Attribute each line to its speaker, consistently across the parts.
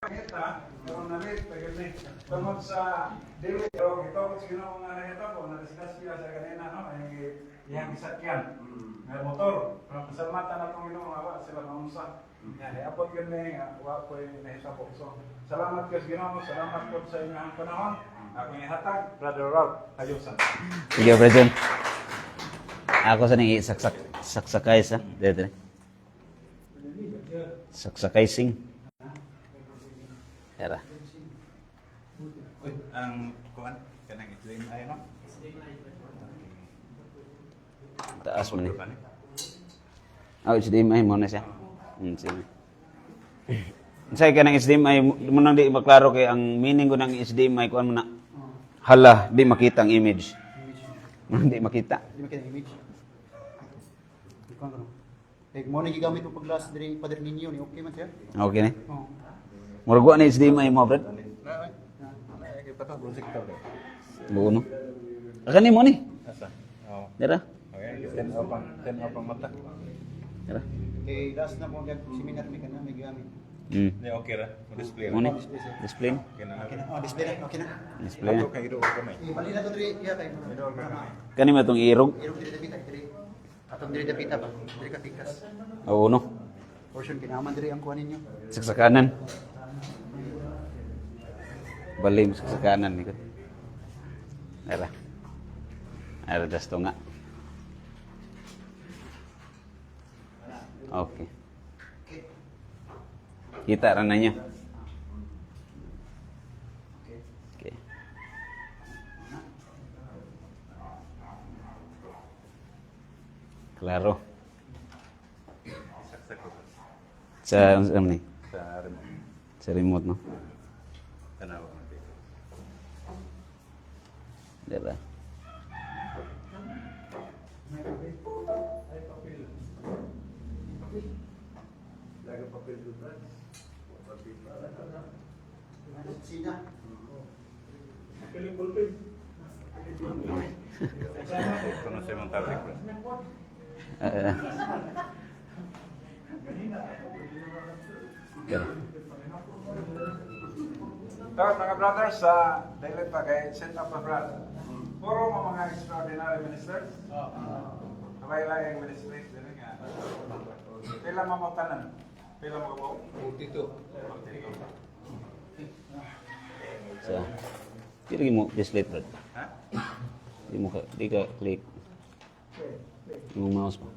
Speaker 1: Kita, kung nalit, pagkali. Tungkol sa dili, ito ko siguro mga nakita po, na-discuss sila sa kanina, no? Ay, yung isakyan, ng motor. Pasalamatan na itong awa, sila maunsa. Yan, iapot yun na awa ko yung nahita po. So, salamat ko sa Ginoo, salamat po sa inyong panahon. Ako yung hatag, Brother Rob, ayusan.
Speaker 2: Sige, President. Ako sa nang saksakay sa. Dito. Saksakay sing. Tara.
Speaker 1: Uy, ang kuhan, kanang explain ay, no?
Speaker 2: Taas mo ni. HDMI mo na siya. Sige. Say ka ng HDMI, mo nang di maklaro kay ang meaning ko ng HDMI, kuhan mo na. Hala, di makita ang image. Di makita.
Speaker 3: Di makita ang image. Mo na gigamit mo pag last diri Padre Ninyo ni okay man siya.
Speaker 2: Okay ni.
Speaker 3: Oo.
Speaker 2: Murag na HDMI mo, Brad. Buo no. Akani mo ni.
Speaker 1: Asa? Oo.
Speaker 2: Dara.
Speaker 1: Okay, 10 upang mata.
Speaker 2: Dara.
Speaker 3: Kay last na mo gag seminar mi kana may gigamit.
Speaker 1: Hindi, okay ra. Display
Speaker 2: Mo ni. Display.
Speaker 3: Okay na. Oh, display na. Okay na.
Speaker 2: Display.
Speaker 1: Ako kay Ido ko may.
Speaker 3: Bali na to diri iya kay.
Speaker 2: Kani mo tong irog.
Speaker 3: Irong diri dapita diri. Atong diri dapita ba? Diri ka pikas.
Speaker 2: Oo no.
Speaker 3: Portion kinaman diri ang kuha ninyo.
Speaker 2: Saksakanan. Balim saksakanan ni ko. Dara. Ara dasto nga. Okay. Kita ra na niya. Okay. Klaro. Sa ano ni?
Speaker 1: Sa remote.
Speaker 2: Sa remote no.
Speaker 1: Tanawa.
Speaker 2: Dara.
Speaker 3: Sina.
Speaker 1: Kono sa mong topic.
Speaker 2: Dara.
Speaker 1: Tawag mga brothers, sa daily pa kay set up na brad. Puro mga extraordinary ministers. Sabay lang yung ministries din nga. Pila mamutanan? Pila mo po? 42.
Speaker 2: Sa. Dili mo display, Brad.
Speaker 1: Ha?
Speaker 2: Di ka click. Yung mouse mo.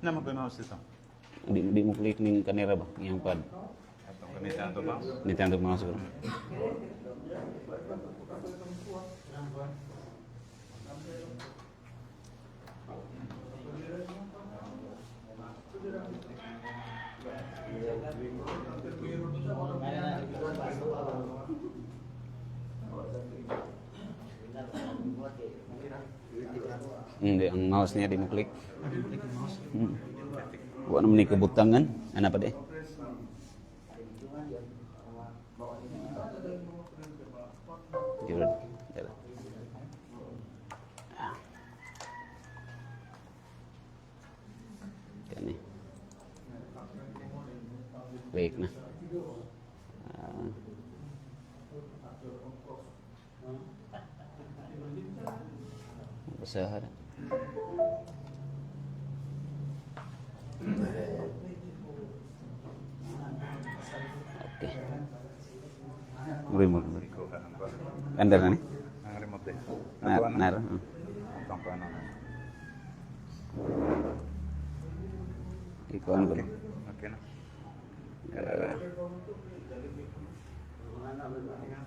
Speaker 1: Na mag-announce dito.
Speaker 2: Di mo click ning kanera ba? Yang pad.
Speaker 1: Atong kanitan to ba?
Speaker 2: Ni tanto mouse ko. Hindi, ang mouse niya di mo click. Buat naman ni kebutangan. Ano pa di? Good. Dala. Kani. Click na. Usaha na. Okay. Remote. Anda na ni?
Speaker 1: Ang remote din.
Speaker 2: Nar.
Speaker 1: Atong paano.
Speaker 2: Ikaw ano ba?
Speaker 1: Okay na.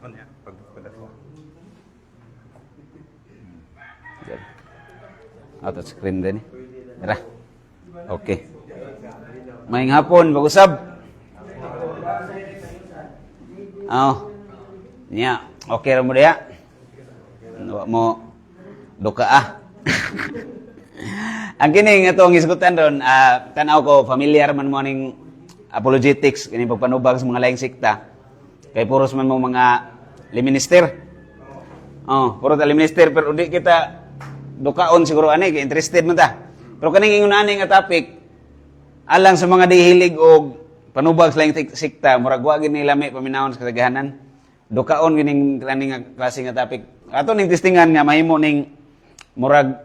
Speaker 1: Ano yan? Pagpadat ko.
Speaker 2: Yan. Auto screen din. Tara. Okay. Maayong hapon, pag-usab. Nya, okay ra mo diha. Mo duka Ang kining atong isgutan ron, tanaw ko familiar man mo ning apologetics kini pagpanubag sa mga laing sekta. Kay puros man mo mga liminister. Puro ta liminister pero di kita dukaon siguro ani kay interested man ta. Pero kaning ingon ani nga topic alang sa mga dihilig og panubag sa laing sikta, murag wa gini lami paminawon sa kasagahanan. Dukaon gining kaning klase nga topic. Ato ning testingan nga mahimo ning murag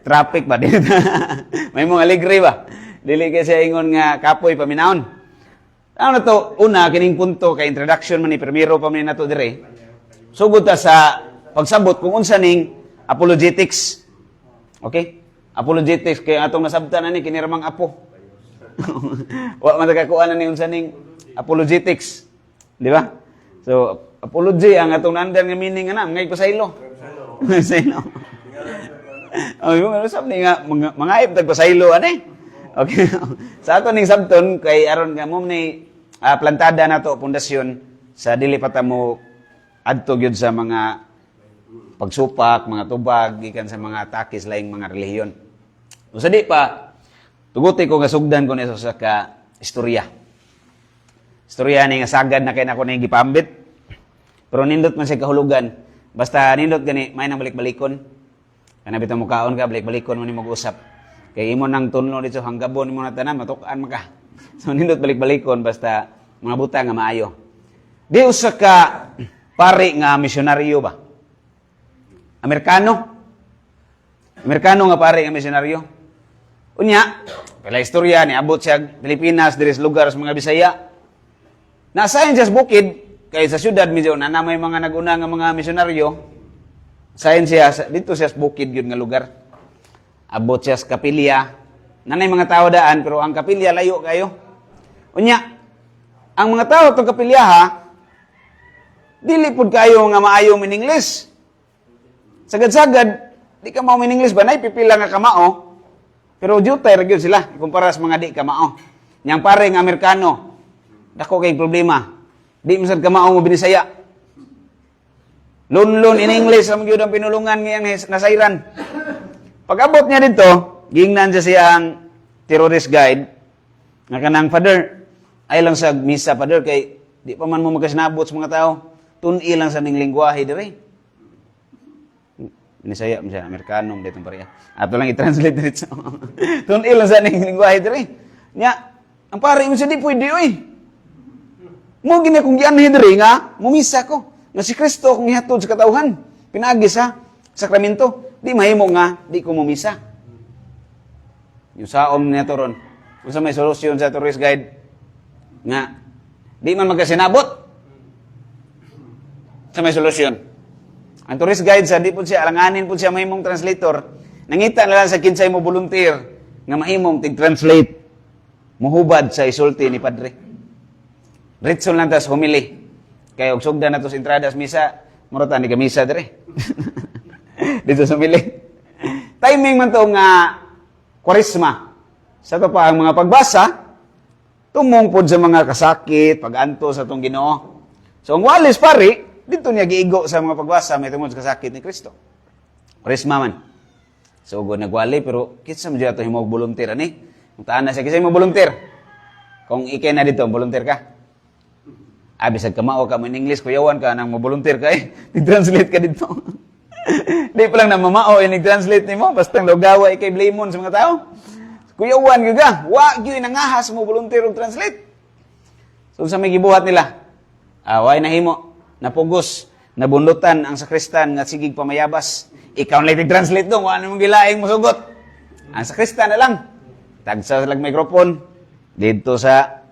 Speaker 2: traffic ba dito. Mahimo aligre ba? Dili kay siya ingon nga kapoy paminawon. Ano na to? Una, kining punto kay introduction man ni primero pa man nato dire. Sugod ta sa pagsabot kung unsa ning apologetics. Okay? Apologetics kay atong nasabtan ani kiniramang apo. Wa man kakuan ni unsa ning apologetics. Di ba? So, apology ang atong nandan nga meaning ana, ngay pasaylo. Pasaylo. Oh, yung sab ni nga mga ip tagpasaylo ani. Okay. Sa ato ning sabton kay aron nga mo ni plantada nato pundasyon sa dili pa ta mo adto gyud sa mga pagsupak, mga tubag gikan sa mga atake sa laing mga relihiyon. Usa di pa tuguti ko nga sugdan ko ni sa ka istorya. Istorya ni nga sagad na kay nako ning gipambit. Pero nindot man siya kahulugan. Basta nindot gani may nang balik-balikon. Kana bitaw mo kaon ka balik-balikon mo ni mag-usap. Kay imo nang tunlo dito hanggabon mo na tanan matukan maka. So nindot balik-balikon basta mga buta nga maayo. Di usa ka pari nga misyonaryo ba? Amerikano nga pare nga misyonaryo. Unya, pala istorya ni abot siya Pilipinas diri sa lugar sa mga Bisaya. Nasayon siya sa bukid kay sa syudad medyo na may mga naguna nga mga misyonaryo. Sayon siya dito siya sa bukid gyud nga lugar. Abot siya sa kapilya. Nanay mga tao daan pero ang kapilya layo kayo. Unya, ang mga tao tong kapilya ha dili pud kayo nga maayo min English. Sagad-sagad, di ka mao min English ba? Nay pipila nga kamao. Pero jutay ra gyud sila ikumpara sa mga di kamao. Yang pare nga Amerikano, dako kay problema. Di man sad kamao mo binisaya. Lunlun in English ang gyud ang pinulungan ngayang nasayran. Pag-abot niya dito, gingnan siya siyang terrorist guide nga kanang father ay lang sa misa father kay di pa man mo makasinabot sa mga tao. Tun-i lang sa ning lengguwahe dire. Binisaya mo siya, Amerikano, dito pareha. Ato lang i-translate dito. Tun ilang sa ning lingwahe diri. Nya, ang pare mo siya di pwede oy. Mo gina kung gianhi diri nga mumisa ko. Nga si Kristo kung ihatod sa katawhan, pinagi sa sakramento, di mahimo nga di ko mumisa. Yung saom niya to ron. Kung sa may solusyon sa tourist guide nga di man magkasinabot. Sa may solusyon. Ang tourist guide sa di po siya, alanganin po siya mahimong translator. Nangita na lang sa kinsay mo volunteer nga mahimong tig-translate. Muhubad sa isulti ni Padre. Ritson lang tas humili. Kaya og sugdan na to sa entrada sa misa, muratan ni kamisa dire. Dito sa humili. Timing man to nga Kwaresma. Sa to pa ang mga pagbasa, tumong pod sa mga kasakit, pag-anto sa tong Ginoo. So ang walis pare, dito niya giigo sa mga pagbasa may tungod sa kasakit ni Kristo. Kwaresma man. So go nagwali pero kitsa mo dito himo volunteer ani. Mutaan na siya kasi mo volunteer. Kung ikay na dito, volunteer ka. Bisag kamao ka mo in English, kuyawan ka nang mo volunteer ka nag-translate ka dito. Di pa lang na mamao nag-translate nimo basta lugawa ikay blamon sa mga tao. Kuyawan gyud ka. Wa gyud nangahas mo volunteer og translate. So sa may gibuhat nila. Way nahimo napugos, nabundutan ang sakristan nga sigig pamayabas. Ikaw lang nag-translate doon, wala namang gilaing masugot. Ang sakristan na lang. Tagsa sa mikrofon, dito sa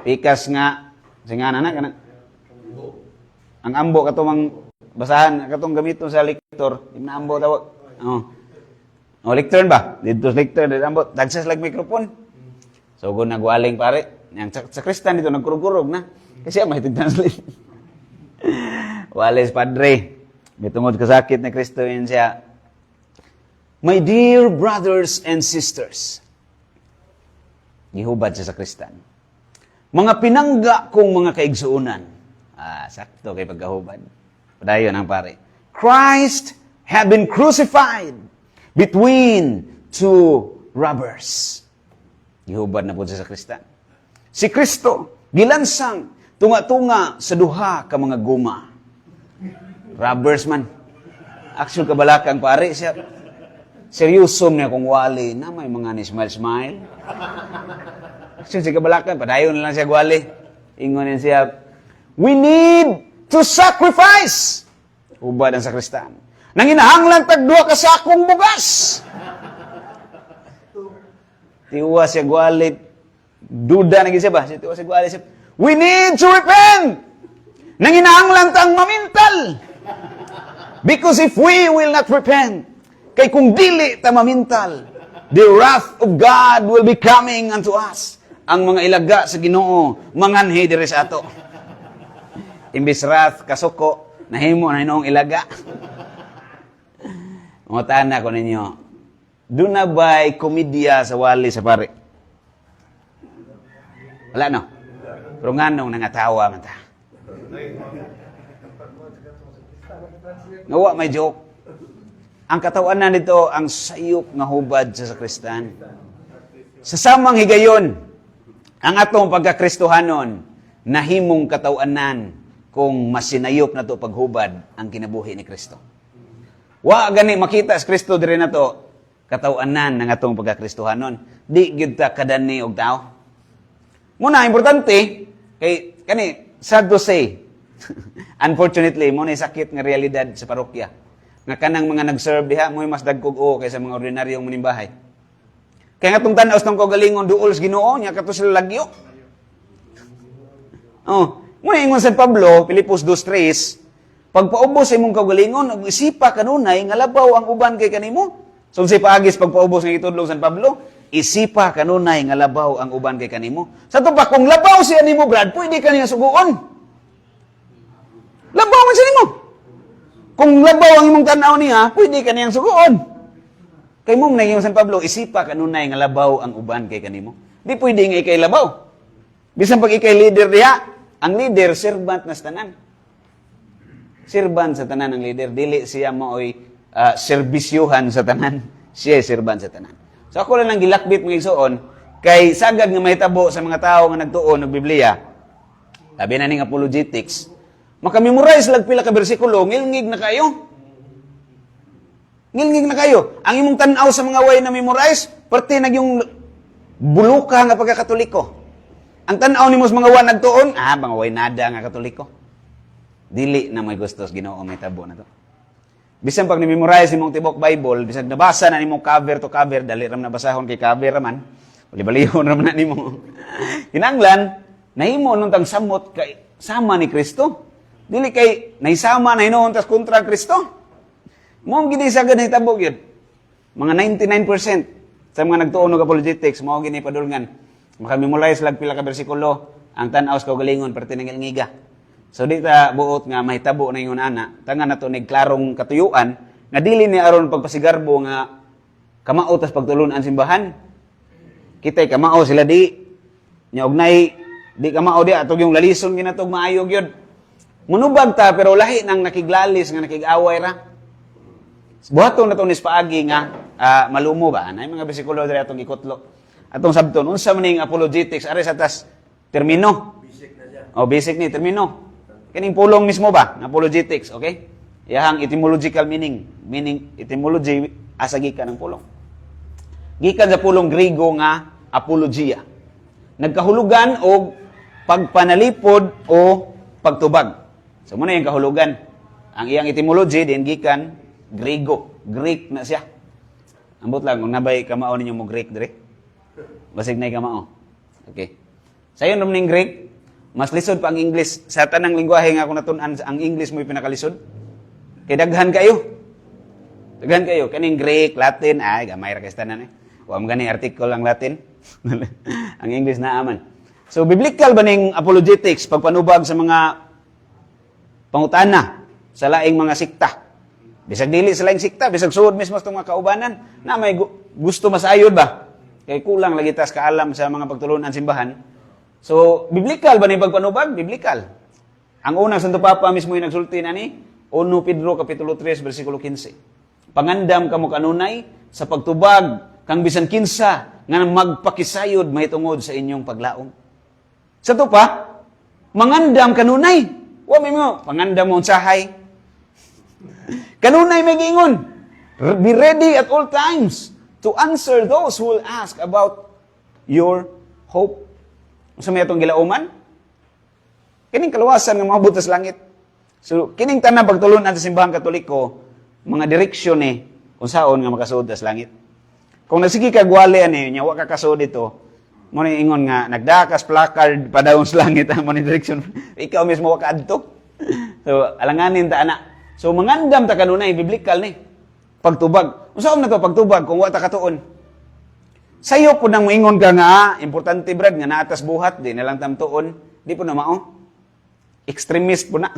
Speaker 2: pikas nga, singana na, kanang, ang ambo katumang basahan, katong gamiton sa lector, yung na ambo tawag. Lectern ba? Dito sa lectern, dito ambo, tagsa sa mikrofon. So, kung nagwaling pare, ang sakristan dito, nagkurog-kurog na. Kasi may translate. Walis Padre, may tungod kasakit na Kristo yun siya. My dear brothers and sisters, gihubad siya sa Kristan. Mga pinangga kong mga kaigsuunan. Sakto kay pagkahubad. Padayon ang pare. Christ have been crucified between two robbers. Gihubad na po siya sa Kristan. Si Kristo, gilansang tunga-tunga sa duha ka mga guma. Robbers man. Actual kabalakang pare siya. Seryoso niya kung wali na may mga ni smile-smile. Kasi si Kabalakan, padayon na lang siya gwali. Ingon siya, we need to sacrifice. Ubad ang sakristan. Nanginahanglan tagdua ka sa akong bugas. Tiwa siya gwali. Duda na siya ba? Tiwa siya gwali siya. We need to repent. Nanginahanglan tang mamintal. Because if we will not repent, kay kung dili ta mamintal, the wrath of God will be coming unto us. Ang mga ilaga sa Ginoo manganhi diri sa ato. Imbis wrath kasuko, nahimo na hinoong ilaga. Mutana ko ninyo, do na ba'y komedya sa wali sa pare? Wala no? Pero nga nung nangatawa man ta. Nawa may joke. Ang katawanan nito ang sayop nga hubad sa sakristan. Sa samang higayon, ang atong pagkakristohanon nahimong katawanan kung masinayop na to paghubad ang kinabuhi ni Kristo. Wa gani makita sa Kristo diri na to katawanan ng atong pagkakristohanon. Di gyud ta kadani og tao. Muna importante kay kani sad to say unfortunately mo na sakit nga realidad sa parokya nga kanang mga nag-serve diha mo'y mas dagkog o kaysa mga ordinaryong manimbahay. Kaya nga itong tanaw sa kagalingon duol sa Ginoo nya kato sila lagyo. Muna ingon San Pablo, Pilipos 2:3, pagpaubos sa imong kagalingon, isipa kanunay nga labaw ang uban kay kanimo. So si paagis pagpaubos nga itudlong San Pablo, isipa kanunay nga labaw ang uban kay kanimo. Sa to pa kung labaw siya nimo Brad, pwede ka niya suguon. Labaw man siya nimo. Kung labaw ang imong tanaw niya, pwede ka niyang suguon. Kay mo na San Pablo, isipa kanunay nga labaw ang uban kay kanimo. Di pwede nga ikay labaw. Bisan pag ikay leader diha, ang leader servant na sa tanan. Servant sa tanan ang leader, dili siya maoy serbisyuhan sa tanan. Siya servant sa tanan. So ako lang gilakbit mga igsoon kay sagad nga mahitabo sa mga tao nga nagtuon og Biblia. Labi na ning apologetics. Makamemorize lag pila ka bersikulo, ngilngig na kayo. Ngilngig na kayo. Ang imong tan-aw sa mga way na memorize, parte na yung buluka nga pagkakatoliko. Ang tan-aw nimo sa mga way nagtuon, mga way nada nga katoliko. Dili na may gusto sa Ginoo may tabo na to. Bisan pag ni-memorize imong tibok Bible, bisan nabasa na nimo cover to cover, dali ram nabasahon kay cover raman. Bali-balihon raman na nimo. Kinanglan, nahimo nung tang samot kay sama ni Kristo. Dili kay naisama na hinuon tas kontra Kristo. Mo gini sagad hitabo gyud. Mga 99% sa mga nagtuon og apologetics mao gini padulngan. Makamemorize lag pila ka bersikulo, ang tan-aw sa kaugalingon parte ng ngiga. So di ta buot nga mahitabo na ingon ana, tangan nato nig klarong katuyuan nga dili ni aron pagpasigarbo nga kamao tas pagtulunan simbahan. Kitay kamao sila di nya ugnay di kamao di atog yung lalison ginatog maayo gyud. Munubag ta pero lahi nang nakiglalis nga nakig-away ra. Buhaton na to ni paagi nga malumo ba anay mga bersikulo diri atong ikutlo. Atong sabton unsa man ning apologetics ari sa tas termino. Basic na siya. Basic ni termino. Kining pulong mismo ba ng apologetics, okay? Iyahang etymological meaning etymology asa gikan ng pulong. Gikan sa pulong Griego nga apologia. Nagkahulugan og pagpanalipod o pagtubag. So muna yung kahulugan. Ang iyang etymology din gikan Griego, Greek na siya. Ambot lang kung nabay kamao ninyo mo Greek dire. Basig na kamao. Okay. Sayon ram ning Greek, mas lisod pa ang English. Sa tanang lingwahe nga kung natun-an ang English mo pinakalisod. Kay daghan kayo. Daghan kayo kaning Greek, Latin, gamay ra kay tanan Wa man gani article ang Latin. Ang English na aman. So biblical ba ning apologetics pagpanubag sa mga pangutana sa laing mga sikta? Bisag dili sa laing sikta, bisag suod mismo sa mga kaubanan na may gusto masayod ba? Kay kulang lagi tas kaalam sa mga pagtulunan simbahan. So, biblical ba ni pagpanubag? Biblical. Ang unang Santo Papa mismo yung nagsulti na ni 1 Pedro Kapitulo 3, versikulo 15. Pangandam kamo kanunay sa pagtubag kang bisan kinsa nga magpakisayod mahitungod sa inyong paglaom. Sa to pa, mangandam kanunay. Wa mo, pangandam mo unsahay. Kanunay may giingon. Be ready at all times to answer those who will ask about your hope. Unsa may atong gilauman? Kining kaluwasan nga maabot sa langit. So kining tanan pagtulunan sa simbahang Katoliko, mga direksyon ni unsaon nga makasud sa langit. Kung nagsige kag wali ani nya wa ka kasud dito, mo ni ingon nga nagdakas placard padawon sa langit ang mga direksyon. Ikaw mismo wa ka adto. So alanganin ta ana. So mangandam ta kanunay biblical ni pagtubag. Unsaon na to pagtubag kung wa ta katuon? Sayo po nang moingon ka nga, importante brad nga naatas buhat di na lang tamtuon, di po na mao. Extremist po na.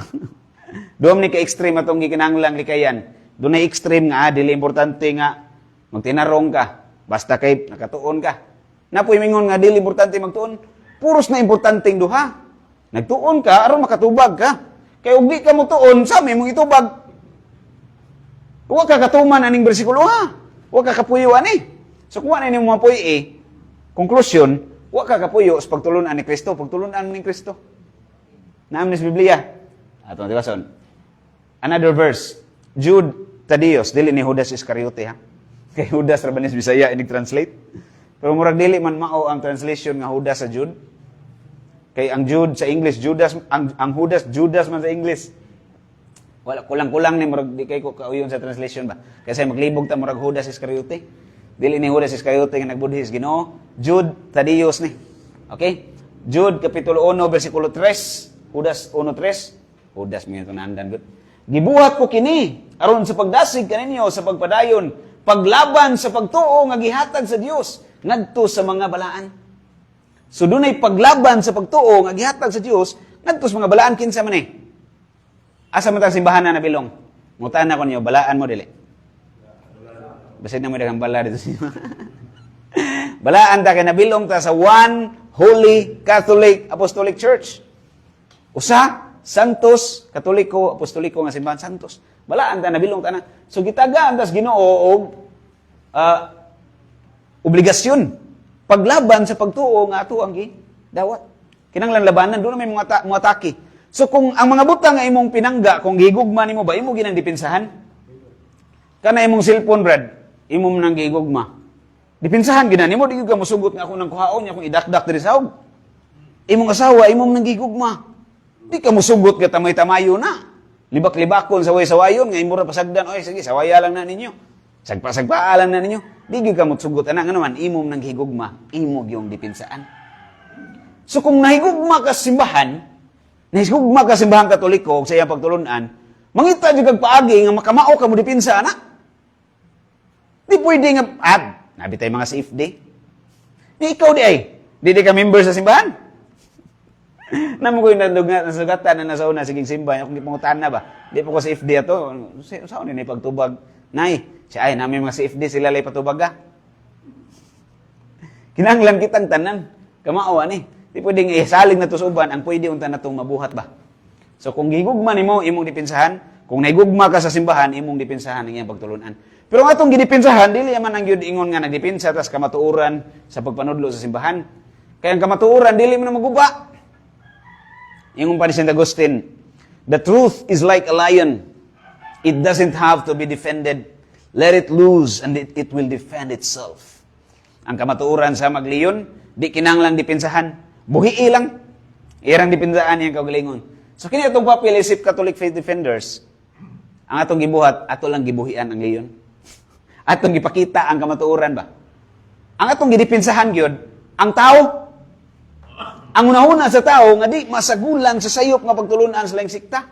Speaker 2: Doon ni ka-extreme atong gikinahanglang likayan. Doon na extreme nga, dili importante nga magtinarong ka, basta kay nakatuon ka. Napoy mingon nga dili importante magtuon, puros na importanteng duha. Nagtuon ka aron makatubag ka. Kay ug di ka mo tuon, sa may mong itubag. Wa ka katuman aning bersikulo ha. Wa ka kapuyo ani. So kung ano yung mga puy conclusion, wa ka kapuyo sa pagtulunan ni Kristo, pagtulunan ni Kristo. Naam ni sa Biblia. Atong tibason. Another verse. Jude Tadios, dili ni Judas Iscariote ha. Kay Judas Rabanis Bisaya inig translate. Pero murag dili man mao ang translation nga Judas sa Jude. Kay ang Jude sa English, Judas ang Judas man sa English. Wala kulang-kulang ni murag di kay ko kauyon sa translation ba. Kasi maglibog ta murag Judas Iscariote. Dili ni Judas Iscariote nga nagbudhis Ginoo, Jude Tadios ni. Okay? Jude kapitulo 1 bersikulo 3, Judas 1:3. Judas mi tunandan gud. Gibuhat ko kini aron sa pagdasig kaninyo sa pagpadayon, paglaban sa pagtuo nga gihatag sa Dios ngadto sa mga balaan. So dunay paglaban sa pagtuo nga gihatag sa Dios ngadto sa mga balaan kinsa man eh. Asa man ta simbahan na nabilong? Mutan na ko niyo balaan mo dili. Basin na mo daghang bala dito siya. Balaan ta kay nabilong ta sa one holy Catholic Apostolic Church. Usa Santos Katoliko Apostoliko nga simbahan Santos. Balaan ta nabilong ta na. So gitagaan tas Ginoo og obligasyon paglaban sa pagtuo nga ato ang gidawat. Kinahanglan labanan do na may mga atake. So kung ang mga butang nga imong pinangga kung gihigugma nimo ba imo ginang dipinsahan? Kana imong cellphone brad, imong nang gihigugma. Dipinsahan gina nimo di ka mosugot nga ako nang kuhaon akong idakdak diri sa og. Imong asawa imong nang gihigugma. Di ka mosugot nga tamay-tamayo na. Libak-libakon sa way-sawayon nga imo ra pasagdan, oy sige sawaya lang na ninyo. Sagpa-sagpaa lang na ninyo. Di ka mosugot ana nga naman imong nang gihigugma, imo gyung dipinsaan. So kung nahigugma ka sa simbahan, nahigugma ka sa simbahang Katoliko sa iyang pagtulunan, mangita jud kag paagi nga makamao ka mo dipinsa ana. Di pwede nga nabitay mga CFD. Di ikaw di ay, di ka member sa simbahan. Namo ko nandog nga nasugatan na nasa una siging simbahan, akong gipangutan na ba. Di pa ko sa CFD ato. Saan ni pagtubag? Nay, siya ay namin mga CFD sila lay patubag ka. Kinahanglan kitang tanan. Kamao ani. Di pwedeng isalig na to sa uban, ang pwede unta na itong mabuhat ba? So kung gigugma nimo imong dipinsahan, kung naigugma ka sa simbahan, imong dipinsahan ang iyang pagtulunan. Pero ang atong gidipinsahan, dili man ang yun ingon nga nagdipinsa, tas kamatuuran sa pagpanudlo sa simbahan. Kaya ang kamatuuran, dili man na maguba. Ingon pa ni St. Augustine, the truth is like a lion. It doesn't have to be defended. Let it loose and it will defend itself. Ang kamatuuran sa magliyon, di kinahanglang dipinsahan. Buhii lang. Irang dipinsahan yung kaugalingon. So kini atong papel isip Catholic Faith Defenders, ang atong gibuhat, ato lang gibuhian ang leyon. Atong gipakita ang kamatuoran ba? Ang atong gidipinsahan gyud ang tao. Ang unahuna sa tao nga di masagulan sa sayop nga pagtulunan sa laing sikta.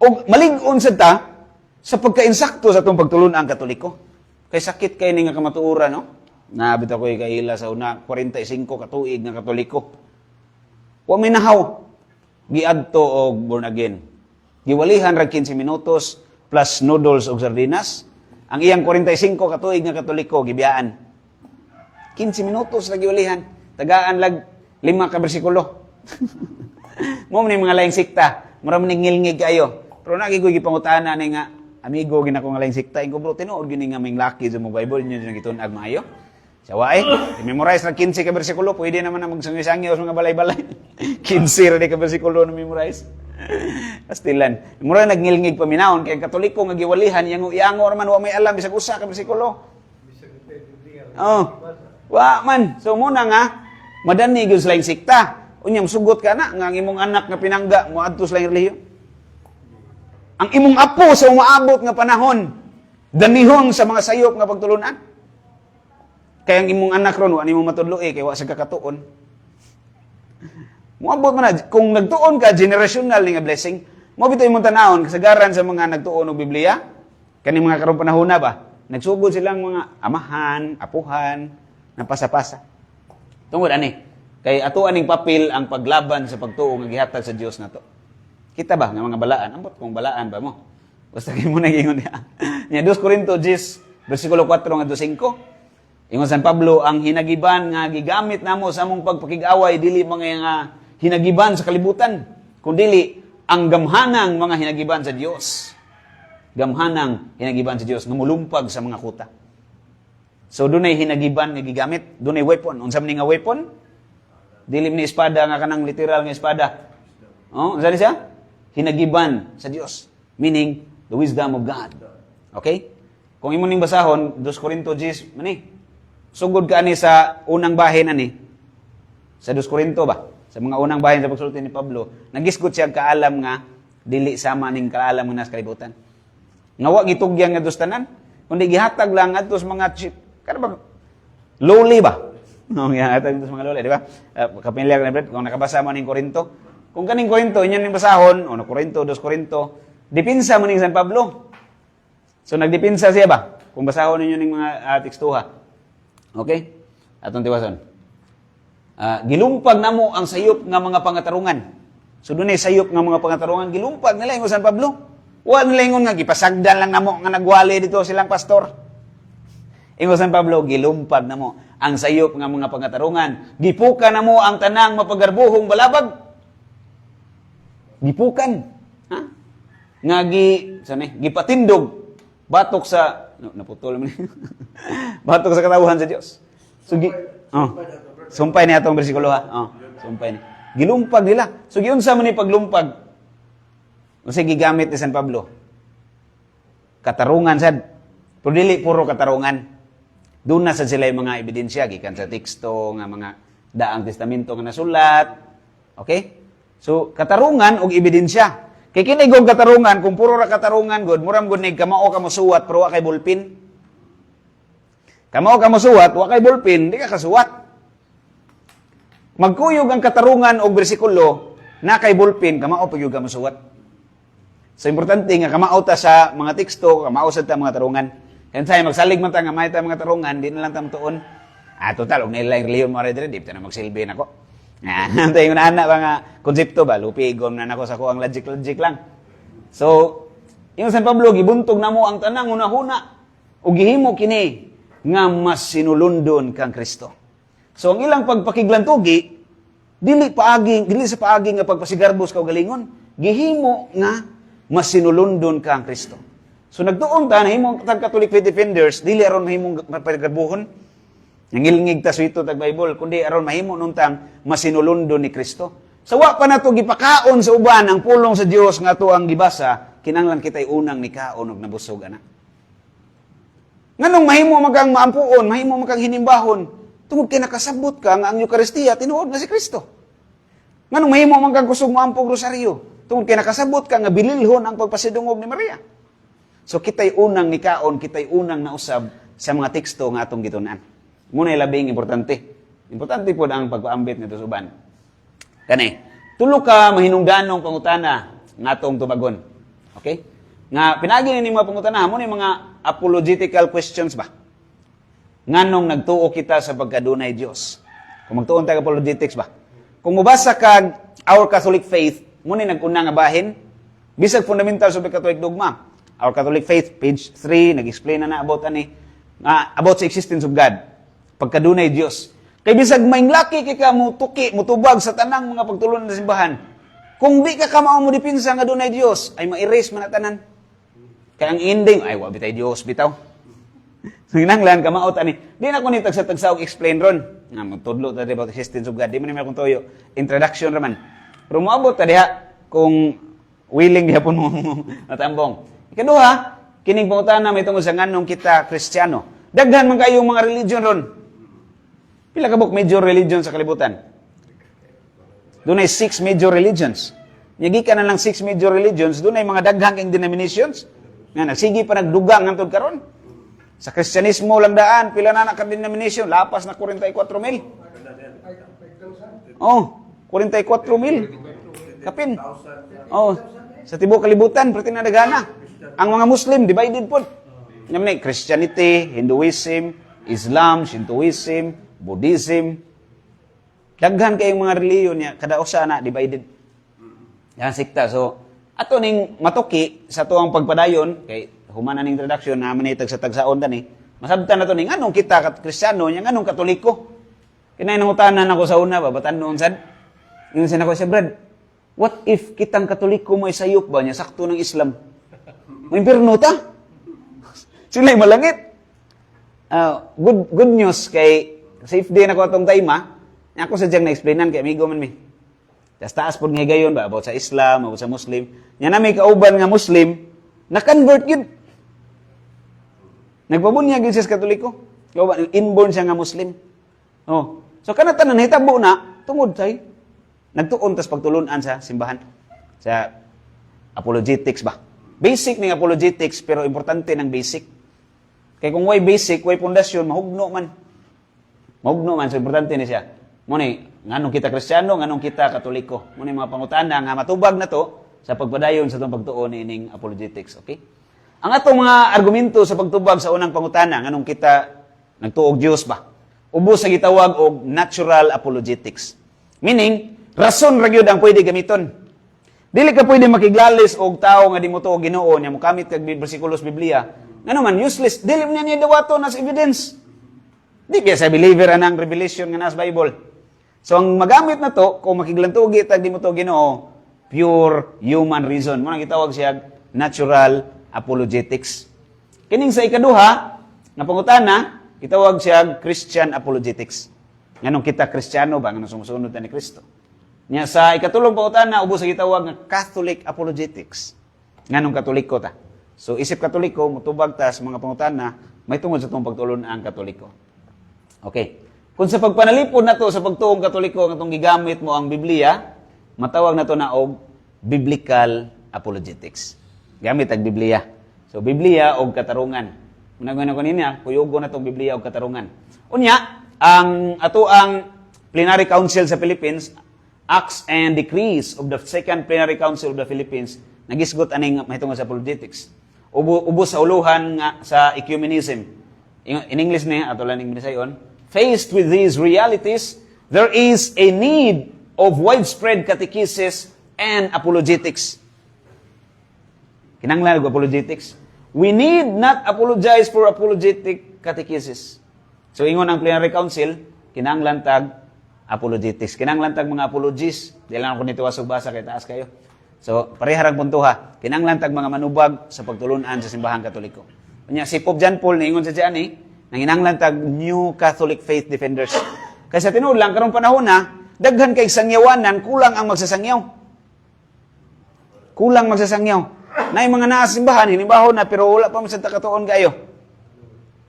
Speaker 2: O malig-on sa ta sa pagkainsakto sa atong pagtulunan ang Katoliko. Kay sakit kay ni nga kamatuoran, no? Nabit ako kahila sa una 45 katuig nga Katoliko. Wa may nahaw giadto og born again. Giwalihan ra 15 minutos plus noodles og sardinas. Ang iyang 45 katuig nga Katoliko gibiyaan. 15 minutos ra giwalihan. Tagaan lag 5 ka bersikulo. Mo man mga laing sikta, mura man ngilngig kayo. Pero nagi ko gipangutana ni nga amigo ginako nga laing sikta, ingko bro tinuod gini nga may laki sa mo Bible niyo nang gitun-ag maayo. Sawa i-memorize ra 15 ka bersikulo, pwede naman na magsangi-sangi sa mga balay-balay. 15 ra di ka bersikulo na memorize. Pastilan. Mura nagngilngig paminaon kay Katoliko nga giwalihan yango man wa may alam bisag usa ka bersikulo. Oh. Wa man. So muna nga Madani gyud sila sikta. Unyang sugot ka na nga ang imong anak nga pinangga mo adto sa relihiyon. Ang imong apo sa umaabot nga panahon, danihon sa mga sayop nga pagtulunan. Kaya ang imong anak ron, ano imong matudloy, kaya wa sa kakatuon. Muabot man na, kung nagtuon ka, generational nga blessing, mo bito imong tanahon, kasagaran sa mga nagtuon og Biblia, kani mga karong panahon na ba, nagsugod silang mga amahan, apuhan, napasa-pasa. Tungod ani, kay ato aning papel ang paglaban sa pagtuo nga gihatag sa Dios nato. Kita ba nga mga balaan? Ambot kung balaan ba mo? Basta kayo mo nag-ingon niya. Nya 2 Corinto 10, versikulo 4 nga 5. Ingon San Pablo, ang hinagiban nga gigamit namo sa among pagpakig-away dili mga nga hinagiban sa kalibutan, kundi ang gamhanang mga hinagiban sa Dios. Gamhanang hinagiban sa Dios nga mulumpag sa mga kuta. So dunay hinagiban nga gigamit, dunay weapon. Unsa man nga weapon? Dili ni espada nga kanang literal nga espada. Oh, unsa ni siya? Hinagiban sa Dios, meaning the wisdom of God. Okay? Kung imo ning basahon 2 Corinto 10 mani. Sugod ka ani sa unang bahin ani. Sa 2 Corinto ba? Sa mga unang bahin sa pagsulti ni Pablo, nagisgot siya kaalam nga dili sama ning kaalam nga nas kalibutan. Nga wa gitugyan nga dustanan, kundi gihatag lang adto sa mga kada ba lowly ba? No, gihatag sa mga lowly, di ba? Kapamilyar na kung nakabasa mo ning Corinto. Kung kaning Korinto, inyo ning basahon, 1 Corinto, 2 Corinto, dipinsa mo ning San Pablo. So, nagdipinsa siya ba? Kung basahon ninyo ning mga tekstuha. Okay? Atong tiwason. Gilumpag na mo ang sayop nga mga pangatarungan. So, doon ay sayop nga mga pangatarungan, gilumpag nila yung San Pablo. Huwag nila yung nga, gipasagdan lang na mo nga nagwali dito silang pastor. Ingo San Pablo, gilumpag na mo ang sayop nga mga pangatarungan. Gipuka na mo ang tanang mapagarbuhong balabag. Gipukan. Ha? Nga gipatindog. Batok sa, naputol mo batok sa katawuhan sa Diyos. So, sumpay niya itong bersikulo ha. Sumpay niya. Gilumpag nila. So, giunsa man ni paglumpag. Kasi gigamit ni San Pablo. Katarungan sad. Pero dili puro katarungan. Doon na sad sila yung mga ebidensya. Gikan sa teksto, nga mga daang testamento nga nasulat. Okay? So, katarungan o ebidensya. Kay kinigong katarungan, kung puro ra katarungan, good, muram good nig, kamao ka mo suwat, pero wa kay bulpin. Kamao ka mo suwat, wa kay bulpin, di ka kasuwat. Magkuyog ang katarungan o bersikulo, na kay bulpin, kamao pagyog ka mo suwat. So, importante nga, kamao ta sa mga teksto, kamao sa ta mga tarungan. Kaya tayo, magsalig man ta nga, may ta mga tarungan, di na lang tamtuon. Total, og nila yung reliyon mo rin, di na magsilbi na ko. Tayo na anak mga konsepto ba, lupigom na nako sa ko ang logic lang. So, yung San Pablo gibuntog namo ang tanang una-huna ug gihimo kini nga mas sinulundon kang Kristo. So ang ilang pagpakiglantugi dili sa paagi nga pagpasigarbos ka og galingon, gihimo nga mas sinulundon kang Kristo. So nagtuon ta na himong Catholic Faith Defenders dili aron mahimong pagarbuhon. Nangilngig ta suito tag Bible kundi aron mahimo nuntang masinulundon ni Kristo. Sawa pa nato gipakaon sa uban ang pulong sa Dios nga ato ang gibasa, kinahanglan kitay unang nikaon og nabusog ana. Nganong mahimo magang maampuon, mahimo magang hinimbahon, tungod kay nakasabot ka nga ang Eucharistia tinuod na si Kristo. Nganong mahimo magang kusog maampog rosaryo, tungod kay nakasabot ka nga bililhon ang pagpasidungog ni Maria. So kitay unang nikaon, kitay unang nausab sa mga teksto nga atong gitun-an. Muna labing importante. Importante po ang pagpaambit nito suban. Kani, tulo ka mahinungdanong pangutana nga atong tubagon. Okay? Nga pinagi ni mga pangutana mo ni mga apologetical questions ba? Nganong nagtuo kita sa pagkadunay Dios? Kung magtuon ta apologetics ba? Kung mubasa kag Our Catholic Faith, mo ni nag-una nga bahin, bisag fundamental sa Catholic dogma. Our Catholic Faith, page 3, nag-explain na about about sa existence of God. Pagkadunay Dios. Kay bisag mainglaki kay ka mutubag sa tanang mga pagtulon sa simbahan. Kung di ka kamao mo dipinsa nga dunay Dios, ay ma-erase man tanan. Kaya ang ending ay wa bitay Dios bitaw. So hinanglan kamao tani. Di na ko ni tagsa-tagsa og explain ron. Nga magtudlo ta about existence of God. Di man ni akong toyo. Introduction raman. Pero moabot ta diha kung willing gihapon mo natambong. Ikaduha, kining pangutana may tungod sa nganong kita Kristiyano. Daghan man kayong mga religion ron. Pila ka buk major religion sa kalibutan? Doon ay 6 major religions. Nyagi ka na lang 6 major religions, doon ay mga daghang king denominations. Nga, nagsigi pa nagdugang ngantod karon. Sa Kristyanismo lang daan, pila na ka denomination, lapas na 44,000. Oh, 44,000. Kapin. Oh, sa tibuok kalibutan, pati na dagana. Ang mga Muslim, divided po. Naman Christianity, Hinduism, Islam, Shintoism, Buddhism. Daghan kayong mga reliyon niya, kada usa na divided. Yan sikta. So, ato ning matuki sa tuang pagpadayon, kay humana ning introduction na manitag sa tagsaon tani, masabtan na to ning anong kita kat Kristiyano, nya anong Katoliko. Kinay nangutanan ako sa una ba, batan noon sad. Yun sin ako siya, Brad. What if kitang Katoliko mo isayop ba niya sakto ng Islam? May impirno ta. Sila'y malangit. Good news kay safe day na ko atong time. Ako sa diyang na-explainan kay amigo man mi. Taas po nga gayon ba about sa Islam, about sa Muslim. Nya na may kauban nga Muslim, na-convert yun. Nagpabunyag yun siya sa Katoliko. Inborn siya nga Muslim. Oh. So kanatanan hitabo na, tungod say, nagtuon tas pagtulunan sa simbahan. Sa apologetics ba? Basic ng apologetics, pero importante ng basic. Kaya kung way basic, way pundasyon, mahugno man. Mahugno man, so importante ni siya. Muna, nganong kita Kristiyano, nganong kita Katoliko. Muna mga pangutana nga matubag na to sa pagpadayon sa itong pagtuon ining apologetics. Okay? Ang atong mga argumento sa pagtubag sa unang pangutana, nganong kita nagtuog Diyos ba? Ubos sa gitawag og natural apologetics. Meaning, rason ra gyud ang pwede gamiton. Dili ka pwede makiglalis og tao nga di mo tuog Ginoo nya mokamit kag bersikulos Biblia. Ngano man useless, dili mo niya dawaton as evidence. Di kaya sa believer anang revelation nga nas Bible. So ang magamit na to, kung makiglantugi tag di mo to Ginoo, pure human reason. Mo nang gitawag siya natural apologetics. Kining sa ikaduha nga pangutana, gitawag siya Christian apologetics. Nganong kita Kristiyano ba nganong sumusunod ta ni Kristo? Nya sa ikatulong pangutana ubos sa gitawag nga Catholic apologetics. Nganong Katoliko ta? So isip Katoliko motubag ta sa mga pangutana may tungod sa tong pagtulon ang Katoliko. Okay. Kung sa pagpanalipod na to sa pagtuong Katoliko nga itong gigamit mo ang Biblia, matawag na to na og biblical apologetics. Gamit ang Biblia. So, Biblia og katarungan. Muna ko niya, kuyugo na itong Biblia og katarungan. Unya, ang Plenary Council sa Philippines, Acts and Decrees of the Second Plenary Council of the Philippines, nagisgot aning mahitungod sa apologetics. Ubos sa uluhan nga sa ecumenism. In English niya, ato lang ning binisayon, faced with these realities, there is a need of widespread catechesis and apologetics. Kinanglan og apologetics. We need not apologize for apologetic catechesis. So ingon ang Plenary Council, kinanglan tag apologetics. Kinanglan tag mga apologies. Di lang ako nito wasog basa kay taas kayo. So pareharang puntuha. Kinanglan tag mga manubag sa pagtulunan sa simbahang Katoliko. Unya si Pope John Paul niingon sa diyan nanginanglan tag New Catholic Faith Defenders. Kaysa tinuod lang karong panahon na daghan kay sangyawanan, kulang ang magsasangyaw. Kulang magsasangyaw. Nay mga naa sa simbahan hinibaho na pero wala pa man sa takatuon kayo.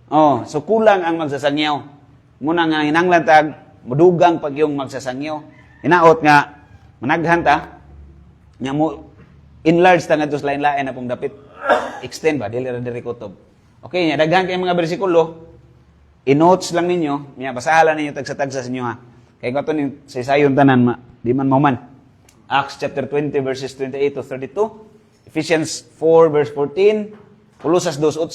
Speaker 2: Oh, so kulang ang magsasangyaw. Muna nga hinanglan tag mudugang pag yung magsasangyaw. Hinaot nga managhan ta nya mo enlarge ta ngadto sa lain-lain na pong dapit. Extend ba dili ra diri kutob. Okay, nya daghan kay mga bersikulo. I-notes lang ninyo, miya basahan ninyo tagsa-tagsa sa inyo ha. Kay kato ni sa sayon tanan di man mauman. Acts chapter 20 verses 28 to 32, Ephesians 4 verse 14, Colosas 2:8,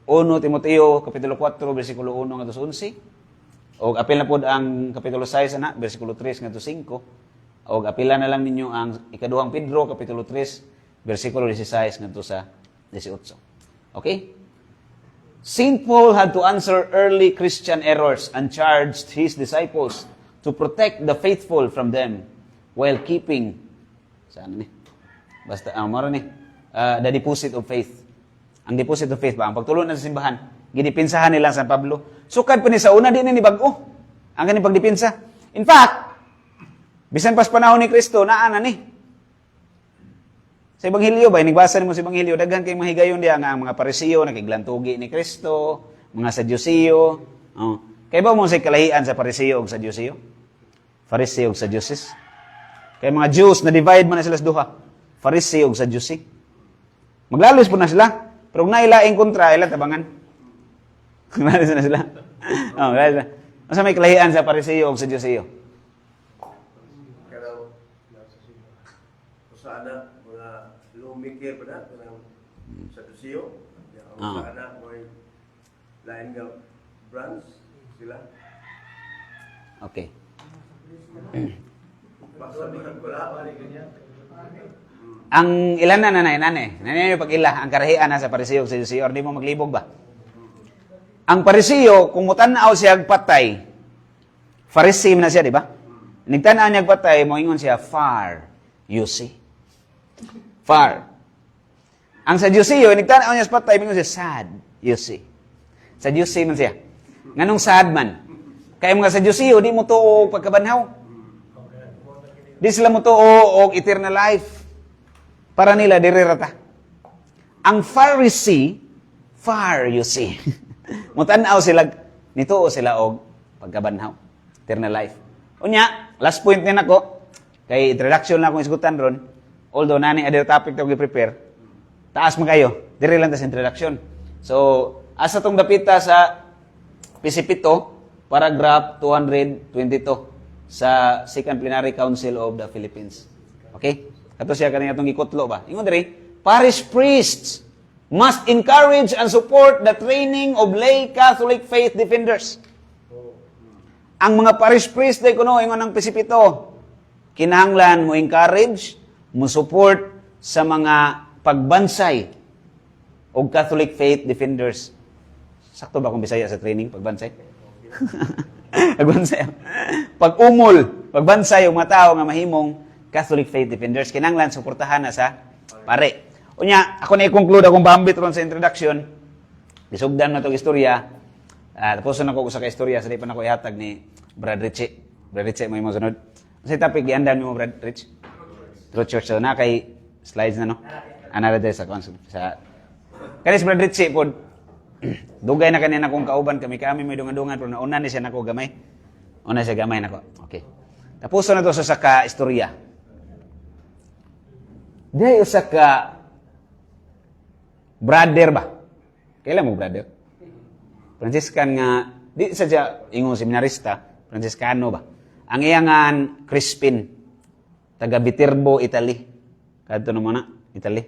Speaker 2: 1 Timoteo kapitulo 4 bersikulo 1 ngadto 11. Og apil na pod ang kapitulo 6 ana bersikulo 3 ngadto 5. Og apila na lang ninyo ang ikaduhang Pedro kapitulo 3 bersikulo 16 ngadto sa 18. Okay? St. Paul had to answer early Christian errors and charged his disciples to protect the faithful from them while keeping saan ni? Basta maro ni the deposit of faith. Ang deposit of faith ba ang pagtulon sa simbahan. Gidipinsahan nila San Pablo. Sukad pa ni sa una din ni bag-o. Ang kani pagdipinsa. In fact, bisan pas panahon ni Kristo naa na ni. Sa Ebanghelyo ba, nagbasa mo sa Ebanghelyo, daghan kay mahigayon diya nga ang mga Pariseo nakiglantugi ni Kristo, mga Sadyusiyo, Kaya ba mo sa kalahian sa Pariseo ug sa Dioseo? Pariseo ug sa Dioses? Kaya mga Jews, na-divide man na sila sa duha. Pariseo ug sa Diyosi. Maglalos po na sila. Pero kung nailaing kontra, ila tabangan. Maglalos na sila. Maglalos na. Masa may kalahian sa Pariseo ug sa Dioseo?
Speaker 4: Kalau sana mga lumikir pa na sa Dusio, sana may lain nga branch sila.
Speaker 2: Okay.
Speaker 4: Basta wala
Speaker 2: Ang ilan na nanay? Nanay pag ila, ang karahian na sa Pariseo sa Dioseo, or di mo maglibog ba? Ang Pariseo, kung mutanaw siya patay, Pharisee na siya, di ba? Nagtanaw niya patay, moingon siya, far, you see. Far. Ang sa Dioseo, nagtanaw niya patay, moingon siya, sad, you see. Sa Dioseo man siya. Nganong sad man? Kaya mga sa Dioseo, di mo tuo pagkabanhaw. Di sila mo tuo og eternal life. Para nila dirirata. Ang Pharisee, far you see. Mutanaw sila, nituo sila og pagkabanhaw. Eternal life. Unya, last point din ako, kay introduction na akong isgutan ron, although nani other topic na prepare taas mo kayo, dire lang ta sa introduction. So, asa tong dapita sa Pisipito, paragraph 222 sa Second Plenary Council of the Philippines. Okay? Kato siya kanina itong ikutlo ba? Ingon diri, parish priests must encourage and support the training of lay Catholic faith defenders. Ang mga parish priest day kuno ingon ang Pisipito, kinahanglan mo encourage, mo support sa mga pagbansay og Catholic faith defenders. Sakto ba kung Bisaya sa training pagbansay? Pagbansay. Pag-umol, pagbansay og mga tao nga mahimong Catholic faith defenders, kinanglan suportahan na sa pare. Unya, ako na i-conclude akong bambit ron sa introduction. Disugdan na itong istorya. Tapos na ko sa ka-istorya, sa di pa na ko ihatag ni Brad Richie. Brad Richie, mo yung sunod. Sa topic, giandan mo Brad Rich? Truth Church. So, na kay slides na, no? Another day sa council. Kanis Brad Richie, po, dugay na kanina kong kauban kami may dungan-dungan, pero nauna ni siya nako gamay. Una siya gamay nako. Okay. Tapos na to sa ka-istorya. Di usa ka brother ba? Kailan mo brother? Franciscan nga, di sadya ingong seminarista, Franciscano ba? Ang iyangan Crispin, taga Viterbo, Italy. Kadto naman na, Italy.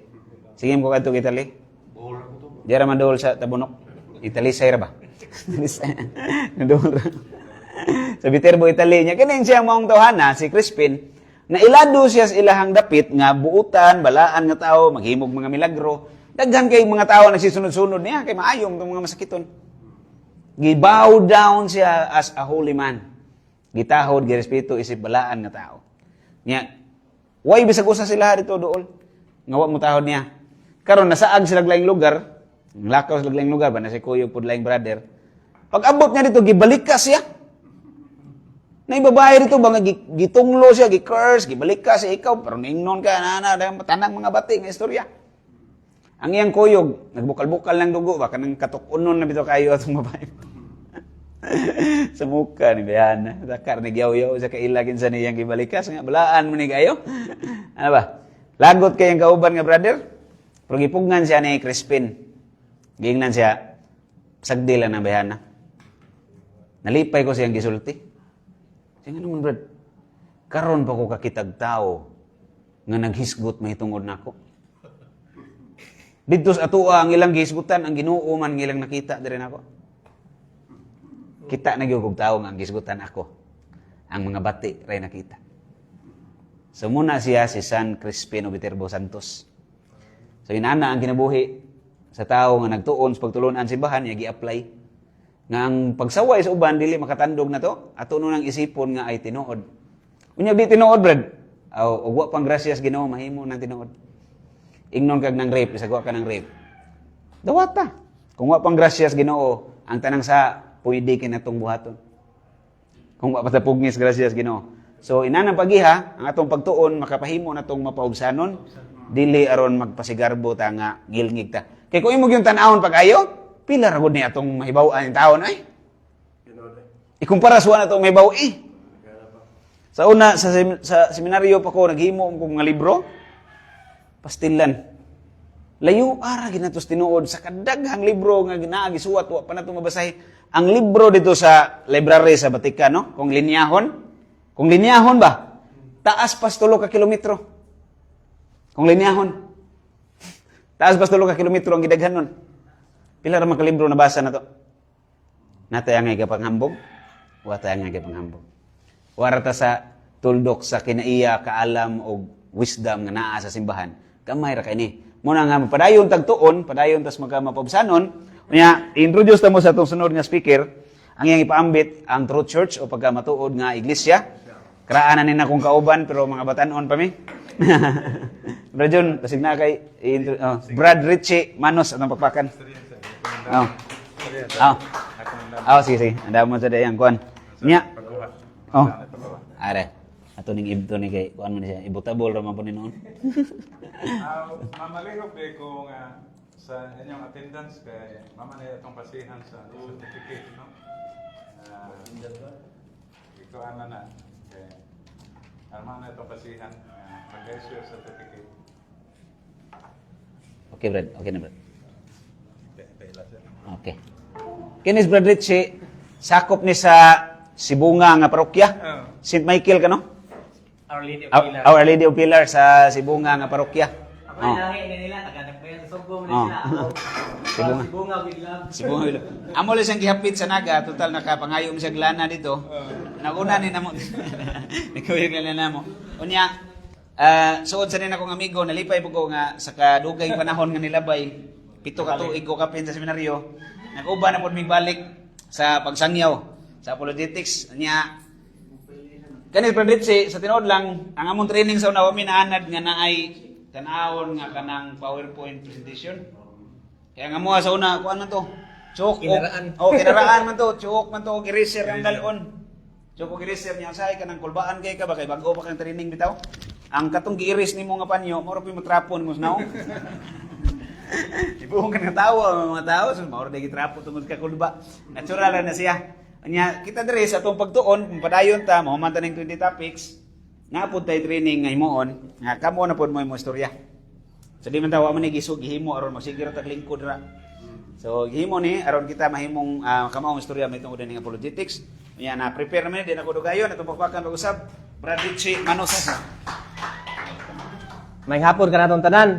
Speaker 2: Sige mo kadto Italy. Diara man dol sa Tabunok. Italy sayra ba? Nadol. Sa Viterbo, Italy niya. Kinin siyang maong tawhana, si Crispin, na ilado siya sa ilahang dapit nga buutan, balaan nga tao, maghimog mga milagro. Daghan kay mga tao nagsisunod-sunod niya, kay maayong itong mga masakiton. Gibow down siya as a holy man. Gitahod, girespeto, isip balaan nga tao. Niya, way bisag usa sila dito dool. Ngawa mo tahod niya. Karon nasaag sila laing lugar, lakaw sila laing lugar, ba na si Kuyo pud laing brother. Pag abot niya dito, gibalik ka siya. Na ibabae dito ba nga gitunglo siya, gi-curse, gibalik ka siya ikaw, pero ningnon ka na tanang mga bati nga istorya. Ang iyang kuyog, nagbukal-bukal ng dugo ba kanang katukunon na bitaw kayo atong babae. Sa muka ni Bayana, takar ni yaw-yaw sa kailagin sa niyang gibalikas nga balaan mo ni kayo. Ano ba? Lagot kayang kauban nga brother. Pero gipugnan siya ni Crispin. Giingnan siya sagdi lang ng Bayana. Nalipay ko siyang gisulti. Sige naman, Brad. Karon pa ko kakitag tao nga naghisgot mahitungod nako. Dito sa atua ang ilang gihisgutan, ang Ginoo man ng ilang nakita dire nako. Kita na gyud tao nga ang gisgutan ako. Ang mga bati ray nakita. So muna siya si San Crispin Viterbo Santos. So inana ang kinabuhi sa tao nga nagtuon sa pagtulunan simbahan niya gi-apply. Nga ang pagsaway sa uban, dili makatandog na to, ato nung nang isipon nga ay tinuod. Unya di tinuod, Brad. Ugwa pang gracias Ginoo, mahimo ng tinuod. Ingnon kag ng rape, isagwa ka ng rape. Dawata. Kung wa pang gracias Ginoo, ang tanang sa pwede kinatong buhaton. Kung wa patapugnis gracias Ginoo. So inanang pagiha, ang atong pagtuon makapahimo natong mapaubsanon, dili aron magpasigarbo ta nga gilngig ta. Kay kung imo gyud tan-awon pag-ayo, pila ra gud ni atong mahibaw-an yung taon ay. Ikumpara sa na to may baw Sa una sa seminaryo pa ko naghimo ko mga libro pastilan. Layo ara ginatos tinuod sa kadaghang libro nga ginagisuwat wa pa nato mabasahi. Ang libro dito sa library sa Vatican, no? Kung linyahon ba? Taas pas 3 ka kilometro. Kung linyahon. Taas pas 3 ka kilometro ang gidaghan nun. Pila ra man ka libro nabasa na to? Natay angay ka panghambog? Wa tay angay ka panghambog. Warata sa tuldok sa kinaiya, kaalam o wisdom nga naa sa simbahan. Kamay ra kay ni. Muna nga padayon tagtuon, padayon tas makamapabsanon. Unya, introduce ta mo sa itong sunod nga speaker, ang iyang ipaambit ang True Church o pagkamatuod nga iglesia. Karaanan ni na kong kauban pero mga batanon pa mi. Bro John, pasig na kay Brad Richie Manos atong pakpakan. Sige. Anda mo sa dayang kuan. Nya. Are. Ato ning ibto ni kay kuan man siya ibutabol ra man po ni noon.
Speaker 1: Mamalihok day ko nga sa inyong attendance kay mama na itong pasihan sa certificate, no? Ikaw na. Kay mama na itong pasihan mag-issue certificate.
Speaker 2: Okay, Brad. Okay na, Brad. Okay. Kinis Brad Richie, sakop ni sa Sibunga nga parokya. St. Michael ka, no?
Speaker 5: Our Lady of Pilar.
Speaker 2: Our Lady of Pilar sa Sibunga nga parokya.
Speaker 5: Ako yung lahi nila, taganap pa yan sa Sugbo nila.
Speaker 2: Sibunga.
Speaker 5: Sibunga with love.
Speaker 2: Sibunga with love. Amo lang siyang gihapit sa naga, total nakapangayom siya glana dito. Naguna ni namo. Nagkawig na namo. Unya, suod sa nina kong amigo, nalipay po ko nga sa kadugay panahon nga nilabay, 7 ka tuig ko kapin sa seminaryo, nag-uba na po mig balik sa pagsangyaw, sa apologetics. Unya, kanil Praditsi, sa tinood lang, ang among training sa una, wami naanad nga naay tanawon nga kanang PowerPoint presentation. Kaya nga mo sa una, kuan man to? Chok.
Speaker 5: Kinaraan.
Speaker 2: Kinaraan man to. Chok man to. Gireser ang dalon. Chok o gireser niya. Say ka ng kulbaan kay ka ba? Kay bago pa kang training bitaw. Ang katong giiris ni mo nga panyo, moro pi matrapon mo snaw. Ibuong ka ng tawa, mga tao. So, moro na gitrapo tungod ka kulba. Natural na siya. Anya, kita diri sa atong pagtuon, padayon ta, mahuman ta ning 20 topics, nga pud tay training nga himuon, nga kamo na pud mo imong istorya. So di man tawa man igisog gihimo aron masiguro tag lingkod ra. So gihimo ni aron kita mahimong kamaong istorya may tungod ning apologetics. Nya na prepare man din ako dugayon atong pagpakan pag-usab. Brad Richie Manos.
Speaker 5: May hapon ka natong tanan.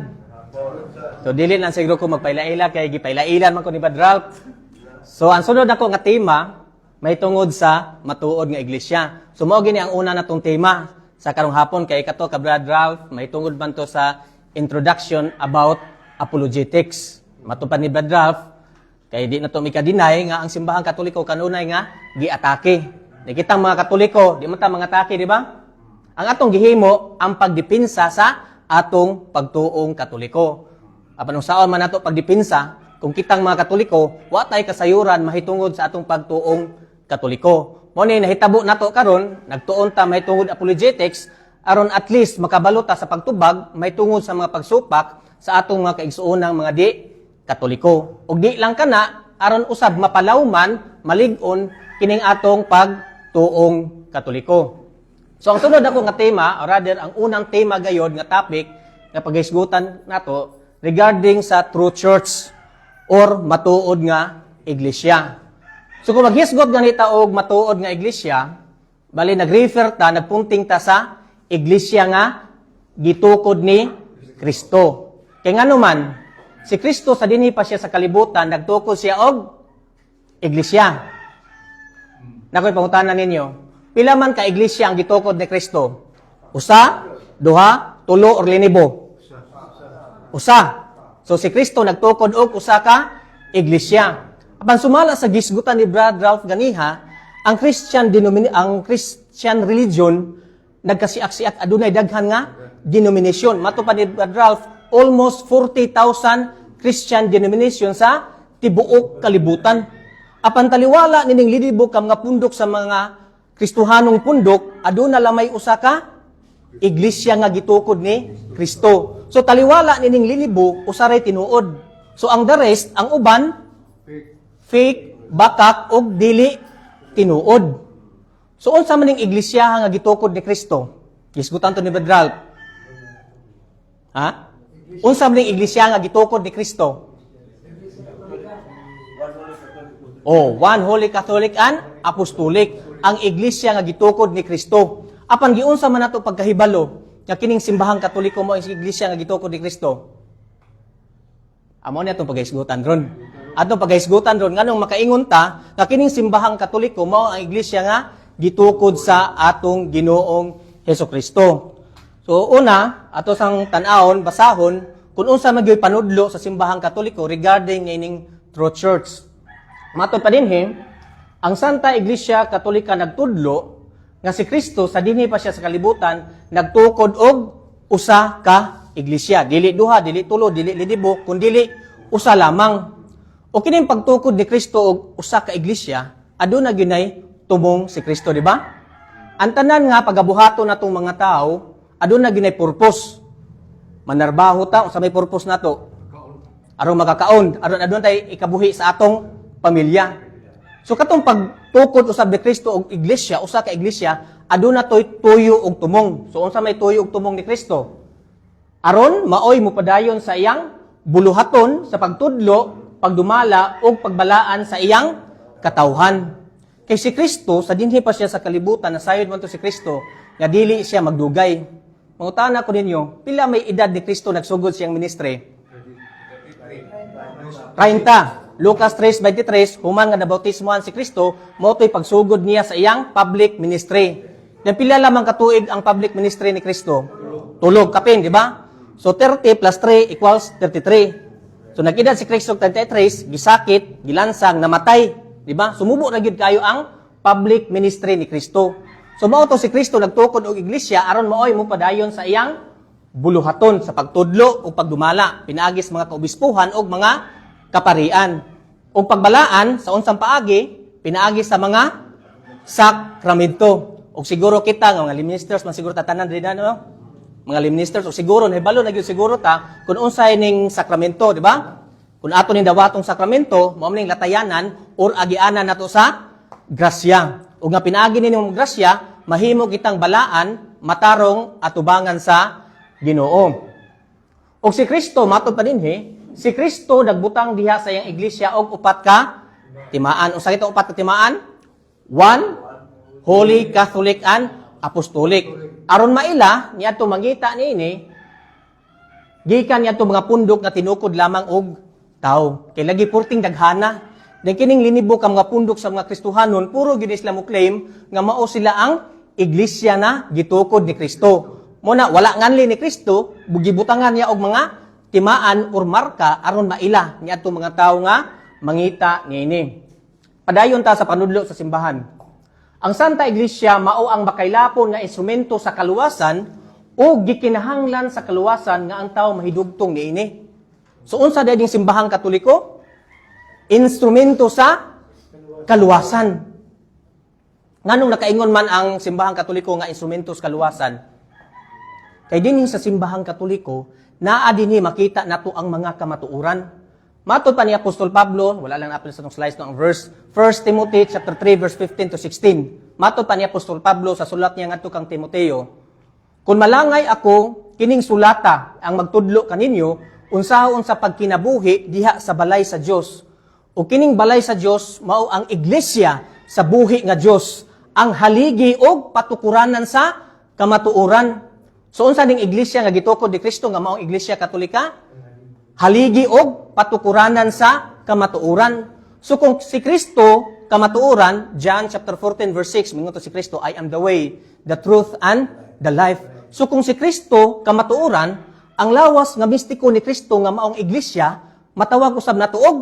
Speaker 5: So dili lang siguro ko magpailaila kay gipailailan man ko ni Brad Ralph. So ang sunod nako nga tema may tungod sa matuod nga iglesia. So mao gini ang una natong tema sa karong hapon kay kato ka Brad Ralph may tungod man to sa introduction about apologetics. Matupad ni Brad Ralph kay di na to mikadinay nga ang simbahang Katoliko kanunay nga giatake. Nakitang mga Katoliko, di man ta mga atake, di ba? Ang atong gihimo ang pagdipinsa sa atong pagtuong Katoliko. Apan saon man nato pagdipinsa kung kitang mga Katoliko, wa tay kasayuran mahitungod sa atong pagtuong Katoliko. Mo ni nahitabo nato karon, nagtuon ta mahitungod apologetics aron at least makabalota sa pagtubag mahitungod sa mga pagsupak sa atong mga kaigsuonang mga di Katoliko. Ug di lang kana aron usab mapalawman, malig-on kining atong pagtuong Katoliko. So ang sunod ako nga tema, or rather ang unang tema gayod nga topic nga paghisgutan nato regarding sa true church or matuod nga iglesia. So kung maghisgot ganita og matuod nga iglesia, bali nag-refer ta, nagpunting ta sa iglesia nga gitukod ni Kristo. Kay ngano man, si Kristo sa dinhi pa siya sa kalibutan, nagtukod siya og iglesia. Nakoy pangutanan ninyo, pila man ka iglesia ang gitukod ni Kristo? Usa, duha, tulo or linibo? Usa. So si Kristo nagtukod og usa ka iglesia. Apan sumala sa gisgutan ni Brad Ralph ganiha, ang Christian religion nagkasiak-siak adunay daghan nga denomination. Matupad ni Brad Ralph, almost 40,000 Christian denomination sa tibuok kalibutan. Apan taliwala nining lilibo ka mga pundok sa mga Kristohanong pundok, aduna lamay usa ka iglesia nga gitukod ni Kristo. So taliwala nining lilibo usaray tinuod. So ang the rest, ang uban fake, bakak og dili tinuod. So unsa man ning iglesia nga gitukod ni Kristo? Gisgutan to ni Brother Ralph. Ha? Unsa man ning iglesia nga gitukod ni Kristo? Oh, one holy Catholic and apostolic. Ang iglesia nga gitukod ni Kristo. Apan giunsa man nato pagkahibalo nga kining simbahang Katoliko mo ang iglesia nga gitukod ni Kristo? Amo ni atong pagahisgutan ron. Atong pagahisgutan ron nganong makaingon ta nga kining simbahang Katoliko mao ang iglesia nga gitukod sa atong Ginoong Hesukristo. So una, ato sang tan-awon basahon kung unsa magyoy panudlo sa simbahang Katoliko regarding ining true church. Matod pa dinhi, ang Santa Iglesia Katolika nagtudlo nga si Kristo sa dinhi pa siya sa kalibutan nagtukod og usa ka iglesia. Dili duha, dili tulo, dili lidibo, kundi usa lamang. O kining pagtukod ni Kristo og usa ka iglesia, aduna ginay tumong si Kristo, di ba? Ang tanan nga pagabuhaton natong mga tao, aduna ginay purpose. Manarbaho ta sa may purpose nato. Aron makakaon, aron tay ikabuhi sa atong pamilya. So katong pagtukod usab ni Kristo og iglesia, usa ka iglesia, aduna toy tuyo og tumong. So unsa may tuyo og tumong ni Kristo? Aron maoy mupadayon sa iyang buluhaton sa pagtudlo, pagdumala og pagbalaan sa iyang katawhan. Kay si Kristo sa dinhi pa siya sa kalibutan nasayod man to si Kristo nga dili siya magdugay. Mangutana ko ninyo, pila may edad ni Kristo nagsugod siyang ministry? 30. Lucas 3:23, human nga nabautismohan si Kristo, mao toy pagsugod niya sa iyang public ministry. Yan pila lamang katuig ang public ministry ni Kristo? Tulog kapin, di ba? So 30 plus 3 equals 33. So nag-edad si Kristo 33, gisakit, gilansang, namatay, di ba? Sumubo na gyud kayo ang public ministry ni Kristo. So mao to si Kristo nagtukod og iglesia aron maoy mo padayon sa iyang buluhaton sa pagtudlo o pagdumala, pinaagis mga kaobispuhan og mga kaparian. O pagbalaan sa unsang paagi, pinaagi sa mga sakramento. O siguro kita, nga mga ministers, man siguro tatanan rin na, no? Mga ministers, o siguro, nahibalo na yun siguro ta, kung unsay ning sakramento, di ba? Kung ato ning dawatong sakramento, mao ning latayanan, or agianan nato sa grasya. O nga pinaagi ninyong grasya, mahimo kitang balaan, matarong atubangan sa Ginoo. O si Kristo, matod pa dinhi, si Kristo nagbutang diha sa iyang iglesia og upat ka timaan. Unsa ito upat ka timaan? One, Holy Catholic and Apostolic. Aron maila niadto mangita niini gikan niadto mga pundok nga tinukod lamang og tao. Kay lagi purting daghana. Then kining linibo ka mga pundok sa mga Kristohanon puro gid sila mo claim nga mao sila ang iglesia na gitukod ni Kristo. Muna wala nganli ni Kristo bugibutangan niya og mga timaan or marka aron maila niadto mga tao nga mangita niini. Padayon ta sa panudlo sa simbahan. Ang Santa Iglesia mao ang makailapon nga instrumento sa kaluwasan o gikinahanglan sa kaluwasan nga ang tao mahidugtong niini. So unsa dading simbahang Katoliko? Instrumento sa kaluwasan. Nganong nakaingon man ang simbahang Katoliko nga instrumento sa kaluwasan? Kay dinhi sa simbahang Katoliko naa dinhi makita nato ang mga kamatuoran. Matod pa ni Apostol Pablo, wala lang na-apply sa itong slides no, ang verse, 1 Timothy chapter 3, verse 15 to 16. Matod pa ni Apostol Pablo sa sulat niya ngadto kang Timoteo, kung malangay ako, kining sulata ang magtudlo kaninyo, unsahon sa pagkinabuhi diha sa balay sa Dios. O kining balay sa Dios mao ang iglesia sa buhi nga Dios, ang haligi og patukuranan sa kamatuoran. So unsa ning iglesia nga gitukod ni Kristo nga mao iglesia Katolika? Haligi og patukuranan sa kamatuoran. So kung si Kristo kamatuoran, John chapter 14 verse 6, mingon to si Kristo, I am the way, the truth and the life. So kung si Kristo kamatuoran, ang lawas nga mistiko ni Kristo nga maong iglesia, matawag usab nato og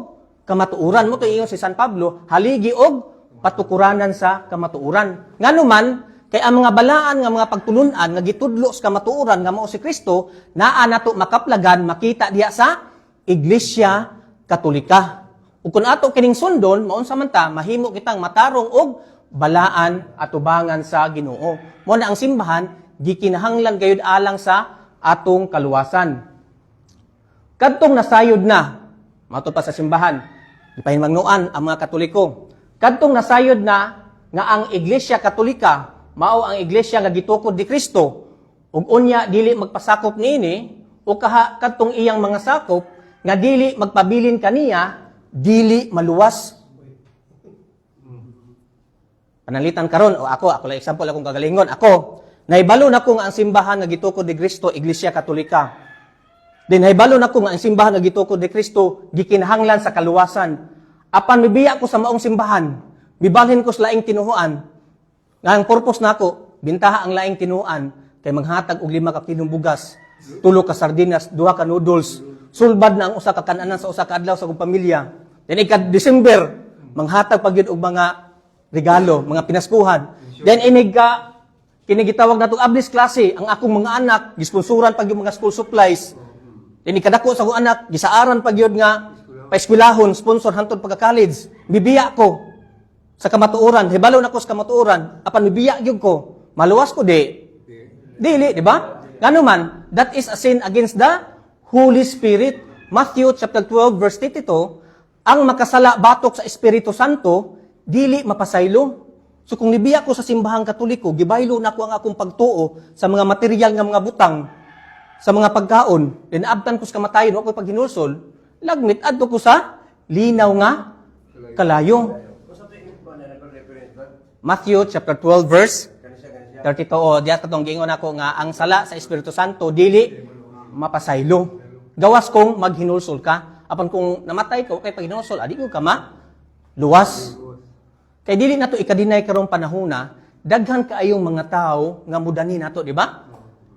Speaker 5: kamatuoran. Mo to ingon si San Pablo, haligi og patukuranan sa kamatuoran. Nganuman kay ang mga balaan nga mga pagtulunan nga gitudlo sa kamatuoran nga mao si Kristo naa nato makaplagan makita diha sa Iglesia Katolika. Ug kun ato kining sundon maunsa man ta mahimo kitang matarong og balaan at tubangan sa Ginoo. Mo na ang simbahan gikinahanglan gayud alang sa atong kaluwasan. Kadtong nasayod na mato pa sa simbahan, ipahinmangnuan ang mga Katoliko. Kadtong nasayod na nga ang Iglesia Katolika mao ang iglesia nga gitukod ni Kristo ug unya dili magpasakop niini o kaha kadtong iyang mga sakop nga dili magpabilin kaniya dili maluwas. Panalitan karon o ako lang example akong kagalingon ako nahibalo nako nga ang simbahan nga gitukod ni Kristo Iglesia Katolika. Then nahibalo nako nga ang simbahan nga gitukod ni Kristo gikinahanglan sa kaluwasan. Apan mibiya ko sa maong simbahan, bibalhin ko sa laing tinuhuan. Nga ang purpose nako, bintaha ang laing tinuhuan kay maghatag og 5 ka kilong bugas, 3 ka sardinas, 2 ka noodles, sulbad na ang usa ka kan-anan sa usa ka adlaw sa akong pamilya. Then December, manghatag pagyud og mga regalo, mga pinaskuhan. Then kini gitawag natong ablis klase, ang akong mga anak gisponsoran pag yung mga school supplies. Then ikadako sa akong anak gisaaran pagyud nga paeskwelahon, sponsor hantod pagka-college. Bibiya ko sa kamatuoran, hibalo na ko sa kamatuoran, apan mibiya gyud ko. Maluwas ko dili, di ba? Ngano man, that is a sin against the Holy Spirit. Matthew chapter 12 verse 32, ang makasala batok sa Espiritu Santo dili mapasaylo. So kung nibiya ko sa simbahang Katoliko, gibaylo na ko ang akong pagtuo sa mga material nga mga butang, sa mga pagkaon, then abtan ko sa kamatayon, wa ko paghinulsol, lagmit adto ko sa linaw nga kalayo. Matthew chapter 12 verse 32. O diya katong giingon ako nga ang sala sa Espiritu Santo dili mapasaylo. Gawas kong maghinulsol ka. Apan kung namatay ka, okay paghinulsol, adi ko ka luwas. Kay dili nato ikadinay karong panahona, daghan kaayong mga tao nga mudani nato, di ba?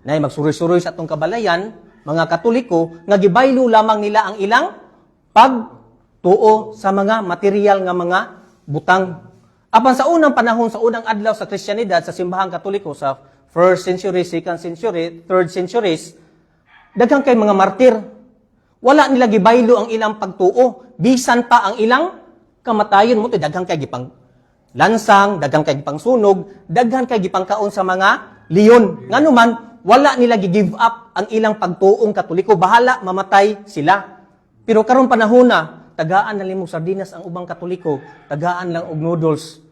Speaker 5: Nay magsuroy-suroy sa atong kabalayan, mga Katoliko nga gibaylo lamang nila ang ilang pagtuo sa mga material nga mga butang. Apan sa unang panahon, sa unang adlaw sa Kristyanidad, sa simbahang Katoliko, sa 1st century, 2nd century, 3rd centuries, daghang kay mga martir. Wala nila gibaylo ang ilang pagtuo. Bisan pa ang ilang kamatayon mo, daghang kay gipang lansang, daghang kay gipang sunog, daghang kay gipang kaon sa mga leon. Ngano man, wala nila gi-give up ang ilang pagtuong Katoliko. Bahala, mamatay sila. Pero karon panahon na, tagaan na limong sardinas ang ubang Katoliko, tagaan lang og noodles.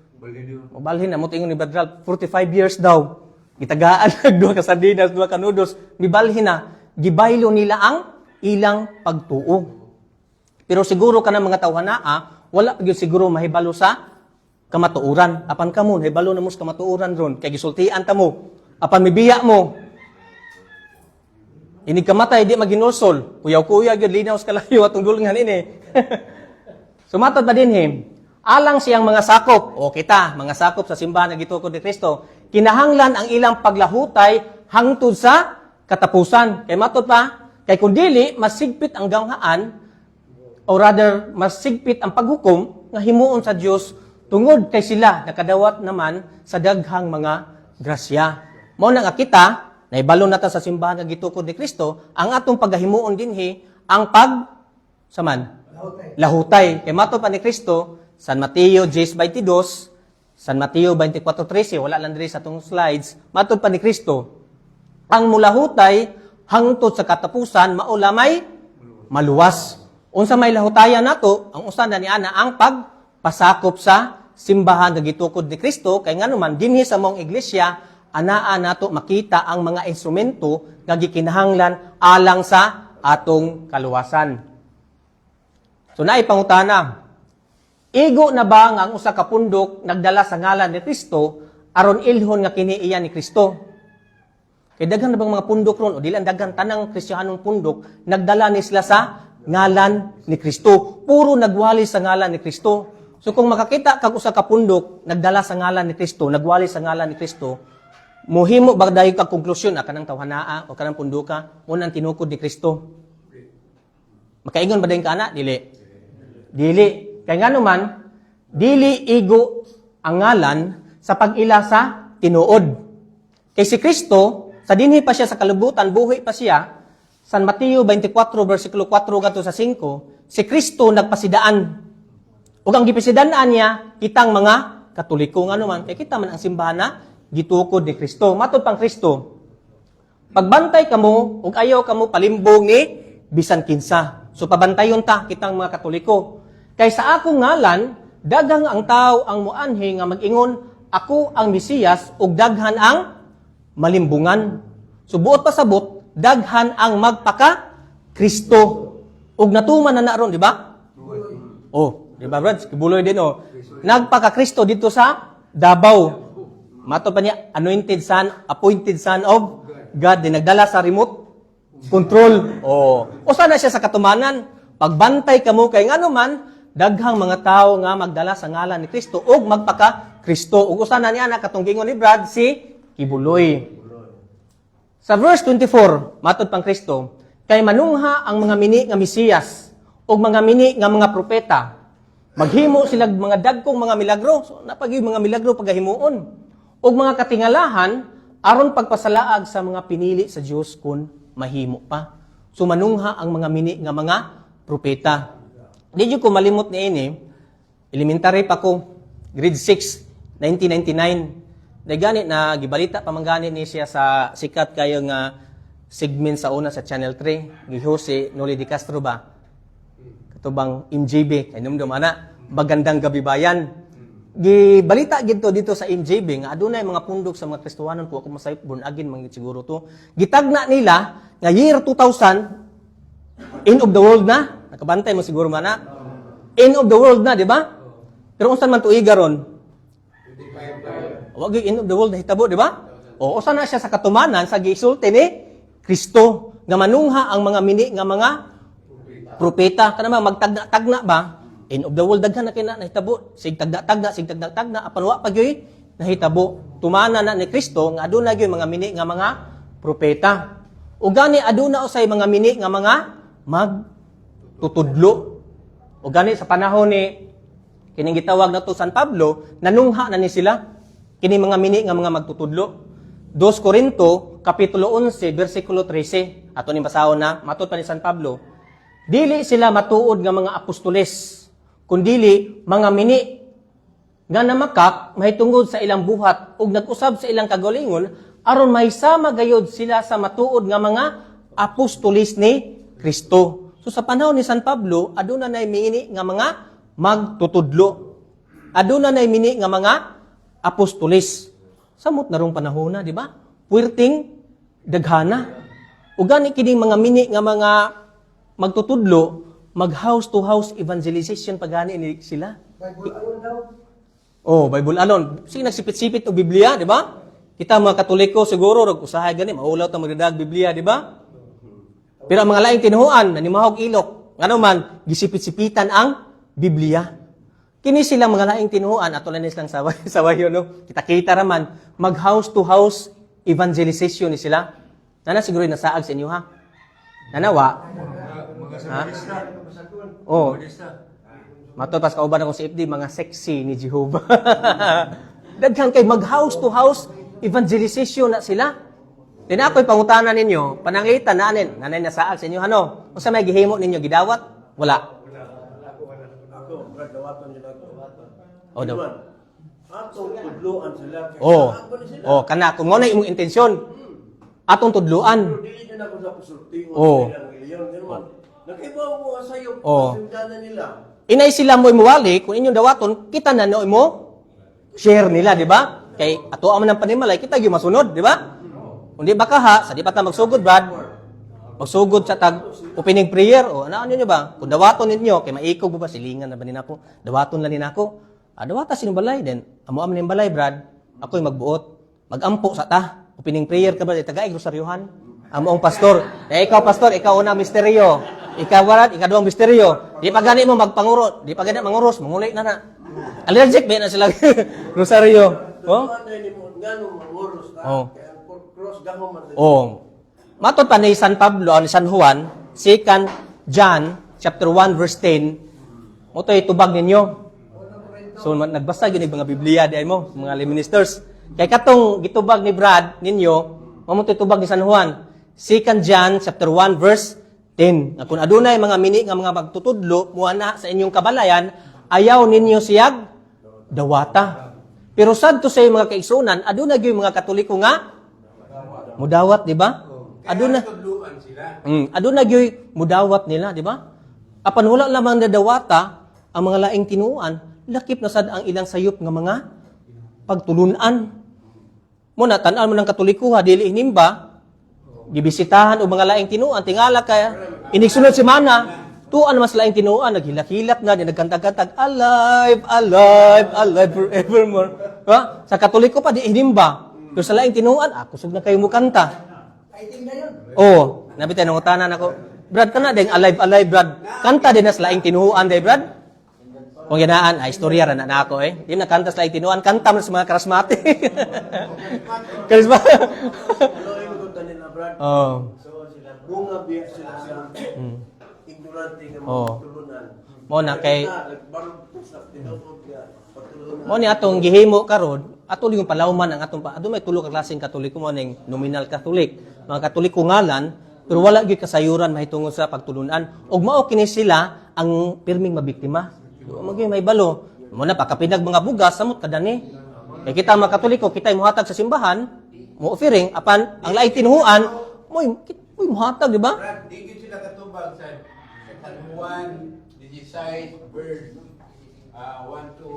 Speaker 5: Mabalhin na mo tingon ni Badral, 45 years daw. Gitagaan lang 2 ka sardinas, 2 ka noodles. Mibalhin na, gibaylo nila ang ilang pagtuo. Pero siguro ka ng mga tawhanaa, wala gyud siguro mahibalo sa kamatuoran. Apan kamo, mahibalo na mo sa kamatuoran ron, kay gisultian ta mo. Apan mibiya mo, inig kamatay, di maginulsol. Kuyaw-kuyaw gyud linaw sa kalayo atong dulngan ini. Sumatod pa din alang siyang mga sakop, o kita, mga sakop sa simbahan na gitukod ni Kristo, kinahanglan ang ilang paglahutay hangtod sa katapusan. Kay matod pa, kay kung dili, masigpit ang ganghaan, or rather, masigpit ang paghukom nga himuon sa Dios tungod kay sila nakadawat naman sa daghang mga grasya. Mao na nga kita, naibalo nata sa simbahan nga gitukod ni Kristo, ang atong paghimuon dinhi ang lahutay. Kay matod pa ni Kristo, San Mateo 10:22, San Mateo 24:13, wala lang diri sa atong slides, matod pa ni Kristo, ang mulahutay hangtod sa katapusan mao lamay maluwas. Unsa may lahutayan nato, ang usa na niana ang pagpasakop sa simbahan nga gitukod ni Kristo, kay ngano man dinhi sa mong iglesia anaa nato makita ang mga instrumento nga gikinahanglan alang sa atong kaluwasan. So naay pangutana, igo na ba nga ang usa ka pundok nagdala sa ngalan ni Kristo aron ilhon nga kini iya ni Kristo? Kay daghan na bang mga pundok ron o dili ang daghan tanang Kristiyanong pundok nagdala ni sila sa ngalan ni Kristo. Puro nagwali sa ngalan ni Kristo. So kung makakita kag usa ka pundok nagdala sa ngalan ni Kristo, nagwali sa ngalan ni Kristo, muhimo ba dayon kag konklusyon kanang tawhanaa o kanang pundoka unang tinukod ni Kristo? Makaingon ba dayon kana? Dili. Kaya nga naman, dili igo ang ngalan sa pag-ila sa tinuod. Kay si Kristo, sa dinhi pa siya sa kalubutan, buhi pa siya, San Mateo 24, versikulo 4 gadto sa 5, si Kristo nagpasidaan. Ug ang gipasidaan niya, kitang mga Katoliko nga naman, kay kita man ang simbahan na gitukod ni Kristo. Matod pang Kristo, pagbantay kamo, ug ayaw kamo palimbong ni bisan kinsa. So pabantayon ta, kitang mga Katoliko. Kay sa akong ngalan, dagang ang tao ang muanhi nga mag-ingon, ako ang Mesiyas ug daghan ang malimbungan. So buot pasabot, daghan ang magpaka Kristo. Ug natuman na naron, di ba? Oh, di ba brad? Kibuloy din oh. Nagpaka Kristo dito sa Davao. Mato pa niya, anointed son, appointed son of God, din nagdala sa remote control. Oh. O sana siya sa katumanan, pagbantay kamo kay ngano man, daghang mga tao nga magdala sa ngalan ni Kristo ug magpaka Kristo. Ug usa na niya na katong gingon ni Brad si Kibuloy. Sa verse 24, matod pang Kristo, kay manungha ang mga mini nga Mesiyas ug mga mini nga mga propeta. Maghimo sila mga dagkong mga milagro. So napagi mga milagro pagahimuon. Ug mga katingalahan aron pagpasalaag sa mga pinili sa Dios kun mahimo pa. So manungha ang mga mini nga mga propeta. Di ko malimot ni ini, elementary pa ko, grade 6, 1999. Gani na gibalita pamanggani ni siya sa sikat kayo nga segment sa una sa Channel 3, ni Jose Noli de Castro ba? Katubang MJB, kanumdum ana, magandang gabi bayan. Gibalita gito dito sa MJB nga adunay mga pundok sa mga Kristohanon ko ako masayop born again mga siguro to. Gitagna nila nga year 2000 end of the world na. Nakabantay mo siguro mana. End of the world na, di ba? Pero unsan man tuiga ron? Wag end of the world na hitabo, di ba? O usa na siya sa katumanan sa gisulti ni Kristo nga manungha ang mga mini nga mga propeta kanang magtagna-tagna ba? End of the world daghan na kina nahitabo. Sig tagna-tagna apan wa pa gyoy nahitabo. Tumana na ni Kristo nga aduna gyoy mga mini nga mga propeta. Ug gani aduna usay mga mini nga mga magtutudlo. Ug gani sa panahon ni kining gitawag na to San Pablo, nanungha na ni sila kini mga mini nga mga magtutudlo. 2 Corinto kapitulo 11 bersikulo 13. Ato ni basahon na matud pa ni San Pablo. Dili sila matuod nga mga apostoles, kundili mga mini nga namakak mahitungod sa ilang buhat ug nag-usab sa ilang kagalingon aron mahisama gayud sila sa matuod nga mga apostoles ni Kristo. So sa panahon ni San Pablo, aduna nay mini nga mga magtutudlo. Aduna nay mini nga mga apostoles. Samot na rong panahon na, di ba? Puwerting daghana. Ug gani kining mga mini nga mga magtutudlo, mag house to house evangelization pagani ni sila.
Speaker 4: Bible alon daw.
Speaker 5: Oh, Bible alon. Sige nagsipit-sipit og Biblia, di ba? Kita mga Katoliko siguro rog usahay gani maulaw ta magdadag Biblia, di ba? Pero ang mga laing tinuhuan nanimahog ilok, ngano man gisipit-sipitan ang Biblia. Kini silang mga laing tinuhuan ato lang silang sawayo no. Kita-kita raman mag house to house evangelization ni sila. Nana siguro nasaag sa inyo ha. Nanawa. Ha? Oh. Matod pas kauban ako sa FD mga sexy ni Jehovah. Daghan kay mag house to house evangelization na sila. Din ako'y pangutana ninyo, pananglitan nanin, nanay nasaag sa inyo ano. Unsa may gihimo ninyo gidawat? Wala.
Speaker 4: Ako, brad, dawaton nila ako.
Speaker 5: Oh, daw.
Speaker 4: Atong tudloan sila.
Speaker 5: Oh.
Speaker 4: Ako ni sila.
Speaker 5: Oh, kana kung mo na imong intensyon. Atong tudluan.
Speaker 4: Pero dili nyo na ako sa pasulting.
Speaker 5: Oh.
Speaker 4: Nakibaw ko nga sa'yo.
Speaker 5: Oh.
Speaker 4: Pasundanan nila.
Speaker 5: Inay sila mo imuwali, kung inyong dawaton, kita na no mo share nila, di ba? Kay ato man ang panimalay, kita gyud masunod, di ba? Kung di ba kaha, sa di pa ta magsugod, Brad. Magsugod sa tag opening prayer o ano niyo ba? Kung dawaton ninyo kay maikog ba silingan na ba nin ako? Dawaton lang nin ako. Dawata sino balay den. Amo am nin balay, Brad. Ako'y magbuot. Magampo sa ta. Opening prayer ka ba tagaig rosaryohan? Amo ang pastor. Ikaw pastor, ikaw una misteryo. Ikaw Brad, ikaw duang misteryo. Di pa gani mo magpanguro, di pa gani manguros, mangulay na na. Allergic ba na sila rosaryo? Oh? Oh. Oh. Matod pa ni San Pablo, ni San Juan, 2 John, chapter 1, verse 10, moto'y tubag ninyo. So, nagbasa yun yung mga Biblia, di mo, mga ministers. Kaya katong gitubag ni Brad ninyo, mamoto'y tubag ni San Juan, 2 John, chapter 1, verse 10. Kung adunay mga mini nga mga magtutudlo, muana sa inyong kabalayan, ayaw ninyo siyag dawata. Pero sad to say mga kaigsunan, aduna gyud mga Katoliko nga mudawat, di ba? Aduna aduna gyud mudawat nila, di ba? Apan wala lamang nadawata ang mga laing tinuan, lakip na sad ang ilang sayop nga mga pagtulunan. Muna tan-an mo ng Katoliko ha dili inimba gibisitahan og mga laing tinuan tingala kaya inigsunod semana tuan mas laing tinuan naghilak-hilak na di nagkantag-kantag alive alive alive forevermore. Ha? Sa Katoliko pa di inimba. Pero sa laing tinuan kusog na kayo mo kanta. Oh, nabitay nang utanan ako. Brad kana ding alive alive Brad. Kanta din na sa laing tinuan day Brad. Kung ginaan, istorya ra na ako eh. Di na kanta sa laing tinuan, kanta man sa mga karismatic. Karismatic.
Speaker 4: Hello, imo ko nila, Brad.
Speaker 5: Oh.
Speaker 4: So sila bunga biya sila sa ignorante nga
Speaker 5: Oh.
Speaker 4: tulunan.
Speaker 5: Mo na kay
Speaker 4: Nagbarog sa tinupod nga patulunan.
Speaker 5: mo ni atong gihimo karon, ato yung palawman ang atong ado may tulo ka klaseng Katoliko mo ning nominal Catholic. Mga Katoliko ngalan, pero wala gyud kasayuran mahitungod sa pagtulunan. Ug mao kini sila ang pirming mabiktima. Magay may balo. Mo na pakapinag mga bugas samot kadani. Kay kita mga Katoliko, kita muhatag sa simbahan, mo offering apan ang laing tinuhuan, mo muhatag, di ba?
Speaker 1: Brad, di gid sila katubag sa San Juan 16 verse 1 to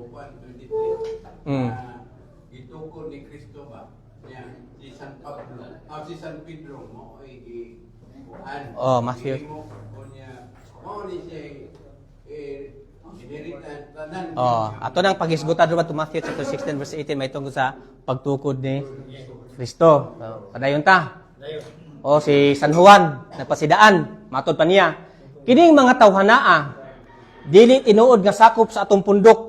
Speaker 1: 1:23. Gitukod ni Kristo ba? Yan, si San Pablo, si San Pedro mo ay kuan.
Speaker 5: Oh, Matthew.
Speaker 1: Mo ni siya inheritan tanan.
Speaker 5: Oh, ato nang paghisgutan ro ba to Matthew chapter 16 verse 18 may tungkol sa pagtukod ni Kristo. Padayon ta. O si San Juan nagpasidaan matod pa niya. Kining mga tawhanaa dili tinuod nga sakop sa atong pundok.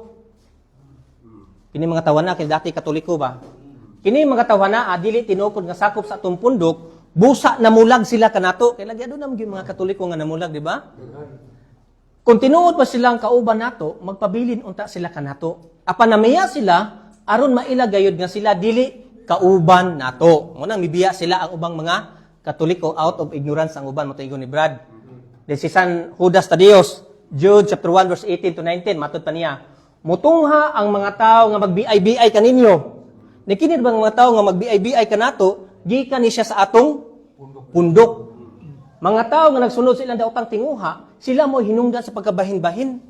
Speaker 5: Kining mga tawhanaa kay dati Katoliko ba? Kining mga tawhanaa dili tinuod nga sakop sa atong pundok, busa namulag sila kanato. Kay lagi adto gyud mga Katoliko nga namulag, di ba? Kung tinuod pa silang kauban nato, magpabilin unta sila kanato. Apan namiya sila aron maila gayud nga sila dili kauban nato. Mo nang mibiya sila ang ubang mga Katoliko out of ignorance ang uban mo ingon ni Brad. Then si San Judas Tadeus, Jude chapter 1 verse 18 to 19 matud pa niya. Mutungha ang mga tao nga magbiay-biay kaninyo. Nikini ba ang mga tao nga magbiay-biay kanato, gikan ni siya sa atong pundok. Mga tao nga nagsunod sa ilang daotang tinguha, sila mo hinungdan sa pagkabahin-bahin.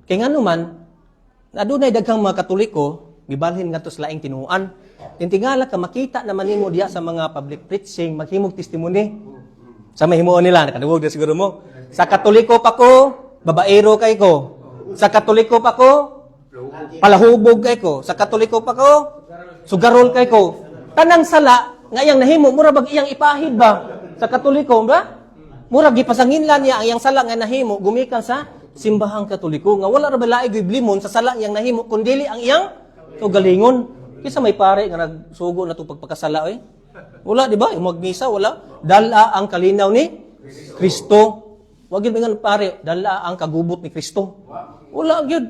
Speaker 5: Kaya nga naman, adunay daghang mga Katoliko, gibalhin nga to sa laing tinuan. Tintingala ka, makita naman nimo diya sa mga public preaching, maghimog testimony. Sa mahimuon nila, nakaduwag na siguro mo. Sa Katoliko pa ko, babaero kay ko. Sa Katoliko pa ko, palahubog kay ko. Sa Katoliko pa ko, sugarol kay ko. Tanang sala, nga iyang nahimo, mura bag iyang ipahid ba? Sa Katoliko, ba? Murag gipasanginlan niya ang iyang sala nga nahimo gumikan sa simbahang Katoliko nga wala ra balaay giblimon sa sala iyang nahimo kundi ang iyang galingon. Kisa may pare nga nagsugo na to pagpakasala oy. Wala di ba? Magmisa wala. Dala ang kalinaw ni Kristo. Wa gyud nga pare, dala ang kagubot ni Kristo. Wala gyud.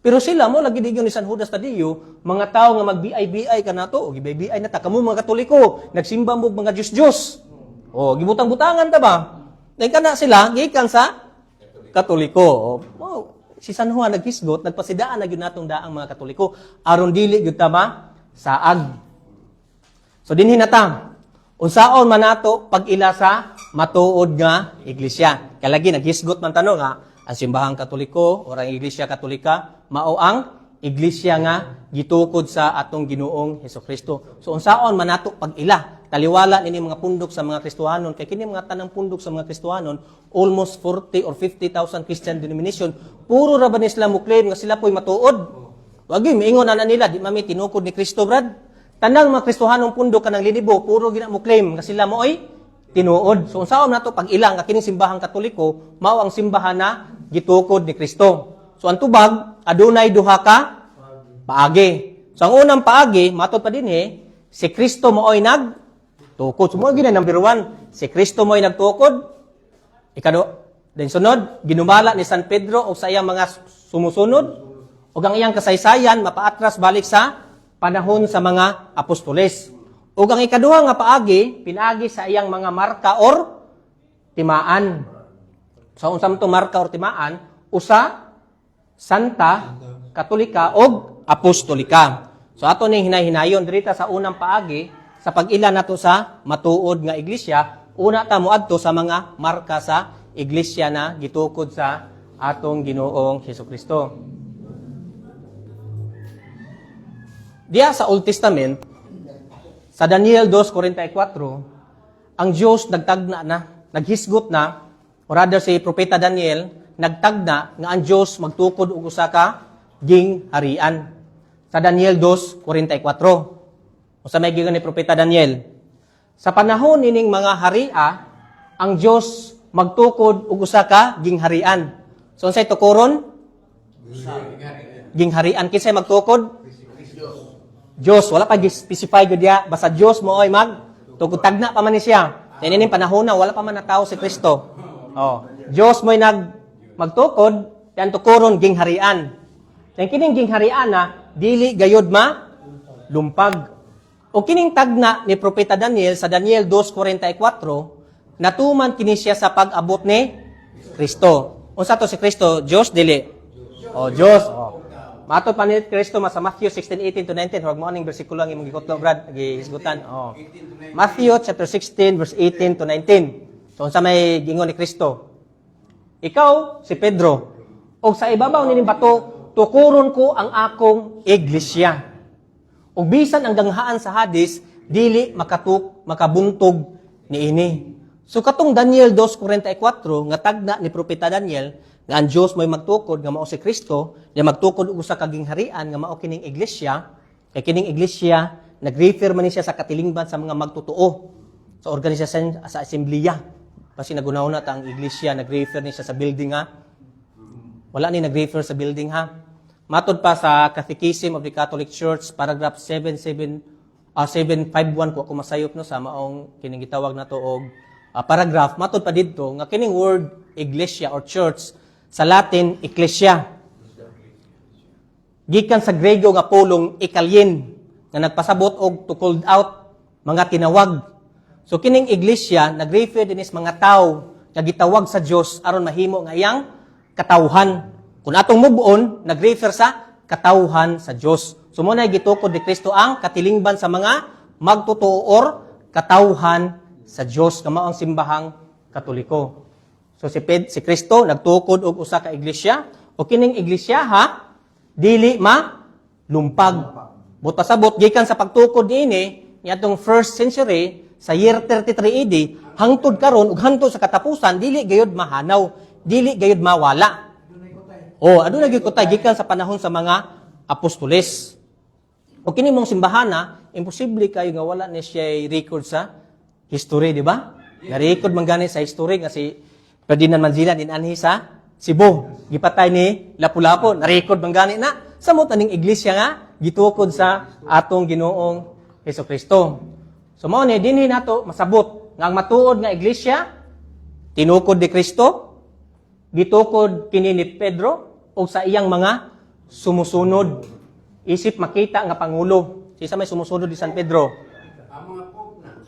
Speaker 5: Pero sila mo lagi digyon ni San Judas Tadeo, mga tao nga magbiay-biay kanato, o gibay-biay na ta kamo mga Katoliko, nagsimba mo mga Diyos-Diyos. O gibutang-butangan ta ba? Dahil kana sila, gikan sa Katoliko. Si San Juan naghisgot, nagpasidaan na yun natong daang mga Katoliko. Aron dili yun tama, saag. So dinhi na ta. Unsaon man nato pag-ila sa matuod nga iglesia. Kalagi naghisgot man tanong nga, ang simbahang Katoliko o ang iglesia Katolika, mao ang iglesia nga gitukod sa atong Ginoong Hesukristo. So unsaon man nato pag-ila? Taliwala nini mga pundok sa mga Kristohanon kay kini mga tanang pundok sa mga Kristohanon almost 40 or 50,000 Christian denomination puro ra ba ni sila mo claim nga sila po'y matuod. Wagi miingon ana nila di mami tinukod ni Kristo Brad. Tanang mga Kristohanong pundok kanang linibo puro gina mo claim nga sila mo ay tinuod. So unsaon nato pag-ila nga kining simbahang Katoliko mao ang simbahan na gitukod ni Kristo. So ang tubag adunay duha ka paagi. So ang unang paagi matod pa dinhi si Kristo mo'y tukod. Sumuha gina number 1. Si Kristo mo'y nagtukod. Ikado. Then sunod, ginumala ni San Pedro o sa iyang mga sumusunod. O ang iyang kasaysayan, mapaatras balik sa panahon sa mga apostoles. O ang ikaduha nga paagi, pinagi sa iyang mga marka or timaan. So unsa man to marka or timaan? Usa, Santa, Katolika o Apostolika. So ato ning hinay-hinayon dirita sa unang paagi, sa pag-ila nato sa matuod nga iglesia, una ta moadto sa mga marka sa iglesia na gitukod sa atong Ginoong Hesukristo. diya sa Old Testament, sa Daniel 2:44, ang Diyos nagtagna na, naghisgot na, o rather si Propeta Daniel, nagtagna nga ang Diyos magtukod og usa ka ging harian. Sa Daniel 2:44. O sa may gigan ni Propeta Daniel, sa panahon ining mga haria, ang Diyos magtukod og usa ka ging harian. So unsay tukuron? Ging harian kinsay magtukod? Diyos, wala pa specify gud ya, basta Diyos mo oy tugod tagna pa man ni siya. Kaya panahon na wala pa man na tao si Kristo. Oh, Diyos mo'y magtukod, yan tukuron ging harian. Yan kining ging harian na dili gayud lumpag. O kining tagna ni Propeta Daniel sa Daniel 2:44, natuman kini siya sa pag-abot ni Kristo. Unsa to si Kristo? Diyos dili. O Diyos. Matod pa ni Kristo sa Matthew 16:18-19. Huwag mo aning bersikulo ang imong gikutlo, Brad. Gihisgutan. Oh. Matthew chapter 16, verse 18-19. So, sa may gingon ni Kristo. Ikaw, si Pedro, o sa ibabaw nining bato, tukuron ko ang akong iglesia. O bisan ang ganghaan sa Hades, dili makabuntog niini. So, katong Daniel 2:44, nga tagna ni Propeta Daniel, nga ang Diyos mo'y magtukod, nga mao si Kristo, nga magtukod og usa ka gingharian, nga mao kining iglesia, kay kining iglesia, nag-refer man ni siya sa katilingban sa mga magtotoo, sa organisasyon, sa asembleya. Kasi nagunaw-na ta ang iglesia, nag-refer ni siya sa building ha. Wala ni nag-refer sa building ha. Matod pa sa Catechism of the Catholic Church, paragraph 751, kung ako masayop no, sa maong kining gitawag na to og paragraph, matod pa dito, nga kining word iglesia or church, sa Latin, ecclesia. Gikan sa Grego nga pulong ekalien, nga nagpasabot og to called out, mga tinawag. So kining iglesia, nag-refer din is mga tao nga gitawag sa Dios aron mahimo nga iyang katawhan. Kung atong mubuon, nag-refer sa katawhan sa Dios. So mo na gitukod ni Kristo ang katilingban sa mga magtotoo or katawhan sa Dios, nga mao ang simbahang Katoliko. So si Kristo nagtukod og usa ka iglesia, o kining iglesia ha dili lumpag. Butasabot gikan sa pagtukod niini niadtong first century sa year 33 AD hangtod karon ug hangtod sa katapusan dili gayud mahanaw, dili gayud mawala. Aduna gyud kutay gikan sa panahon sa mga apostoles. O kini mong simbahana, imposible kayo nga wala ni siya record sa history, di ba? Na-record man gani sa history nga si Ferdinand Manzila dinanhi sa Cebu. Gipatay ni Lapu-Lapu, na-record man gani na. Samot aning iglesia nga gitukod sa atong Ginoong Hesukristo. So mao ni dinhi nato masabot nga ang matuod nga iglesia tinukod ni Kristo, gitukod kini ni Pedro o sa iyang mga sumusunod. Isip makita nga pangulo. Sisa may sumusunod di San Pedro?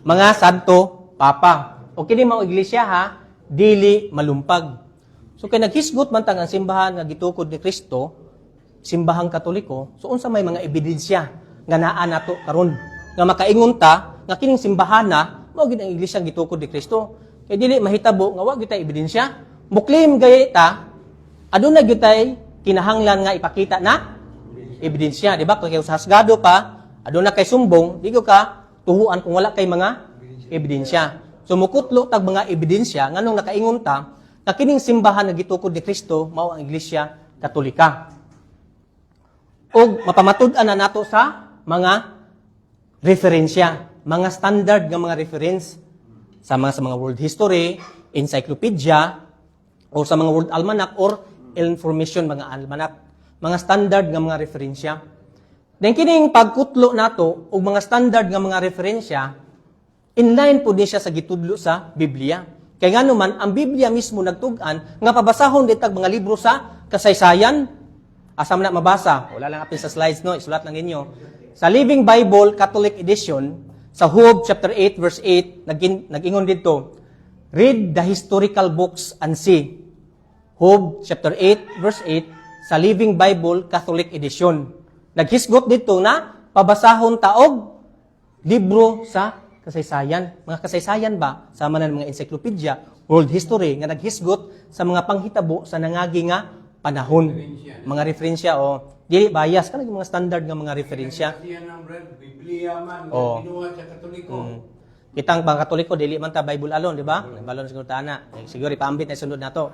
Speaker 5: Mga Santo Papa. O kini mao iglesia ha, dili malumpag. So kay naghisgot man tang ang simbahan nga gitukod ni Kristo, simbahang Katoliko, so unsa may mga ebidensya nga naa nato karon nga makaingon ta nga kining simbahan na mao gid ang iglesia nga gitukod ni Kristo. Kay dili mahitabo nga wa gyud tay ebidensya. Muklim gay ta aduna gyud tay kinahanglan nga ipakita na ebidensya, di ba? Kung sa hasgado pa, aduna kay sumbong, di ka tuhuan kung wala kay mga ebidensya. So mukutlo tag mga ebidensya nganong nakaingon ta na kining simbahan nga gitukod ni Kristo mao ang Iglesia Katolika. Og mapamatud-an na nato sa mga referensya, mga standard nga mga reference sa mga world history, encyclopedia, o sa mga world almanac or information mga almanac, mga standard nga mga referensya. Then kining pagkutlo nato og mga standard nga mga referensya, inline po din siya sa gitudlo sa Biblia. Kaya nga naman, ang Biblia mismo nagtugan nga pabasahon ditag mga libro sa kasaysayan. Asa man na mabasa? Wala lang apil sa slides, no? Isulat lang ninyo. Sa Living Bible Catholic Edition, sa Job chapter 8 verse 8, nag-ingon dito, read the historical books and see. Job chapter 8 verse 8 sa Living Bible Catholic Edition. Naghisgot dito na pabasahon taog libro sa kasaysayan. Mga kasaysayan ba? Sama na ng mga encyclopedia, world history, nga naghisgot sa mga panghitabo sa nangagi nga panahon. Mga referensya o dili bias kanang mga standard nga mga referensya.
Speaker 1: Siya ng bread, Biblia man,
Speaker 5: Oo.
Speaker 1: binuha sa Katoliko.
Speaker 5: Kitang mga Katoliko dili man ta Bible alone, di ba? Balon siguro ta ana. Siguro ipaambit na sunod nato.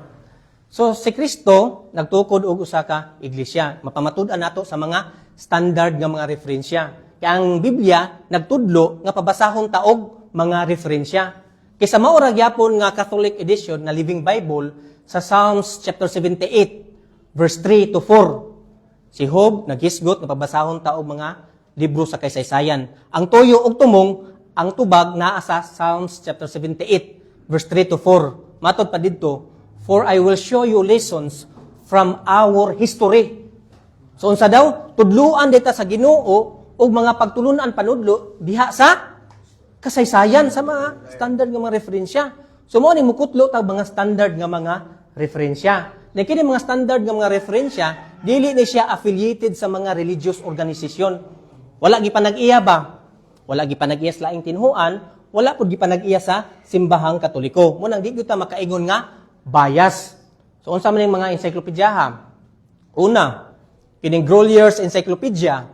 Speaker 5: So si Kristo nagtukod og usa ka iglesia. Mapamatud-an nato sa mga standard nga mga referensya. Kaya ang Biblia nagtudlo nga pabasahon ta og mga referensya. Kaysa mao ra gyapon nga Catholic edition na Living Bible sa Psalms chapter 78 verse 3 to 4. Si Job naghisgot nga pabasahon ta og mga libro sa kasaysayan. Ang tuyo og tumong ang tubag naa sa Psalms chapter 78 verse 3 to 4. Matod pa didto, for I will show you lessons from our history. So unsa daw? Tudluan dita sa Ginoo og mga pagtulunan panudlo diha sa kasaysayan sa mga standard nga mga referensya. So mo ni mukutlo tag mga standard nga mga referensya. Na kini mga standard nga mga referensya, dili ni siya affiliated sa mga religious organisasyon. Wala gi panag-iya ba? Wala gi panag-iya sa laing tinhuan, wala pud gi panag-iya sa simbahang Katoliko. Mo nang di gyud ta makaingon nga bias. So unsa man ning mga encyclopedia? Una, kining Grolier's Encyclopedia,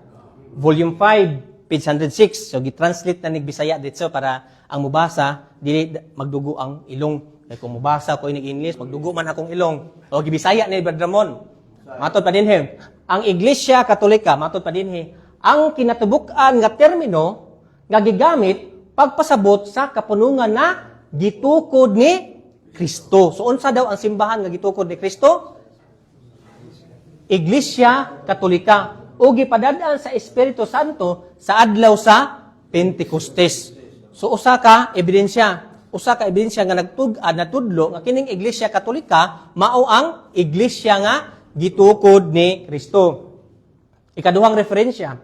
Speaker 5: Volume 5, page 106. So, gitranslate na Bisaya dito para ang mubasa, dili magdugo ang ilong. Kaya kung mubasa ko inig English, magdugo man akong ilong. O, gibisaya ni Brad Ramon. Matod pa din ang Iglesia Katolika, matod pa din ang kinatubukan nga termino nga gigamit pagpasabot sa kapunungan na gitukod ni Kristo. So, unsa daw ang simbahan nga gitukod ni Kristo? Iglesia Katolika. O gipadadaan sa Espiritu Santo sa adlaw sa Pentecostes. So usa ka ebidensya nga natudlo nga kining Iglesia Katolika mao ang iglesia nga gitukod ni Kristo. Ikaduhang referensya,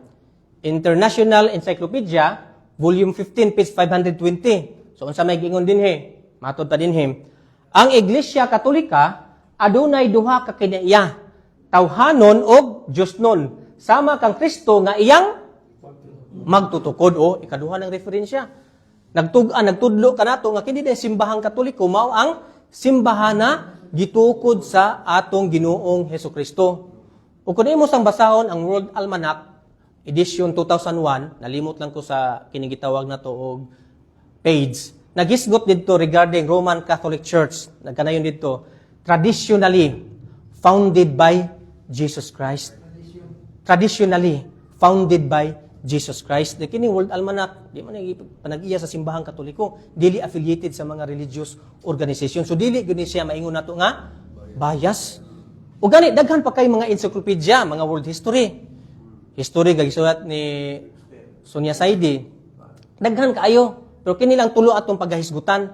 Speaker 5: International Encyclopedia, Volume 15, page 520. So unsa may giingon dinhi? Matod ta dinhi. Ang Iglesia Katolika adunay duha ka kinaiya, tawhanon og Diosnon. Sama kang Kristo nga iyang magtutukod o ikaduha ng referensya. Nagtudlo ka nato nga kini simbahang Katoliko mao ang simbahan na gitukod sa atong Ginoong Hesukristo. O kung imo sang basahon ang World Almanac edition 2001, nalimot lang ko sa kinigitawag na to og page. Nagisgot dito regarding Roman Catholic Church. Nagkanayon dito, traditionally founded by Jesus Christ. Traditionally founded by Jesus Christ. Di kini World Almanac, di man panag-iya sa simbahang Katoliko, dili affiliated sa mga religious organization. So dili gani siya maingon nato nga bias. O gani daghan pa kay mga encyclopedia, mga world history. History gagisulat ni Sonia Saidi. Daghan kaayo, pero kini lang tulo atong paggahisgutan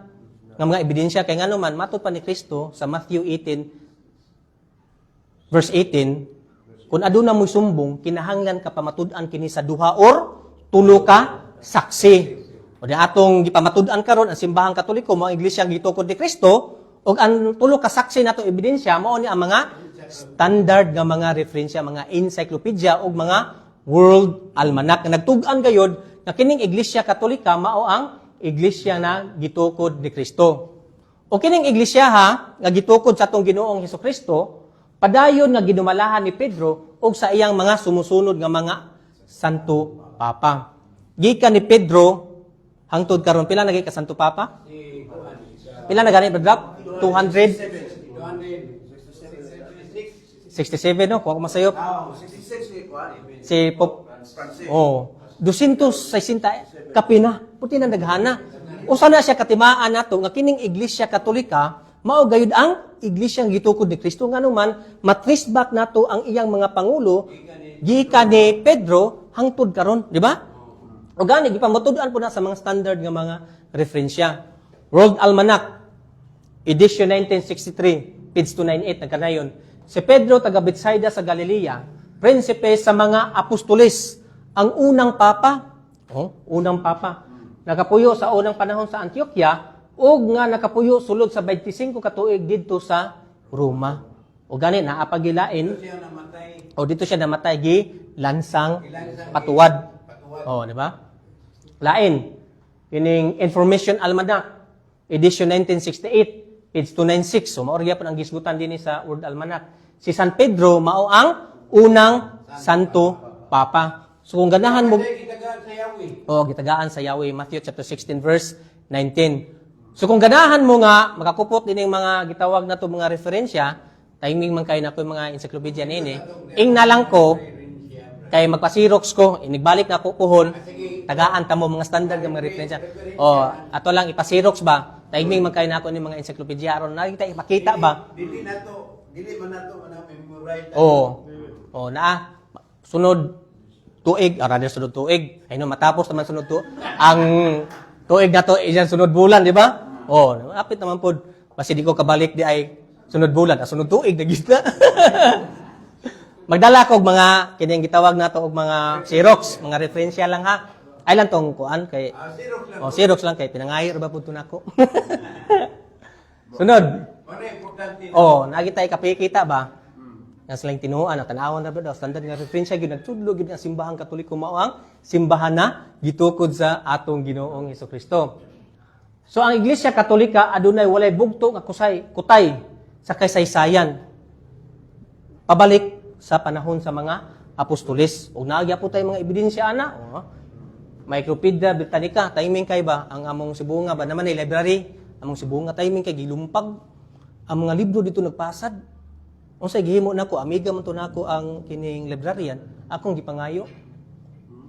Speaker 5: nga mga ebidensya kay ngano man matud pa ni Kristo sa Matthew 18 verse 18. Kung aduna mo'y sumbong, kinahanglan ka pamatud-an kini sa duha or tulo ka saksi. O di atong gipamatud-an karon ang simbahang Katoliko, mga iglesia gitukod ni Kristo, o ang tulo ka saksi nato ebidensya mao ni ang mga standard nga mga referensya, mga encyclopedia o mga World Almanac na nagtug-an gayod na kining iglesia Katolika mao ang iglesia na gitukod ni Kristo. O kining iglesia nga gitukod sa atong Ginoong Hesukristo, padayon nga ginumalahan ni Pedro og sa iyang mga sumusunod nga mga Santo Papa. Gikan ni Pedro hangtod karon pila na ka Santo Papa? Pila na gani Brad? 267 no? Kuha ko masayop.
Speaker 4: 66 ni Juan.
Speaker 5: Si Pop Oh, 260 kapina. Puti na naghana. Usa na siya katimaan nato nga kining Iglesia Katolika mao gayud ang iglesyang gitukod ni Kristo ngano man matrace back nato ang iyang mga pangulo gikan ni Pedro hangtod karon, di ba? O gani gipamutud-an po na sa mga standard nga mga referensya. World Almanac edition 1963 page 298 nagkanayon. Si Pedro taga Bethsaida sa Galilea, prinsipe sa mga apostoles, ang unang papa. Unang papa. Nakapuyo sa unang panahon sa Antioquia ug nga nakapuyo sulod sa 25 ka tuig didto sa Roma. O gani naapagilain o dito siya namatay gi lansang patuwad. Di ba? Lain kining Information Almanac edition 1968 page 296. So mao gyapon ang gisgutan dinhi sa World Almanac. si San Pedro mao ang unang Santo Papa. So kung ganahan mo gitagaan sa Yahweh, Matthew chapter 16 verse 19. So kung ganahan mo nga makakupot din yung mga gitawag na to mga referensya, timing man kayo na ko yung mga encyclopedia nini, ing na lang ko kay magpasirox ko, inigbalik na ko puhon, tagaan ta mo mga standard ng mga referensya. O, ato lang ipasirox ba? Timing man kayo na ko yung mga encyclopedia aron na kita ipakita ba?
Speaker 6: Dili man nato memorize.
Speaker 5: O na sunod tuig, rather sunod tuig. Ay no matapos naman sunod ang tuig na to iyan sunod bulan, di ba? O, apit naman pod. Basi di ko kabalik di ay sunod bulan, sunod tuig na gitna. Magdala ko og mga kining gitawag nato og mga Xerox, mga referensya lang ha. Ay lang tong kuan kay Xerox lang kay pinangayo ra ba pud nako. Sunod.
Speaker 6: Ano importante?
Speaker 5: Nagita ikapikita ba? Nga silang tinuan na tanawon na ba daw standard nga referensya gyud nagtudlo gyud ang simbahang Katoliko mao ang simbahan na gitukod sa atong Ginoong Hesukristo. So ang Iglesia Katolika adunay walay bugto nga kutay sa kasaysayan. Pabalik sa panahon sa mga apostoles. O naagya po tayo mga ebidensya ana. Micropedia Britannica, timing kay ba? Ang among sibunga ba naman ay library? Among sibunga timing kay gilumpag. Ang mga libro dito nagpasad. Unsay gihimo nako, amiga man to nako ang kining librarian, akong gipangayo.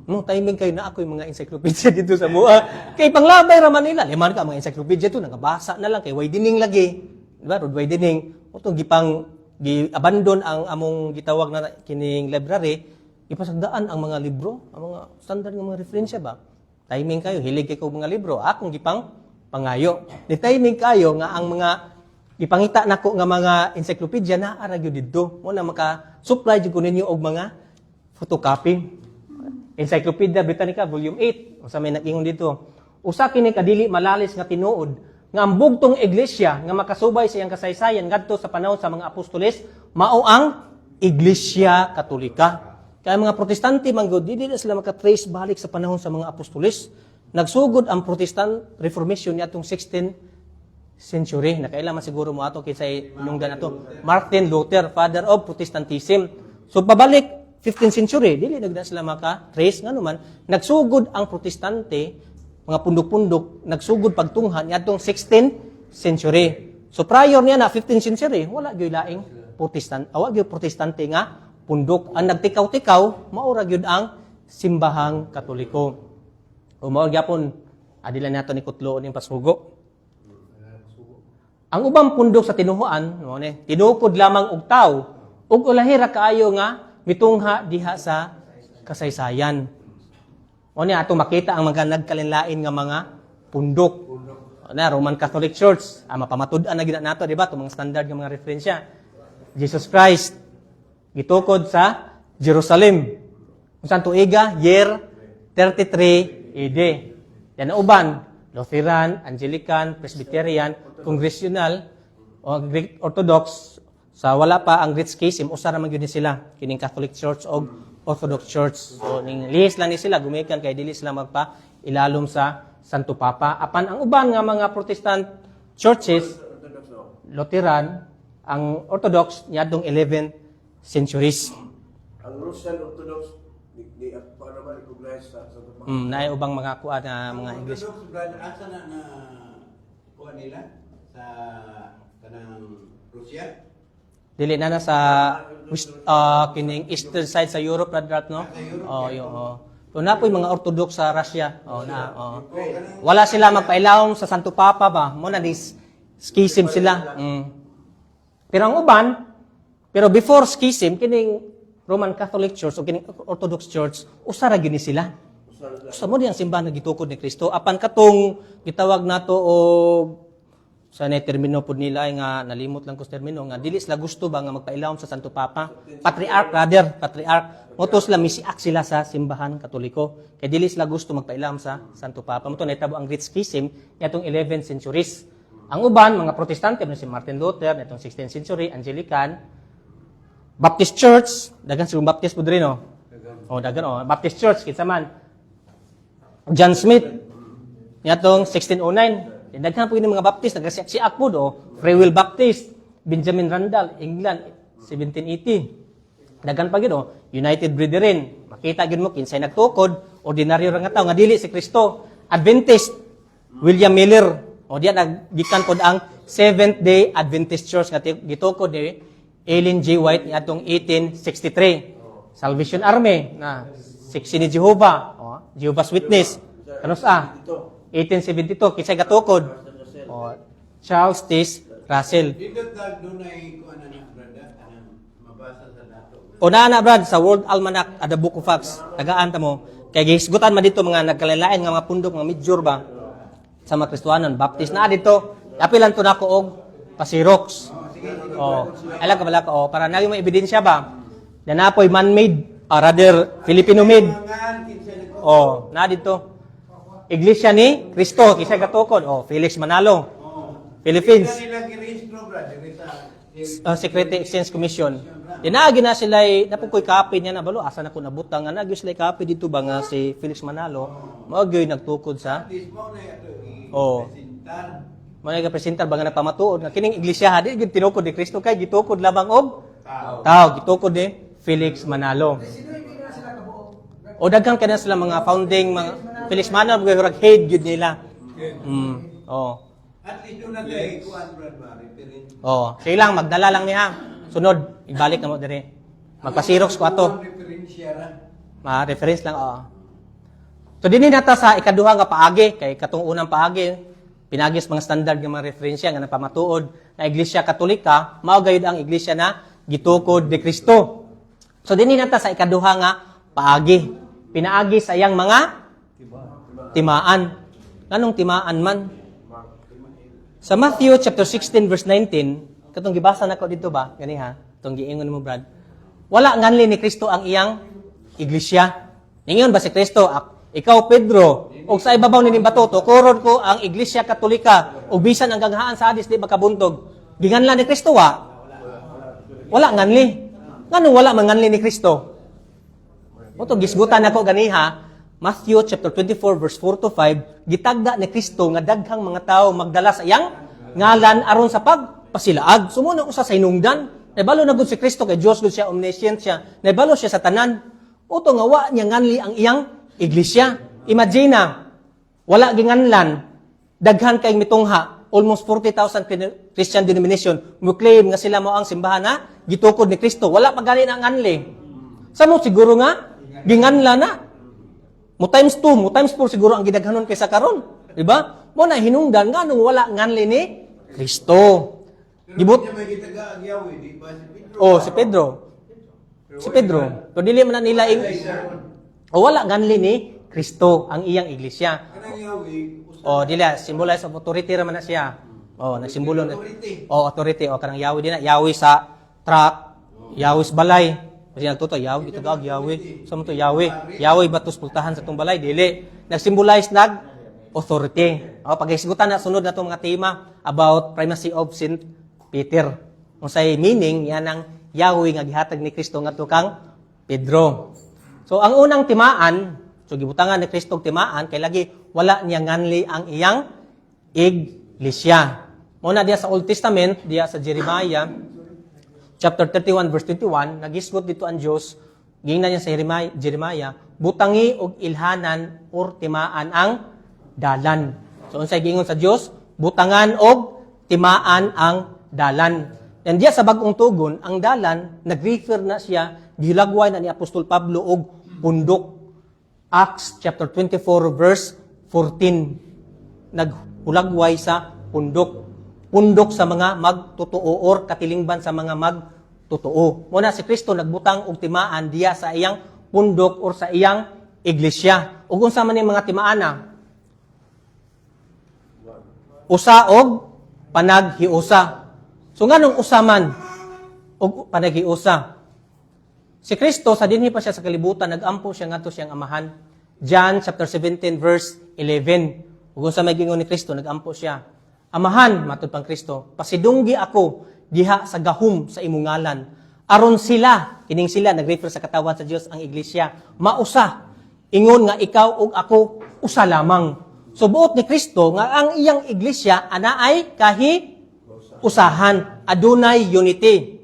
Speaker 5: No, timing kay na ako yung mga encyclopedia dito sa mua. Kay panglabay ra man nila. Liman ka mga encyclopedia to nagabasa na lang kay way dining lagi. Di ba? Rod way dining. Utong gi-abandon ang among gitawag na kining library, ipasagdaan ang mga libro, ang mga standard nga mga referensya ba. Timing kayo, hilig kayo mga libro, akong gipang pangayo. Di timing kayo nga ang mga ipangita nako nga mga encyclopedia na aragyo didto. Mo na maka-supply jud ko ninyo og mga photocopy. Encyclopedia Britannica volume 8, usa may nag-ingon dito. Usa kini kadili malalis nga tinuod nga ang bugtong iglesia nga makasubay sa iyang kasaysayan ngadto sa panahon sa mga apostoles mao ang Iglesia Katolika. Kaya mga protestante manggod dili na sila maka-trace balik sa panahon sa mga apostoles. Nagsugod ang Protestant Reformation niadtong 16th century. Nakailan man siguro mo ato kinsay inungdan ato. Martin Luther, father of Protestantism. So pabalik 15th century, dili na sila maka-trace nga naman nagsugod ang protestante mga pundok-pundok, nagsugod pagtunghan niadtong 16th century. So prior niya na 15th century, wala gyud laing protestante nga pundok. Ang nagtikaw-tikaw, mao ra gyud ang simbahang Katoliko. O mao gyapon adilan nato ni kutlo ning pasugo. Ang ubang pundok sa tinuhuan, no ni, tinukod lamang og tawo ug ulahira kaayo nga mitungha diha sa kasaysayan. O niya, ato makita ang mga nagkalinlain nga mga pundok. Na Roman Catholic Church, mapamatud-an na gina nato, di ba? Itong mga standard nga mga referensya. Jesus Christ, gitukod sa Jerusalem. Kung saan tuiga, year 33 AD. Yan ang uban, Lutheran, Anglican, Presbyterian, Congregational, o Greek Orthodox. Sa wala pa ang Great Schism, usa ra man gyud sila kining Catholic Church o Orthodox Church. So ning lihis lang ni sila gumikan kay dili sila magpa ilalom sa Santo Papa. Apan ang uban nga mga Protestant churches, Lutheran, ang Orthodox niadtong 11th centuries.
Speaker 4: Ang Russian Orthodox ni paano ba recognize sa Santo Papa?
Speaker 5: Naay ubang mga kuan na mga English.
Speaker 6: Orthodox brother, asa na kuha nila sa kanang Russia?
Speaker 5: Dili na sa kining eastern side sa Europe radrat no. So napoy mga Orthodox sa Russia. Wala sila magpailawom sa Santo Papa ba? Mo na dis schism sila. Pero ang uban, pero before schism kining Roman Catholic Church o kining Orthodox Church usara gyud sila. Usa mo di ang simbahan nga gitukod ni Kristo apan katong gitawag nato og sa termino pod nila nga nalimot lang ko sa termino nga dili sila gusto ba nga magpailawom sa Santo Papa, patriarch. Motos lang misiak sila sa simbahan Katoliko. Kay dili sila gusto magpailawom sa Santo Papa. Moto nahitabo ang Great Schism niadtong 11th centuries. Ang uban mga protestante si Martin Luther niadtong 16th century, Anglican, Baptist Church, dagan silang Baptist pod rin no. Dagan Baptist Church kinsa man. John Smith niadtong 1609. Daghan po yung mga Baptist, nagsiak po do. Free Will Baptist, Benjamin Randall, England, 1780. Dagan pa gyud United Brethren. Makita gyud mo kinsay nagtukod, ordinaryo ra nga tawo nga dili si Kristo. Adventist, William Miller. O diya naggikan pod ang Seventh-day Adventist Church nga gitukod ni Ellen G. White niadtong 1863. Salvation Army na Siksi ni Jehovah, Jehovah's Witness. Ano sa 1872 kinsay gatukod? Charles T. Russell.
Speaker 6: Dito doon ay kuan na brada kanang mabasa sa dato.
Speaker 5: O na Brad, sa World Almanac at the Book of Acts, tagaan ta mo. Kaya gisgutan man dito mga nagkalalain nga mga pundok, mga major ba, sa mga Kristuhanon, Baptist na dito. Apilan to nako og pasirox. Alam ka bala ko, para naging may ebidensya ba? Na napoy man-made, rather, Filipino-made. Na dito. Iglesia ni Cristo, kisay gatukod. Felix Manalo. Philippines.
Speaker 6: Kanila girehistro brad sa
Speaker 5: Security Exchange Commission. Dinaagi na sila, napukoy copy niya na balo, asa na ko nabutang, nga nagyo sila copy dito ba nga si Felix Manalo, magyoy nagtukod sa,
Speaker 6: mo na ito
Speaker 5: presentar. Mga nagpresentar ba nga nagpamatuod, nga kining iglesia, di tinukod ni Kristo kay, gitukod labang og, tao, gitukod ni Felix Manalo. O daghang kana sila mga founding, mga Felix Manalo, mga head yun nila.
Speaker 6: at least doon na kay kuan brad ba reference.
Speaker 5: Sige lang, magdala lang niya. Sunod, ibalik na mo dire. Magpasirox ko ato.
Speaker 6: Referensya ra.
Speaker 5: Ma-reference lang, So, dini nata sa ikaduha nga paagi, kay katong unang paagi, pinagis mga standard nga mga referensya nga napamatuod na Iglesia Katolika, mao gayud ang iglesia na gitukod ni Kristo. So, dini nata sa ikaduha nga paagi. Pinaagi sa iyang mga timaan. Anong timaan man? Sa Matthew chapter 16 verse 19, katong gibasa nako dito ba? Gani ha? Itong giingon mo, Brad. Wala nganli ni Kristo ang iyang iglesia. Ningon ba si Kristo, ikaw Pedro, og sa ibabaw ni bato, tukuron ko ang Iglesia Katolika, ug bisan ang ganghaan sa hadis di makabuntog. Ginganlan ni Kristo wa? Wala nganli. Nganong wala man nganli ni Kristo? Oto gisgutan nako ganiha, Matthew chapter 24 verse 4 to 5, gitagda ni Kristo nga daghang mga tawo magdala sa iyang ngalan aron sa pagpasilaag. Sumuna ko sa hinungdan. Naibalo na gud si Kristo kay Dios gud siya, omniscient siya. Naibalo siya sa tanan. Oto nga wa niya nganli ang iyang iglesia. Imagine na, wala ginganlan, daghan kay mitungha, almost 40,000 Christian denomination, mo claim nga sila mo ang simbahan na gitukod ni Kristo. Wala pa gani na nganli. Samo siguro nga ginganlan na. Mo times 2, mo times 4 siguro ang gidaghanon kaysa karon, di ba? Mo na hinungdan nga nung wala nganli ni Kristo. Gibut
Speaker 6: May gitaga ang yawi di ba si Pedro?
Speaker 5: si Pedro. Si Pedro. Pero dili man na nila wala nganli ni Kristo ang iyang iglesia.
Speaker 6: Kanang yawi
Speaker 5: Dila symbolize of authority ra man na siya. Nagsimbolo na. Authority kanang yawi din na yawi sa truck, yawi sa balay. Kasi nagtuto yawi gitagag yawi. Sa mo to yawi batos pultahan sa tong balay dili. Nagsymbolize nag authority. Pag-isgutan na sunod na tong mga tema about primacy of Saint Peter. Unsay meaning yan ang yawi nga gihatag ni Kristo ngadto kang Pedro. So ang unang timaan, so gibutangan ni Kristo timaan kay lagi wala niya nganli ang iyang iglesia. Muna diya sa Old Testament, diya sa Jeremiah chapter 31 verse 21, nagisgot dito ang Dios, gingnan niya sa Jeremiah, butangi og ilhanan or timaan ang dalan. So unsay giingon sa Dios? Butangan og timaan ang dalan. And diya sa bag-ong tugon, ang dalan nag-refer na siya gilagway na ni Apostol Pablo og pundok. Acts chapter 24 verse 14. Naghulagway sa pundok. Pundok sa mga magtotoo or katilingban sa mga magtotoo. Muna si Kristo nagbutang og timaan diya sa iyang pundok or sa iyang iglesia. Ug unsa man ning mga timaana? Usa og panaghiusa. So nganong usa man og panaghiusa? Si Kristo, sa dinhi pa siya sa kalibutan, nag-ampo siya ngadto siyang amahan. John chapter 17 verse 11. Ug sa may gingon ni Kristo, nag-ampo siya. Amahan, matud pang Kristo, pasidunggi ako diha sa gahom sa imong ngalan. Aron sila, kining sila nag-refer sa katawan sa Dios ang iglesia, mausa. Ingon nga ikaw ug ako usa lamang. So buot ni Kristo nga ang iyang iglesia ana ay usahan, adunay unity.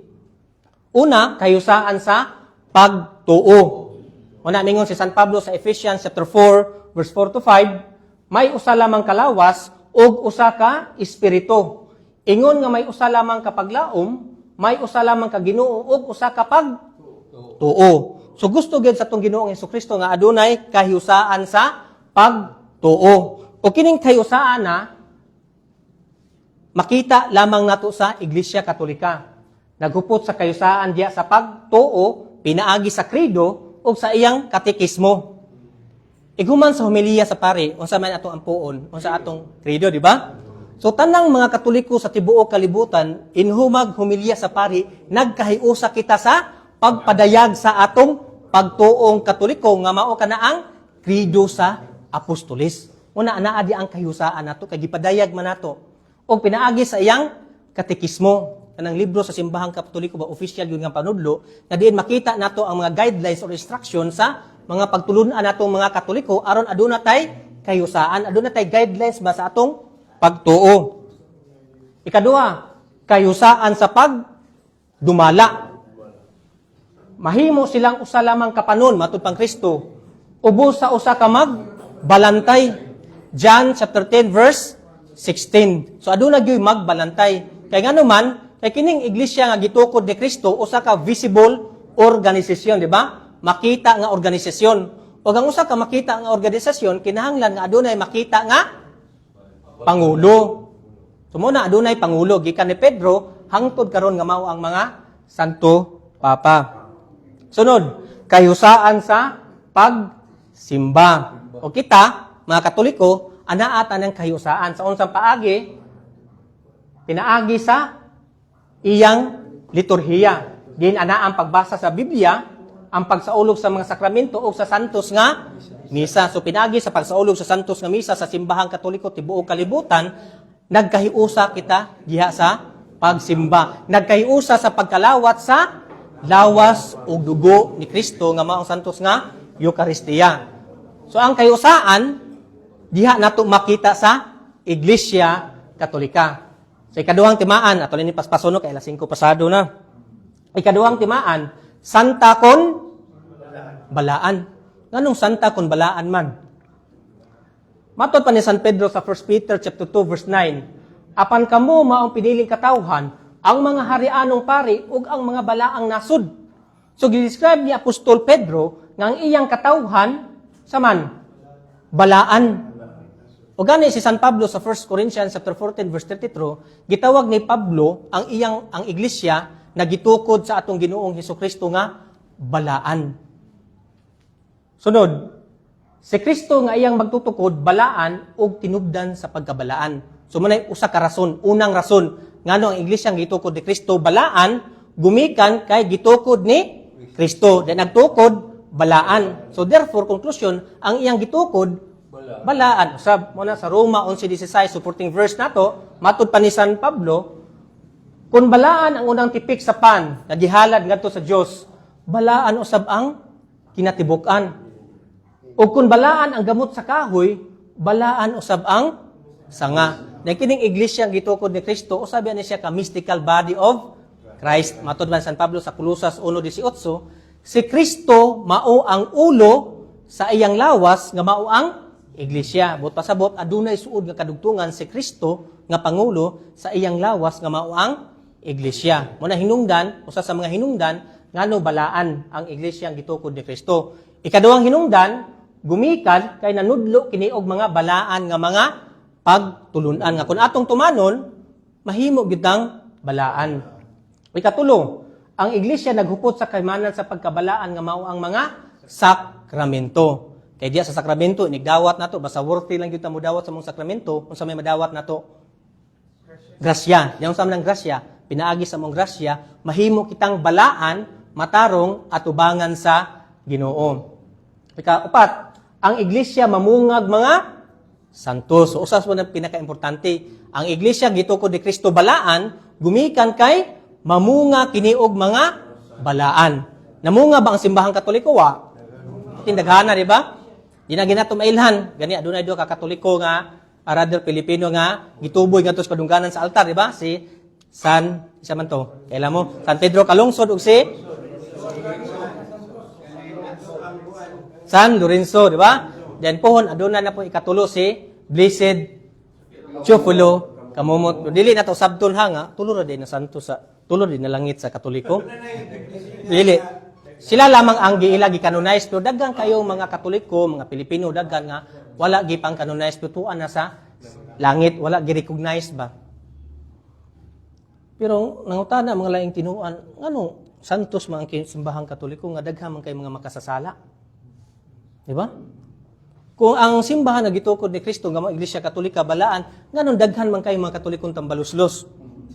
Speaker 5: Una, kahusaan sa pagtuo. Una mingon si San Pablo sa Ephesians chapter 4 verse 4 to 5, may usa lamang kalawas ug usa ka espiritu. Ingon nga may usa lamang ka paglaom, may usa lamang ka Ginoo ug usa ka pagtuo. So gusto gid sa tong Ginoong Hesukristo nga adunay kahusaan sa pagtuo. O kining kahusaan na makita lamang nato sa Iglesia Katolika. Naghupot sa kahusaan diya sa pagtuo, pinaagi sa krido o sa iyang katekismo. Iguman sa homilya sa pare, unsa man atong ampuon, unsa atong krido, di ba? So tanang mga Katoliko sa tibuok kalibutan, inhumag homilya sa pare, nagkahiusa kita sa pagpadayag sa atong pagtuong Katoliko nga mao kana ang krido sa apostolis. Una anaa di ang kahusaan nato kay gipadayag man nato og pinaagi sa iyang katekismo. Kanang libro sa simbahang Katoliko ba official gyud nga panudlo nga diin makita nato ang mga guidelines or instructions sa mga pagtulunan natong mga Katoliko aron aduna tay kahusaan, aduna tay guidelines ba sa atong pagtuo. Ikaduha, kahusaan sa pagdumala. Mahimo silang usa lamang kapanon matud pang Kristo. Ubos sa usa ka magbalantay. John chapter 10 verse 16. So aduna gyud magbalantay. Kay ngano man kay kining iglesia nga gitukod ni Kristo usa ka visible organisasyon, di ba? Makita nga organisasyon. O ang usa ka makita nga organisasyon kinahanglan nga adunay makita nga pangulo. Sumuna adunay pangulo gikan ni Pedro hangtod karon nga mao ang mga Santo Papa. Sunod, kahusaan sa pagsimba. O kita, mga Katoliko, anaata ng kahusaan sa unsang paagi, pinaagi sa iyang liturhiya. Din ana ang pagbasa sa Biblia, ang pagsaulog sa mga sakramento o sa santos nga misa. So pinagi sa pagsaulog sa santos nga misa sa simbahang Katoliko tibuok kalibutan, nagkahiusa kita diha sa pagsimba. Nagkahiusa sa pagkalawat sa lawas o dugo ni Kristo nga maong santos nga Eucharistia. So ang kahusaan diha nato makita sa Iglesia Katolika. Sa ikaduhang timaan, ato ni paspasono kay alas 5 pasado na. Ikaduhang timaan, santa kon balaan. Nganong santa kon balaan man? Matod pa ni San Pedro sa 1 Peter chapter 2 verse 9, apan kamo maong piniling katawhan, ang mga harianong pari ug ang mga balaang nasud. So gi-describe ni Apostol Pedro nga ang iyang katawhan saman balaan. O gani si San Pablo sa 1 Corinthians chapter 14 verse 33, gitawag ni Pablo ang iglesia na gitukod sa atong Ginoong Hesukristo nga balaan. Sunod, si Kristo nga iyang magtutukod balaan ug tinubdan sa pagkabalaan. So munay usa ka rason, unang rason ngano ang iglesia nga gitukod ni Kristo balaan, gumikan kay gitukod ni Kristo. Then nagtukod balaan. So therefore conclusion, ang iyang gitukod balaan. Usab mo na sa Roma 11:16 supporting verse nato, matud pa ni San Pablo, kung balaan ang unang tipik sa pan na gihalad ngadto sa Dios, balaan usab ang kinatibuk-an. O kung balaan ang gamot sa kahoy, balaan usab ang sanga. Na kining iglesia gitukod ni Kristo, usabi ani siya ka mystical body of Christ. Matud man San Pablo sa Colosas 1:18, si Kristo mao ang ulo sa iyang lawas nga mao ang iglesia. But pasabot adunay suod nga kadugtungan si Kristo nga pangulo sa iyang lawas nga mao ang iglesia. Muna hinungdan, usa sa mga hinungdan ngano balaan ang iglesia ang gitukod ni Kristo. Ikaduhang hinungdan, gumikan kay nanudlo kini og mga balaan nga mga pagtulunan nga kun atong tumanon mahimo gyud ang balaan. Ikatulo, ang iglesia naghupot sa kaymanan sa pagkabalaan nga mao ang mga sakramento. Kay diya sa sakramento inigdawat nato basta worthy lang gyud ta modawat sa mga sakramento unsa may madawat nato grasya. Yang sa man grasya, pinaagi sa mong grasya, mahimo kitang balaan, matarong at ubangan sa Ginoo. Ika-upat, ang iglesia mamungag mga santos. So, usas mo na pinaka-importante. Ang iglesia gitukod ni Kristo balaan, gumikan kay mamunga kiniog mga balaan. Namunga ba ang simbahang Katoliko? Wa. Tindaghana, di ba? Di na ginato mailhan. Gani, adunay do ka Katoliko nga, rather Pilipino nga, gituboy nga tos padungganan sa altar, di ba? Si isa man to, kailan mo, San Pedro Calungsod ug si San Lorenzo, di ba? Then pohon aduna na po ikatulo si Blessed Teofilo Kamumot. Dili na to sabton ha nga, tulo ra din na santo sa tulo din na langit sa Katoliko. Dili. Sila lamang ang giila gi-canonize pero daghan kayo mga Katoliko, mga Pilipino daghan nga wala gipang canonize pero tuan na sa langit, wala gi-recognize ba. Pero nangutana mga laing tinuan, ngano santos man ang simbahang Katoliko nga daghan man kay mga makasasala. Di ba? Kung ang simbahan na gitukod ni Kristo nga mga Iglesia Katolika balaan, nganon daghan man kay mga Katolikon tambaluslos.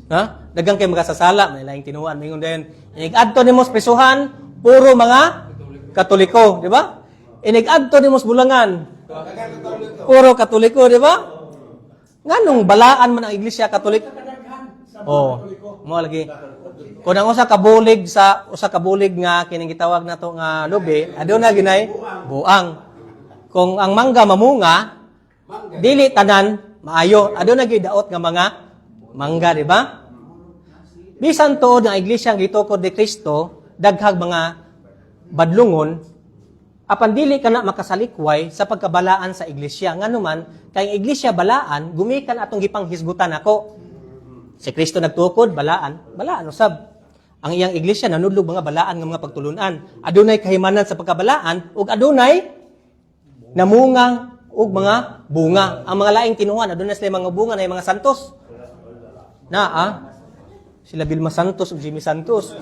Speaker 5: Ha? Daghan kay makasasala, may laing tinuan, mingon dayon. Inig-adto nimo sa prisuhan, puro mga Katoliko, di ba? Inig-adto nimo sa bulangan, puro Katoliko, di ba? Nganong balaan man ang Iglesia Katolik? Oh, mo lagi. Kung ang usa ka bulig nga kining gitawag nato nga lobe, aduna ginay buang. Kung ang mangga mamunga, dili tanan maayo. Aduna gyud daot nga mga mangga, di ba? Bisan tuod nga iglesia gitukod ni Kristo, daghag mga badlungon, apan dili kana makasalikway sa pagkabalaan sa iglesia. Nganuman, kay ang iglesia balaan, gumikan atong gipanghisgutan ako. Si Kristo nagtukod, balaan usab. Ang iyang iglesia nanudlog mga balaan nga mga pagtulunan. Adunay kahimanan sa pagkabalaan ug adunay namungang ug mga bunga. Ang mga laing tinuhan adunay sila mga bunga na mga santos. Sila Vilma Santos ug Jimmy Santos.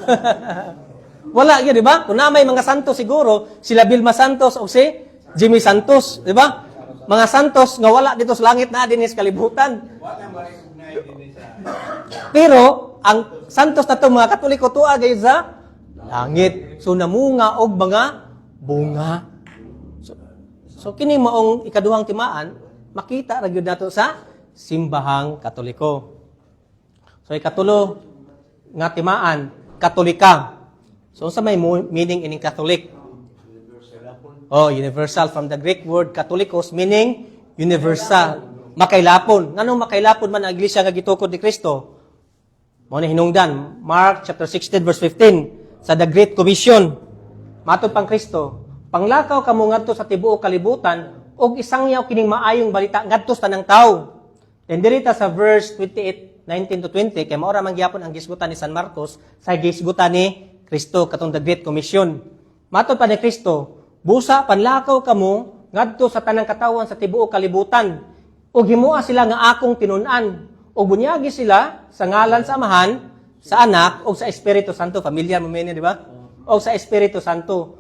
Speaker 5: Wala gyud, di ba? Kung na may mga santos siguro, sila Vilma Santos ug si Jimmy Santos, di ba? Mga santos nga wala dito sa langit na dinhi sa kalibutan. Pero ang santos na to mga Katoliko tuwa gayud sa langit. So namunga og mga bunga. So kini maong ikaduhang timaan, makita ra gyud nato sa simbahang Katoliko. So ikatulo nga timaan, Katolika. So sa may meaning ining Catholic? Universal from the Greek word Catholicos meaning universal. Makailapon. Nganong makailapon man ang iglesia nga gitukod ni Kristo? Mao ni hinungdan, Mark chapter 16 verse 15 sa the Great Commission. Matod pang Kristo, panglakaw kamo ngadto sa tibuok kalibutan og isangyaw kining maayong balita ngadto sa tanang tawo. Then dirita sa verse 28, 19 to 20 kay mao ra man gyapon ang gisgutan ni San Marcos sa gisgutan ni Kristo katong the Great Commission. Matod pa ni Kristo, busa panlakaw kamo ngadto sa tanang katawan sa tibuok kalibutan ug himua sila nga akong tinun-an ug bunyagi sila sa ngalan sa Amahan, sa Anak ug sa Espiritu Santo. Familiar mo men, di ba? O sa Espiritu Santo.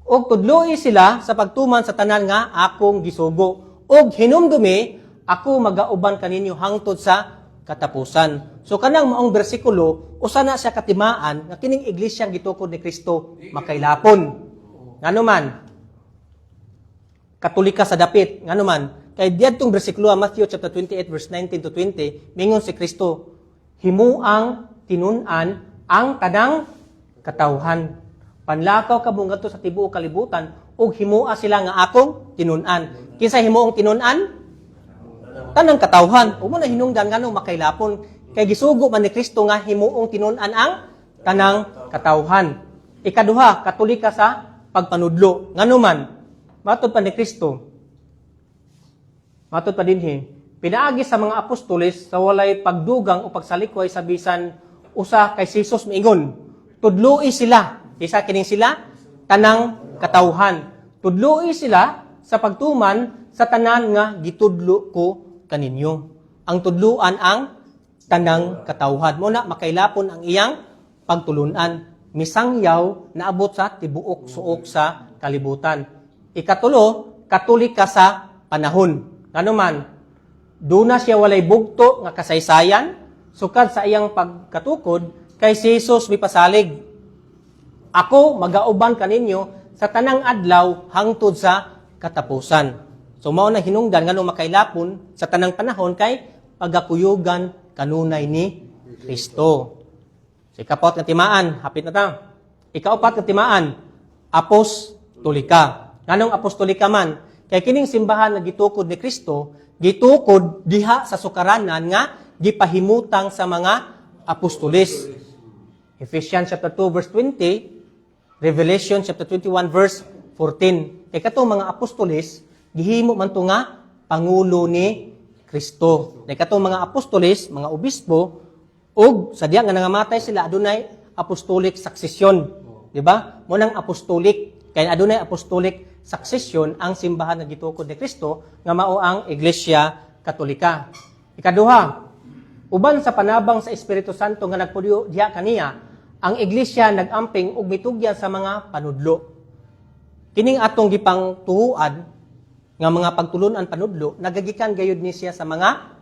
Speaker 5: Ug tudloi sila sa pagtuman sa tanan nga akong gisugo. Ug hinumdumi ako magauban kaninyo hangtod sa katapusan. So kanang maong bersikulo usa na siya katimaan nga kining iglesia gitukod ni Kristo makailapon. Nganuman Katolika sa dapit, nganuman kay diadtong bersikulo Matthew chapter 28 verse 19 to 20 mingon si Kristo, himuang tinun-an ang tanang katawhan. Panlakaw kamo ngadto sa tibuok kalibutan ug himua sila nga akong tinun-an. Kinsa himuong tinun-an? Tanang katawhan. Ug mo na hinungdan nganong makailapon kay gisugo man ni Kristo nga himuong tinun-an ang tanang katawhan. Ikaduha, Katolika sa pagpanudlo. Nganuman matod pa ni Kristo, matod pa dinhi, pinaagi sa mga apostoles sa walay pagdugang o pagsalikway sa bisan usa kay Jesus miingon, tudloi sila, isa kining sila tanang katawhan. Tudloi sila sa pagtuman sa tanan nga gitudlo ko kaninyo. Ang tudluan ang tanang katawhan. Muna makailapon ang iyang pagtulunan. Misangyaw na abot sa tibuok suok sa kalibutan. Ikatulo, Katolika sa panahon. Nganuman, doon na siya walay bugto nga kasaysayan, sukad sa iyang pagkatukod, kay si Jesus mipasalig. Ako magauban kaninyo sa tanang adlaw hangtod sa katapusan. So mao na hinungdan nganong makailapon sa tanang panahon kay pagakuyugan kanunay ni Kristo. So ikapot nga timaan, hapit na ta. Ikaupat nga timaan, apostolika. Nganong apostolika man? Kay kining simbahan nga gitukod ni Kristo, gitukod diha sa sukaranan nga gipahimutang sa mga apostolis. Ephesians chapter 2 verse 20, Revelation chapter 21 verse 14. Kay katong mga apostolis, gihimo man to nga pangulo ni Kristo. Kay katong mga apostolis, mga obispo, ug sadya nga nangamatay sila adunay apostolic succession. Di ba? Mo nang apostolic. Kaya adunay apostolic succession ang simbahan nga gitukod ni Kristo nga mao ang Iglesia Katolika. Ikaduha, uban sa panabang sa Espiritu Santo nga nagpudyo diha kaniya, ang Iglesia nagamping og mitugyan sa mga panudlo. Kining atong gipang tuhuan nga mga pagtulunan panudlo nagagikan gayud ni siya sa mga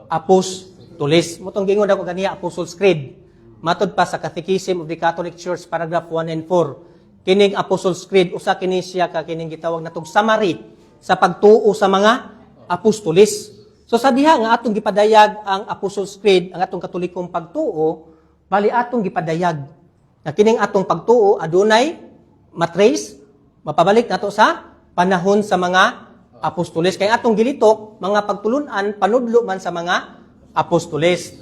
Speaker 5: apostoles. Motong gingon ako kaniya Apostles' Creed. Matod pa sa Catechism of the Catholic Church paragraph 1 and 4. Kining Apostles' Creed usa kini siya ka kining gitawag natong summary sa pagtuo sa mga apostoles. So sa diha nga atong gipadayag ang Apostles' Creed, ang atong Katolikong pagtuo, bali atong gipadayag na kining atong pagtuo adunay matrace mapabalik nato sa panahon sa mga apostoles. Kay atong gilitok mga pagtulunan panudlo man sa mga apostoles.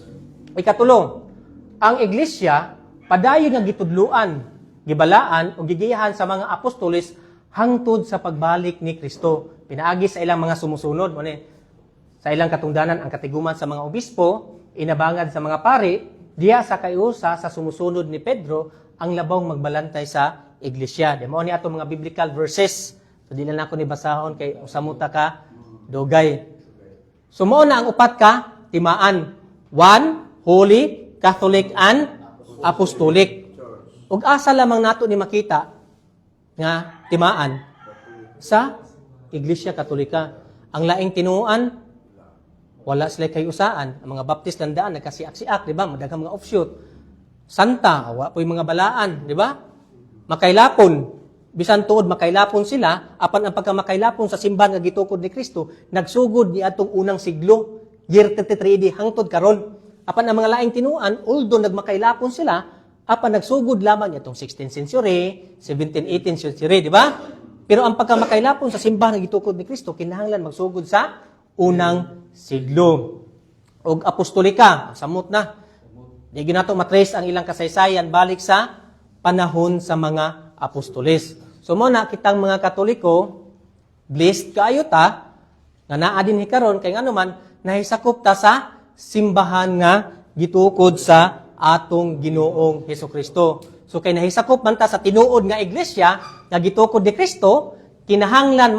Speaker 5: Ikatulo, ang iglesia padayon nga gitudluan, gibalaan o gigiyahan sa mga apostoles hangtod sa pagbalik ni Kristo. Pinaagi sa ilang mga sumusunod mo ni sa ilang katungdanan ang katiguman sa mga obispo, inabangad sa mga pari, diya sa kayusa sa sumusunod ni Pedro ang labong magbalantay sa iglesia. Di mo ni ato mga biblical verses. So di lang ako ni basahon kay usamuta ka dugay. So mao na ang upat ka timaan. 1, holy, Catholic and apostolic. Ug asa lamang nato ni makita nga timaan sa Iglesia Katolika. Ang laing tinuan wala sila kay usaan. Ang mga Baptist landaan nagkasiak-siak, di ba? Madaghang mga offshoot. Santa, wa po'y mga balaan, di ba? Makaylapon. Bisan tuod makaylapon sila, apan ang pagkamakaylapon sa simbahan nga gitukod ni Kristo, nagsugod ni atong unang siglo, year 33 hangtod karon. Apan ang mga laing tinuan, although nagmakaylapon sila, apan nagsugod lamang itong 16th century, 17th, 18th century, di ba? Pero ang pagkamakaylapon sa simbahan nga gitukod ni Kristo, kinahanglan magsugod sa unang siglo. Og apostolika, samot na. Di ginato matrace ang ilang kasaysayan balik sa panahon sa mga apostoles. So mo na kitang mga Katoliko, blessed kaayo ta nga naa din hikaron kay ngano man nahisakop ta sa simbahan nga gitukod sa atong Ginoong Hesukristo. So kay nahisakop man ta sa tinuod nga iglesia nga gitukod ni Kristo, kinahanglan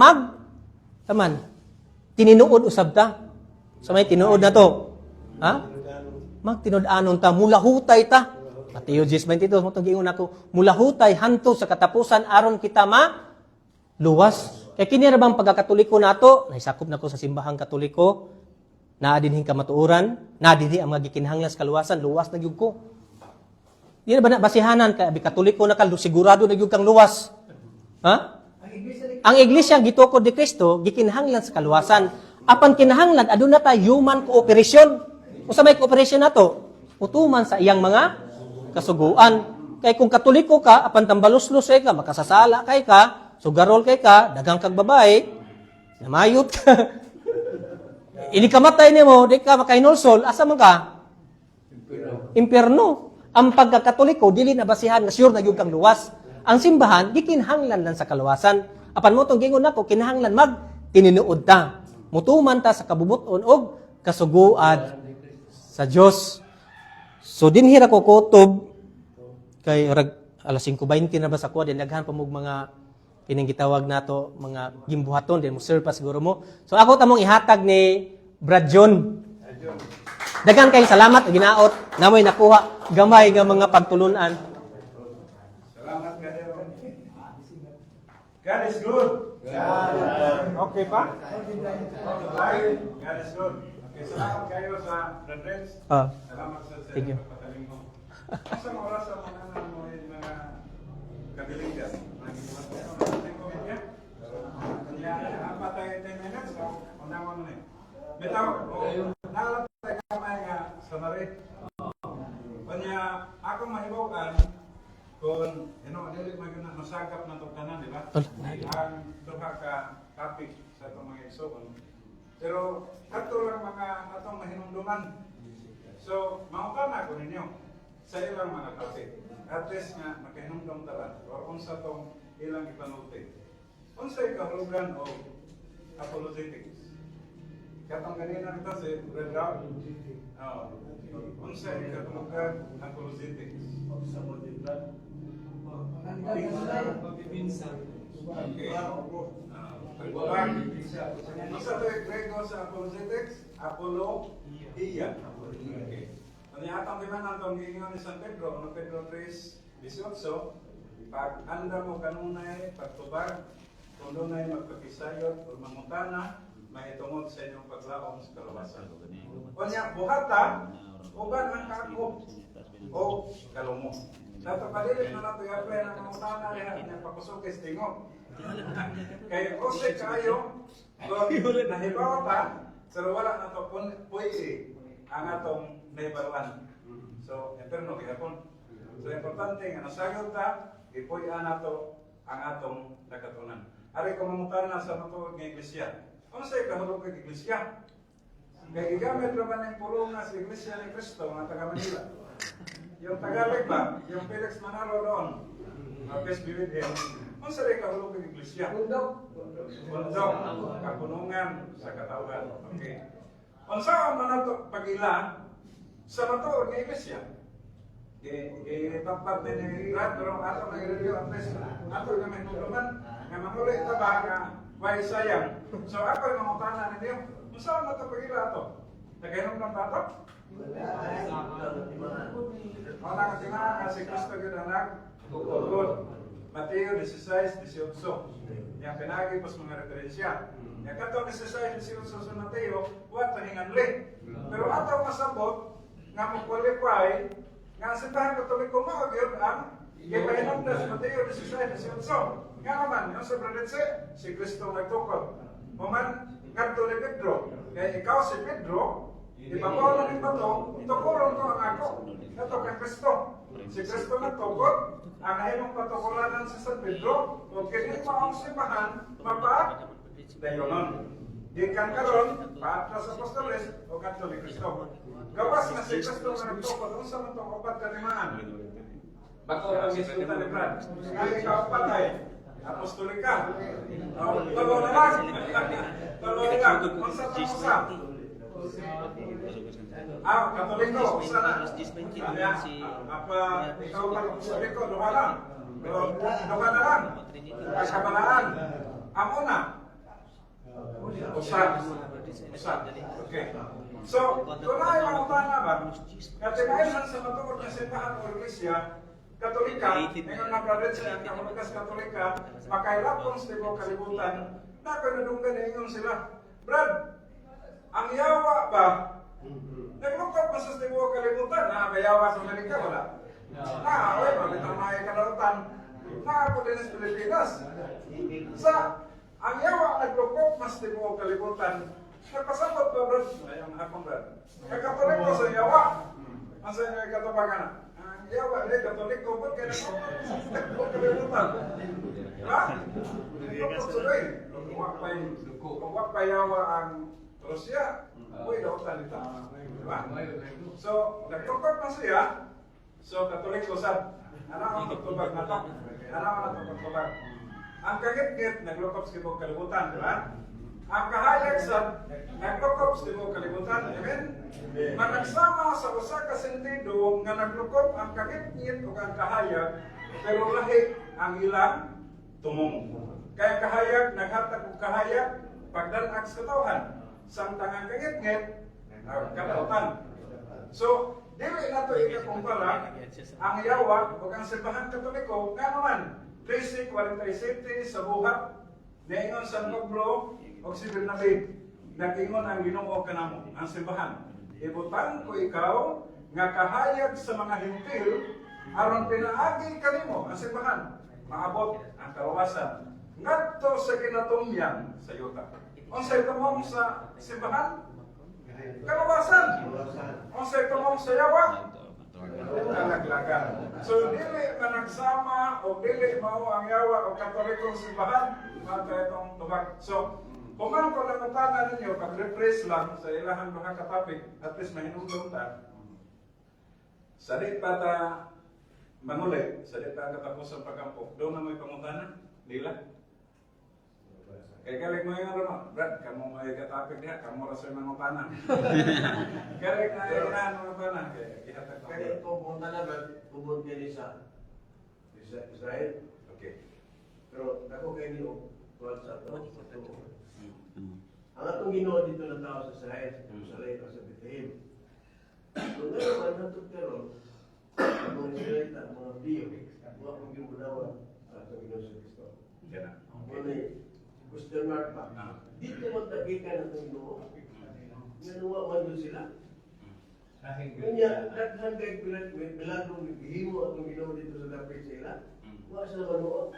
Speaker 5: tininuod usab ta. So may tinuod na to. Ha? Magtinud-anon ta, mulahutay ta. Mateo 10:22, mo itong giingon ako, mulahutay hanto sa katapusan aron kita luwas. Kaya kinirabang pagkakatoliko nato, nahisakop na ko sa simbahang katoliko, naadinhin kamatuuran, naadinhin ang mga gikinahanglan sa kaluwasan, luwas na gyud ko. Di na ba na basihanan, kaya katoliko na ka, sigurado na gyud kang luwas. Ha? Ang iglesia gitukod ni Kristo, gikinahanglan sa kaluwasan. Apan kinahanglan, aduna ta human cooperation. Usa may cooperation nato? Utuman sa iyang mga kasuguan. Kay kung katoliko ka, apan tambalos-los ka, makasasala kay ka, sugarol kay ka, dagang kag babae, namayot ka. Ini kamatay nimo, di ka makahinulsol, asa man ka? Impierno. Ang pagkakatoliko, dili na basihan na sure na gyud kang luwas. Ang simbahan, di kinahanglan lang sa kaluwasan. Apan mo tong gingon nako, kinahanglan tinuod ta. Mutuman ta sa kabubuton og kasuguan sa Dios. So dinhira ko kutob kay alas 5:20 na ba sa kuha din daghan pa mog mga kining gitawag nato mga gimbuhaton din mo serve pa siguro mo. So ako tamong ihatag ni Brad John. Daghan kay salamat ginaot namoy nakuha gamay nga mga pagtulunan.
Speaker 1: Salamat kayo. God is good. Okay pa? God is good. Okay, salamat kayo sa Brethren. Salamat sa
Speaker 5: Thank you.
Speaker 1: pagpataling mo. Sa mga oras sa mga mga kabilinggan. Kanya, patay 10 minutes. Unawa mo na eh. Bitaw, nalatay kamay nga sa marit. Kanya, ako mahibaw kung dili magana nasagap na tong tanan, di ba? Ang duha ka topic sa itong mga igsoon. Pero ato lang mga atong mahinumduman So, mautana ko ninyo sa ilang mga topic. At least nga, makahinumdum tala. O unsa tong ilang ipanulti. Unsay kahulugan o apologetics. Katong ganina nito si Red Rock. Unsay kahulugan apologetics. Okay. Pagbuwag. Isa to yung Grego sa apologetics? Apologia. Okay. Panyatang di man ang tonggingon ni San Pedro, ano Pedro 3:18, pag anda mo kanunay, pagtubag, kung dunay magpakisayot o mangutana, mahitungod sa inyong paglaom sa kalawasan. Kunya, buhata, uban ang kakop o kalumo. Dato palilit na nato i-apply ng mangutana niya pakusukis tingog. Kaya ose kayo, kung nahibawa pa, pero wala na ito pwede ang atong naibaruan. So, eterno kihapon. So, importante nga nasagod ta, ipuyan nato ang atong nakatunan. Ari ko mamutan na sa matuod ng iglesia. Ano sa'yo kahulog ng iglesia? Kaya gigamit naman ng pulungan sa iglesia ni Cristo, mga taga Manila. Yung Tagalog ba? Yung Felix Manalo doon. Peace be with him. Ano sa'yo kahulog ng iglesia? Bundok. Kapunungan sa katawan. Okay. Kung saan man nato pag-ila sa matuod ng iglesia? Ipagpag din ng Brad, pero ato nag-review at least ato yung may tuluman nga mamulit na ba nga why sayang. So ako yung mangutana ninyo, kung saan na ito pag-ila ito? Nagainom ng bato? O nakatinaan na si Cristo yun anak, kukulod. Mateo 16:18. Yang pinagi pas mga referensya. Yang katong 16:18 sa Mateo, what hinganli. Pero ato masabot nga mo qualify nga sa tahan Katoliko mao gyud ang gipahinom na sa Mateo 16:18. Nga naman, yung sa Bradetse, si Cristo nagtukod. Maman, ngadto ni Pedro. Kaya ikaw si Pedro, ibabaw na ng bato, tukuron ko ang ako. Ito kay Cristo. Si Cristo nagtukod, ang nahimong patukulanan sa San Pedro, o kini mo ang simbahan, mapa, dayonon. Gikan karon, paatras sa apostoles, o kanto ni Cristo. Gawas na si Cristo nga nagtukod, kung sa matong opat kalimaan. Bako ang isuta ni Brad. Ang ikaw patay, apostolika. Tulo na lang. Tulo na lang. Unsa pa usa? Katoliko, usa na. Apa, ikaw pa Katoliko, duha lang. Duha na lang. Kasabalaan. Ang una, usa. Okay. So, kung ay mangutana ba, katinainan sa matuod na simbahan o iglesia, Katolika, ngayon na brother siya, Katolikas Katolika, makailapon sa ibang kalibutan, nakanadunggan na ingon sila. Brad, ang yawa ba? Naglukap pa sa ibang kalibutan, nakayawa sa Amerika, wala? Away, mabitang mga kadalatan, nakapo din sa Pilipinas. Ang yawa naglukap mas sa ibang kalibutan, nagpasabot ba, Brad? Ayang hapon, Brad. Katoliko sa yawa, ang sa inyo katapagan. Yawa, Katoliko, ba't kaya nagpapag kalimutan? Diba? Nagpapagsuloy. Kung wak pa yawa ang Rusya, uy, lautan ito. Diba? So, nagpapag na siya, so Katoliko sad, anak ang pagtubag na ito. Anak ang pagtubag. Ang kagit-git, naglukop sa ibang kalimutan, diba? Ang kahayag sa naglukop sa ibang kalimutan, amen? Managsama sa usa ka sentido nga naglukop ang kagit-git o ang kahayag, pero lahi ang ilang tumong. Kaya kahayag, naghatag og kahayag, pagdanak sa tawhan. Samtang ang kagit-git, kalautan. So, dili na ito ikakumpara ang yawa o ang simbahan Katoliko, nga naman, 13:47 sa buhat, naingon San Pablo, o si Bernabe, nagingon ang Ginoo kanamo, ang simbahan. Ibutan ko ikaw nga kahayag sa mga hintil aron pinaagi kanimo ang simbahan. Maabot ang kawasan ngadto sa kinatumyan sa yuta. Unsay tumong sa simbahan? Kawasan. Unsay tumong sa yawa? Kalaglagan. So dili man nagsama o dili mao ang yawa o Katolikong simbahan mata itong tubag. So kuman ko lang utana ninyo, pag-refresh lang sa ilahang mga ka-topic, at least mahinumdum ta. Sa di pa ta mangulit, sa di pa katapos ang pagkampo, doon na may pangutanan, di lang. Kaya kalik mo yung ano, Brad, kamu may katapik diha, kamu rasa yung mangutanan. Kalik na yung mangutanan, kaya ihatag
Speaker 4: Kaya itong punta na ba, pumunta ni sa Israel.
Speaker 1: Okay.
Speaker 4: Pero ako kayo niyo, tuwal sa ito. Ang atong ginawa dito ng tao sa Israel, sa Jerusalem, sa Bethlehem. Kung ano man natut karon, ang mga Israelita, ang mga Diyo, mga kong gimunawa ang atong ginawa sa Kristo.
Speaker 1: Yan na.
Speaker 4: Ano question mark pa. Dito magtagikan ang itong ginawa. Nanuwa man doon sila. Kanya, daghan kay biladong himo atong ginawa dito sa dapit sa ila. Wa sila manuwa.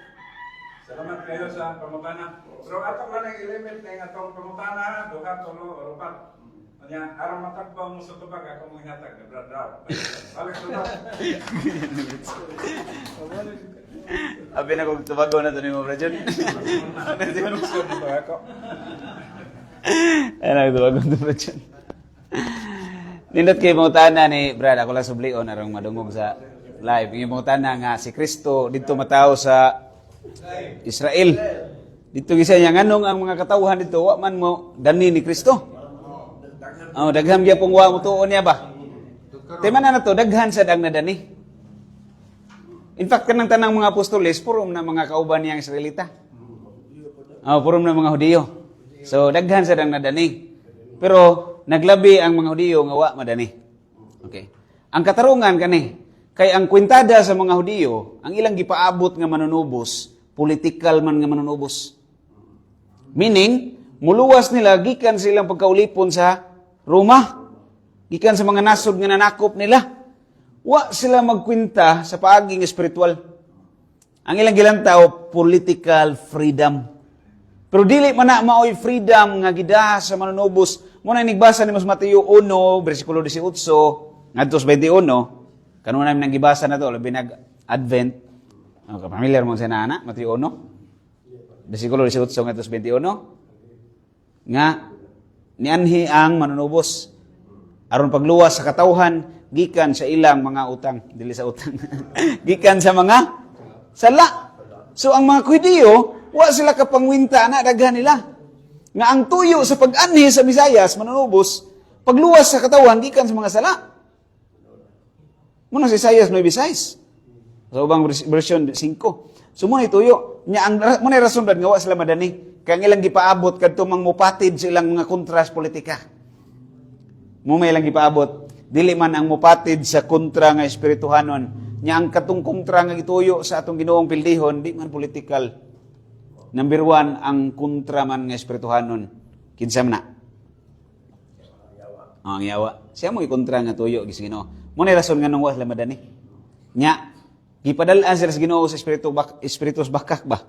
Speaker 1: Salamat kayo sa pangutana. Pero ato man ang element ng atong pangutana, duha, tulo, o rupat. Kanya, aram matagbaw mo sa tubag, ako mong ihatag na Brad Rao. Balik sa tubag.
Speaker 2: Abi na kong tubago na to ni mo, Brad John. Ano tubago to, Brad John. Nindot kay mangutana ni Brad, ako lang sublion arang madungog sa live. Yung mangutana nga si Kristo dito matao sa Israel. Dito gisa niya nganong ang mga katawhan dito wa man mo dani ni Kristo. Oh, dagham gyud pong wa mo tuon niya ba? Tema na to daghan sa dag na dani. In fact kanang tanang mga apostoles purom na mga kauban niyang Israelita. Oh, purom na mga Hudiyo. So daghan sa dag na dani. Pero naglabi ang mga Hudiyo nga wa madani. Okay. Ang katarungan kani kay ang kwintada sa mga Hudiyo, ang ilang gipaabot nga manunubos, political man nga manunubos. Meaning, muluwas nila gikan silang pagkaulipon sa Roma. Gikan sa mga nasod nga nanakop nila. Wa sila magkwinta sa paaging espiritual. Ang ilang gilantaw, political freedom. Pero dili man na maoy freedom nga gidaha sa manunubos. Muna nigbasa ni Mateo 1, versikulo 18, ngadto 21, kanuna namin nang gibasa na to, labi nag-Advent. Familiar mo sa nana, Mateo 1, versikulo 18, ngadto 21, nga nianhi ang manunubos aron pagluwas sa katawhan gikan sa ilang mga utang, dili sa utang. Gikan sa mga sala. So ang mga Hudiyo, wa sila kapangwinta na daghan nila. Nga ang tuyo sa pag-anhi sa Visayas, manunubos, pagluwas sa katawhan gikan sa mga sala. Muna sa Isaias 9:6. Sa ubang version 5. So muna ituyo. Muna rason nga wa sila madani. Kaya ilang gipaabot kadto mang mupatid sa ilang mga kontras politika. Mo may ilang gipaabot. Dili man ang mupatid sa kontra nga espirituhanon. Nya ang katong kontra nga ituyo sa atong Ginoong pildihon, di man political. Number 1, ang kontra man nga espirituhanon. Kinsa man na? Ang yawa. Siya mo ikontra nga tuyo gis Ginoo. Mo ni rason nga nang wa sila madani. Nya gipadal-an sila sa Ginoo sa espiritus bakak ba.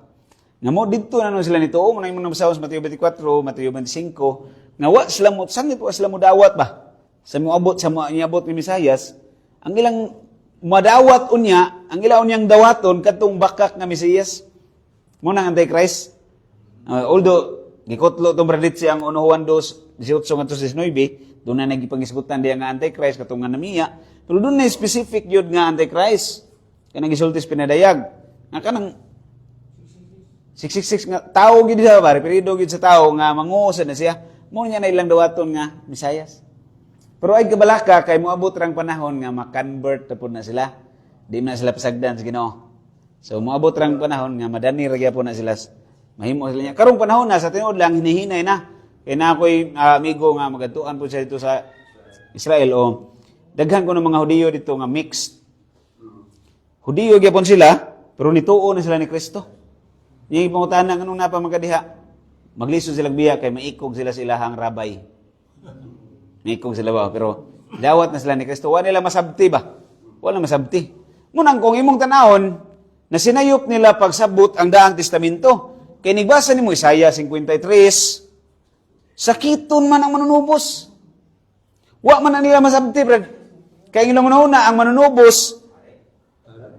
Speaker 2: Nga mo didto na sila nituo mo nang nabasa sa Mateo 24, Mateo 25, nga wa sila mo sangit wa sila mo dawat ba. Sa moabot sa moabot ni Mesiyas, ang ilang madawat unya, ang ilang unyang dawaton katong bakak nga Mesiyas. Mo nang Antichrist. Although gikotlo tong Bradit siyang 1 Juan 2:18-19, doon na nagipangisgutan diya nga Antichrist katong nga namiya. Pero doon na specific yun nga Antichrist. Kanang gisultis pinadayag. Nga kanang 666 nga tao gid siya pare, period gid sa tao nga manguusad na siya. Mo nya na ilang dawaton nga Mesiyas. Pero ay kabalaka kay moabot rang panahon nga ma-convert na pud na sila. Di na sila pasagdan sa Ginoo. So moabot rang panahon nga madani ra gyapon na sila. Mahimo sila niya. Karong panahon na sa tinuod lang hinihinay na. Kay na ako'y amigo nga magadtuan po siya dito sa Israel o daghan ko ng mga Hudiyo dito nga mixed. Hudiyo gyapon sila pero nituo na sila ni Kristo. Yung ipangutanan kanung napa magadiha. Maglisod sila biya kay maikog sila sa ilahang rabay. Maikog sila ba pero dawat na sila ni Kristo. Wa nila masabti ba? Wala masabti. Munang kung imong tanahon na sinayop nila pagsabot ang Daang Testamento. Kaya nigbasa ni mo Isaiah 53, sakiton man ang manunubos. Wa man na nila masabti, Brad. Kaya ilang una ang manunubos,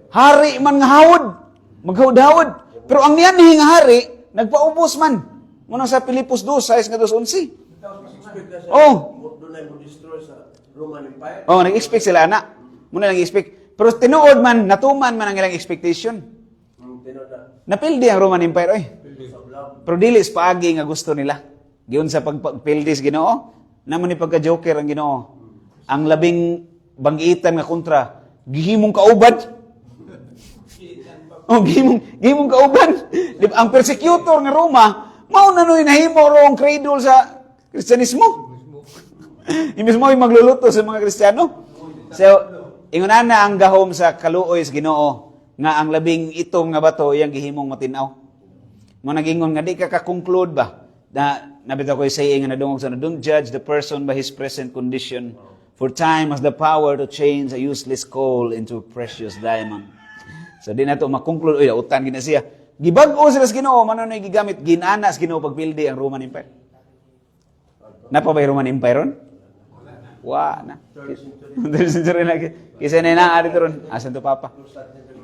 Speaker 2: hari man nga hawod, maghawod-hawod. Pero ang niyanhi nga hari, nagpaubos man. Muna sa Pilipos 2, 6:11. Oh.
Speaker 4: Doon ay mo destroy sa Roman Empire.
Speaker 2: Oh, nag-expect sila na. Muna lang expect. Pero tinuod man, natuman man ang ilang expectation.
Speaker 4: Tinoda.
Speaker 2: Napildi ang Roman Empire, oy.
Speaker 4: Sa vlog.
Speaker 2: Pero dili sa paagi nga gusto nila. Giyon sa pagpildi sa Ginoo, naman ni pagka-joker ang Ginoo. Ang labing banggitan nga kontra, gihimong kaubad. Oh, gihimong kauban. Di ba, ang persecutor nga Roma, mao na noy nahimo rong cradle sa Kristyanismo. Imbes mo yung magluluto sa mga Kristiyano. So, ingon na ang gahom sa kaluoy sa Ginoo nga ang labing itom nga bato iyang gihimong matinaw. Mo nagingon nga di ka ka-conclude ba na nabitaw ko saying nga nadungog sa don't judge the person by his present condition, for time has the power to change a useless coal into a precious diamond. So di na to makonclude, oy, utan gina siya. Gibag-o sila sa Ginoo, mano na gigamit ginana sa Ginoo pagpildi ang Roman Empire. Napa ba yung Roman Empire ron? Wa na. Third century na. Kisa na na ari ron. Asan to papa?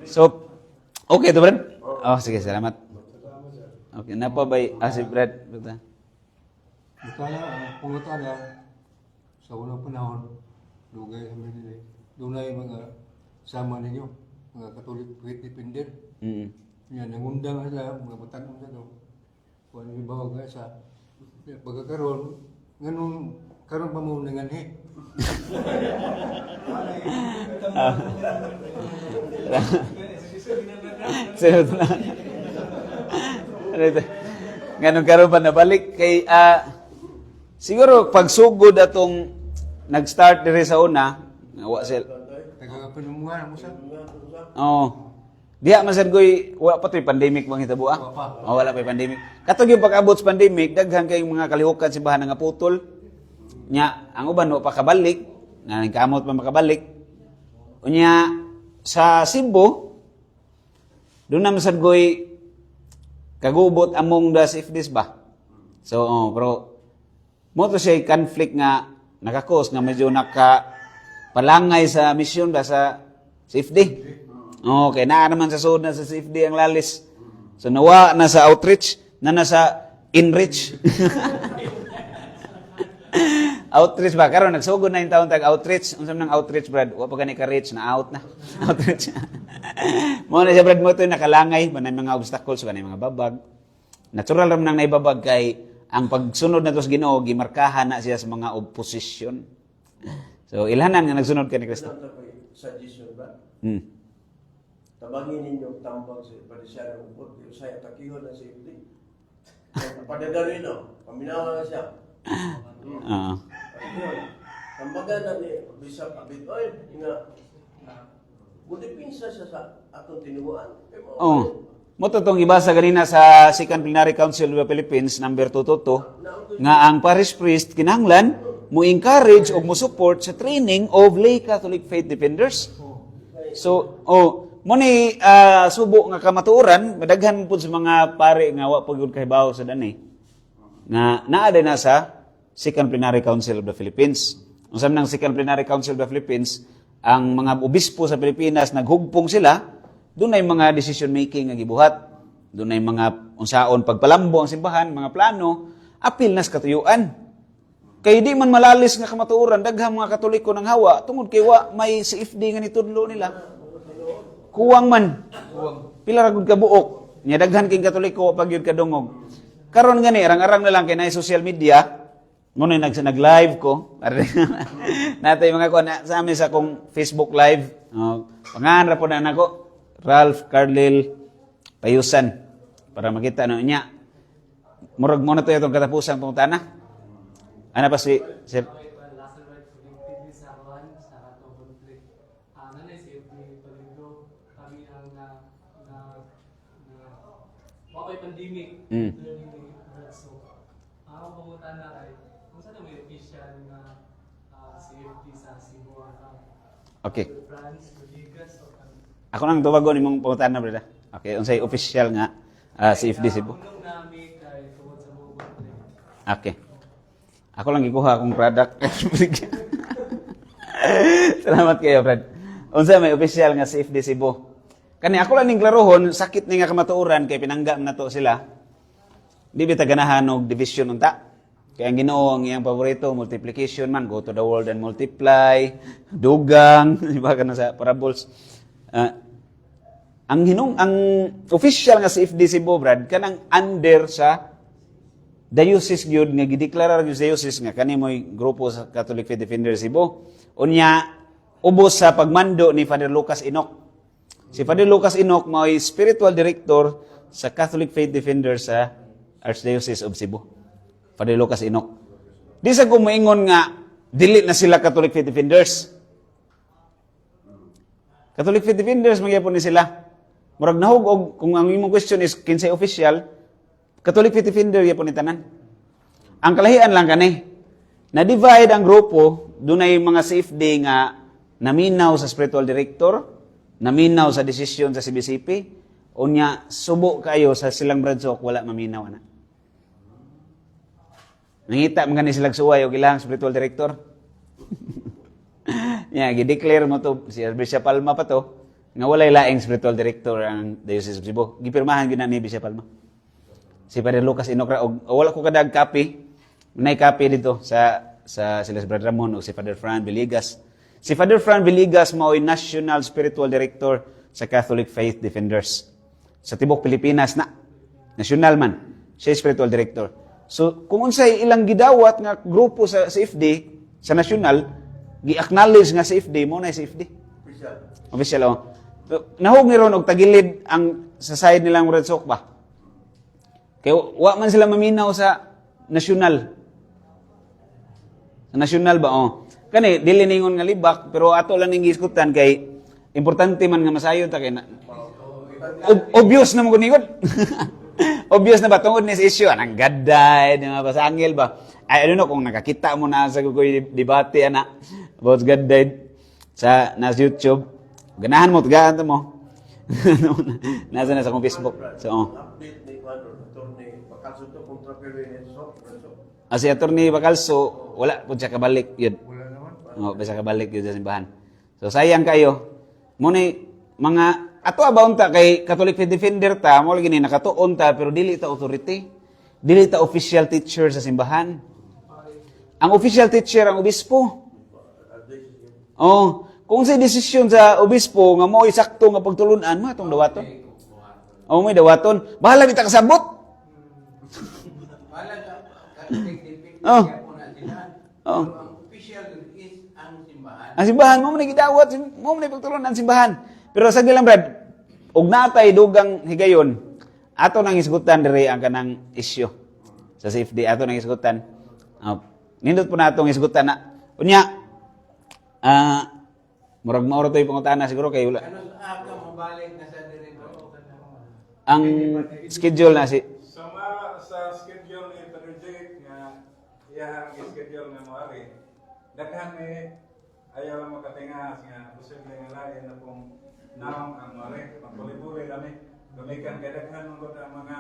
Speaker 2: So okay to Brad? Oh sige, salamat. Okay, napa ba si Brad?
Speaker 7: Bukala ang pangatana sa unang panahon, dugay sa Manila. Doon na yung mga sama ninyo, mga Katolik faith defender. Yan, nangundang sila, mga batanong sa doon. Kung ano yung bawag nga sa pagkakaroon, ganun, karoon pa mo nanganhi.
Speaker 2: Sunod na. Ganun karoon pa nabalik kay siguro pagsugod atong nag-start dire sa una, wa sila.
Speaker 7: Nagkakapanumuhan mo sa?
Speaker 2: Oh. Diha man sad koy wa pa toy pandemic bang hitabo ah. Oh, wala pa pandemic. Katong yung pag-abot sa pandemic, daghan kay mga kalihukan simbahan nga putol. Nya, ang uban wa pa kabalik, na nagkamot pa makabalik. Unya sa Cebu, doon na sad koy kagubot among the CFDs ba. So, pero mo to siya conflict nga nakakos nga medyo palangay sa mission ba sa CFD. Okay, naa naman sa sud na sa CFD ang lalis. So nawa na sa outreach, na nasa inreach. Outreach ba? Karon nagsugod na yung taon tag outreach. Unsa man ang outreach, Brad? Wa pa gani ka reach na out na. Outreach. Mo na siya, Brad, mo to nakalangay banay mga obstacles, banay mga babag. Natural ram nang naibabag kay ang pagsunod na to sa Ginoo gimarkahan na siya sa mga opposition. So ilhanan nga nagsunod kay ni Kristo.
Speaker 4: Suggestion ba? Tabangin ninyo tambang sa Parisyan ng Upot, pero saya takihon na safety. Padagarin no, paminawa na siya. Tambagan na ni Bishop Abid Oil, nga, mudipinsa siya sa atong tinubuan.
Speaker 2: Mo tong ibasa ganina sa Second Plenary Council of the Philippines, number 222, nga ang parish priest kinahanglan mo encourage o mo support sa training of lay Catholic faith defenders. So, mo ni subo nga kamatuoran, madaghan pud sa mga pare nga wa pagud kahibaw sa dani. Nga naa na sa Second Plenary Council of the Philippines. Unsa man ang Second Plenary Council of the Philippines, ang mga obispo sa Pilipinas naghugpong sila, doon ay mga decision making nga gibuhat. Doon ay mga unsaon pagpalambo ang simbahan, mga plano, apil na sa katuyuan. Kay di man malalis nga kamatuoran, daghang mga Katoliko ng hawa, tungod kay wa may CFD nga nitudlo nila. Kuwang man. Pila ra gud ka buok. Nya daghan kay Katoliko pag yun kadungog. Karon gani arang-arang na lang kay na social media, mo na nag-live ko. Natay mga ko na sa amin sa akong Facebook live. Pangan ra po na nako. Ralph Carlil Payusan para makita no nya. Murag mo na to itong katapusan pangutana. Ana pa si
Speaker 8: pandemic. So, ang pamunta na ay kung saan may official na CFD sa Cebu.
Speaker 2: Okay.
Speaker 8: France, Rodriguez, o
Speaker 2: Ako nang tuwagon imong pangutan na brada. Okay, unsay official nga CFD Cebu.
Speaker 8: unong namin kay tungod sa Mugo.
Speaker 2: Okay. Ako lang gikuha akong product. Salamat kayo, Brad. Unsa may official nga CFD Cebu. Kani ako lang ning klarohon, sakit ni nga kamatuoran kay pinangga na to sila. Di bita ganahan og division unta. Kaya ang Ginoo ang iyang paborito, multiplication man, go to the world and multiply, dugang, di ba kana sa parables. Ang official nga sa CFD Cebu, Brad, kanang under sa diocese gyud nga gideklara gyud sa diocese nga kani moy grupo sa Catholic Faith Defenders Cebu. Unya ubos sa pagmando ni Father Lucas Enoch. Si Father Lucas Enoch mo'y spiritual director sa Catholic Faith Defenders sa Archdiocese of Cebu. Father Lucas Enoch. Di sa gumoingon nga dili na sila Catholic Faith Defenders. Catholic Faith Defenders magyapon ni sila. Murag nahug og kung ang imong question is kinsay official, Catholic Faith Defender yapon ni tanan. Ang kalahian lang kani, na-divide ang grupo, dunay mga CFD nga naminaw sa spiritual director, naminaw sa desisyon sa CBCP, unya subo kayo sa silang bradsok wala maminaw ana. Nangita man gani silang suway og ilang spiritual director. Gideclare mo to si Bishop Palma pa to nga walay laing spiritual director ang Diocese of Cebu. Gipirmahan gyud na ni Bishop Palma. Si Padre Lucas Enoch ra og wala ko kadag copy. Nay copy dito sa sila si Brother Ramon o si Father Fran Villegas. Si Father Fran Villegas mao'y National Spiritual Director sa Catholic Faith Defenders. Sa tibok Pilipinas na. National man. Siya spiritual director. So, kung unsay ilang gidawat nga grupo sa CFD, sa national, gi-acknowledge nga CFD, mo na CFD. Official, oh. So, nahug ni ron og tagilid ang sa side nilang Red Sox ba? Kaya wa man sila maminaw sa national. Sa national ba, oh. Kani, dili ningon nga libak, pero ato lang ning giskutan kay importante man nga masayon ta kay na. Obvious na mo kunigod. Obvious na ba tungod ni sa issue anang gaday di mga pasangil ba? I don't know kung nakakita mo na sa kukoy debate ana about gaday sa YouTube. Ganahan mo tagaan mo. Nasa na sa kong Facebook. So,
Speaker 4: Update ni Juan, attorney, Bacalso to kontra Perenzo.
Speaker 2: si Attorney Bacalso, wala po siya kabalik yun. Wala naman. Basta kabalik yun sa simbahan. So, sayang kayo. Muna mga ato abaon ta kay Catholic Faith Defender ta, mo lagi ni nakatuon ta pero dili ta authority. Dili ta official teacher sa simbahan. Ang official teacher ang obispo. Oh, kung sa desisyon sa obispo nga mo isakto nga pagtulunan mo atong dawaton. Oh, may dawaton. Bahala kita kasabot. Oh. Oh.
Speaker 6: Ang official is ang simbahan.
Speaker 2: Ang simbahan mo man gidawat, mo man pagtulunan ang simbahan. Pero sa dilang Brad, og natay dugang higayon, ato nang isgutan diri ang kanang issue sa safety, ato nang isgutan. Nindot po natong isgutan na. Unya, murag mauro to'y pangutana siguro kay wala.
Speaker 6: Ano sa aka mabalik na sa dirito?
Speaker 2: Ang schedule na si
Speaker 1: Sa schedule ni Padre Jake nga iyang schedule nga moari. Daghan ni ayaw lang makatingas nga posible nga lain na kung naong ang moari. Pagpuli-puli lang Gumikan kay daghan ang mga